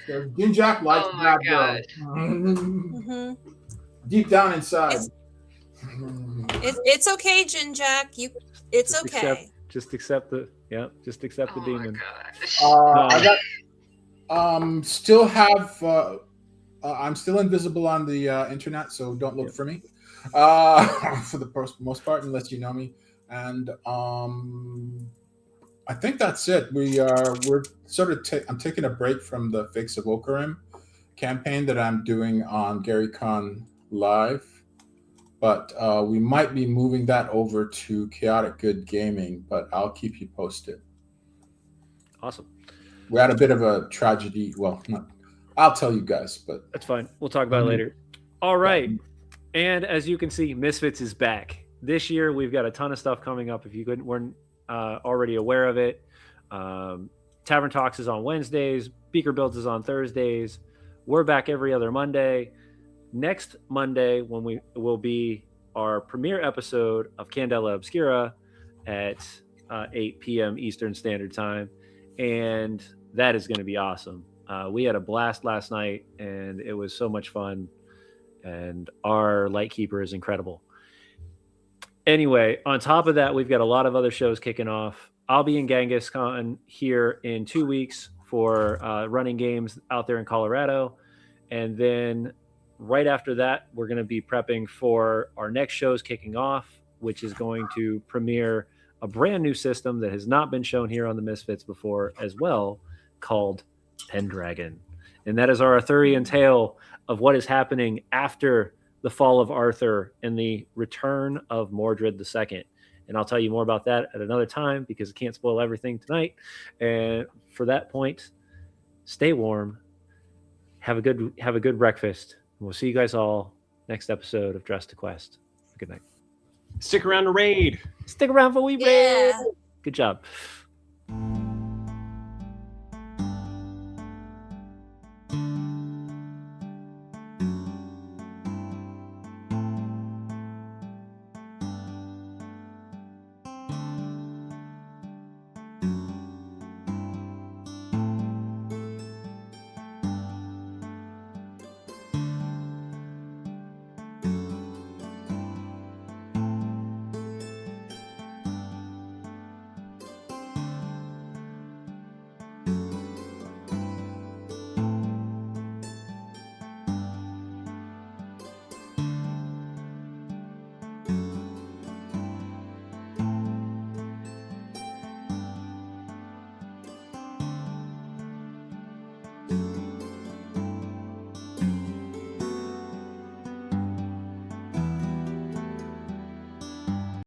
so Jin Jack likes Oh my that girl. Mm-hmm. Deep down inside. It's okay, Jin Jack. It's Just okay. Just accept the Oh my demon. gosh. I got still have I'm still invisible on the internet, so don't look for me for the most part, unless you know me. And I think that's it. We're sort of I'm taking a break from the Fakes of Okarim campaign that I'm doing on GaryCon Live, but we might be moving that over to Chaotic Good Gaming, but I'll keep you posted. Awesome. We had a bit of a tragedy. Well, not. I'll tell you guys, but That's fine. We'll talk about it later. All right. And as you can see, Misfits is back. This year, we've got a ton of stuff coming up. If you weren't already aware of it, Tavern Talks is on Wednesdays. Beaker Builds is on Thursdays. We're back every other Monday. Next Monday, when we will be our premiere episode of Candela Obscura at 8 p.m. Eastern Standard Time. And that is going to be awesome. We had a blast last night, and it was so much fun. And our Lightkeeper is incredible. Anyway, on top of that, we've got a lot of other shows kicking off. I'll be in Genghis-Con here in 2 weeks for running games out there in Colorado. And then right after that, we're going to be prepping for our next shows kicking off, which is going to premiere a brand new system that has not been shown here on the Misfits before as well, called Pendragon. And that is our Arthurian tale of what is happening after the fall of Arthur and the return of Mordred II. And I'll tell you more about that at another time because I can't spoil everything tonight. And for that point, stay warm. Have a good breakfast. And we'll see you guys all next episode of Dress to Quest. Good night. Stick around to raid. Stick around for we Yeah. raid. Good job.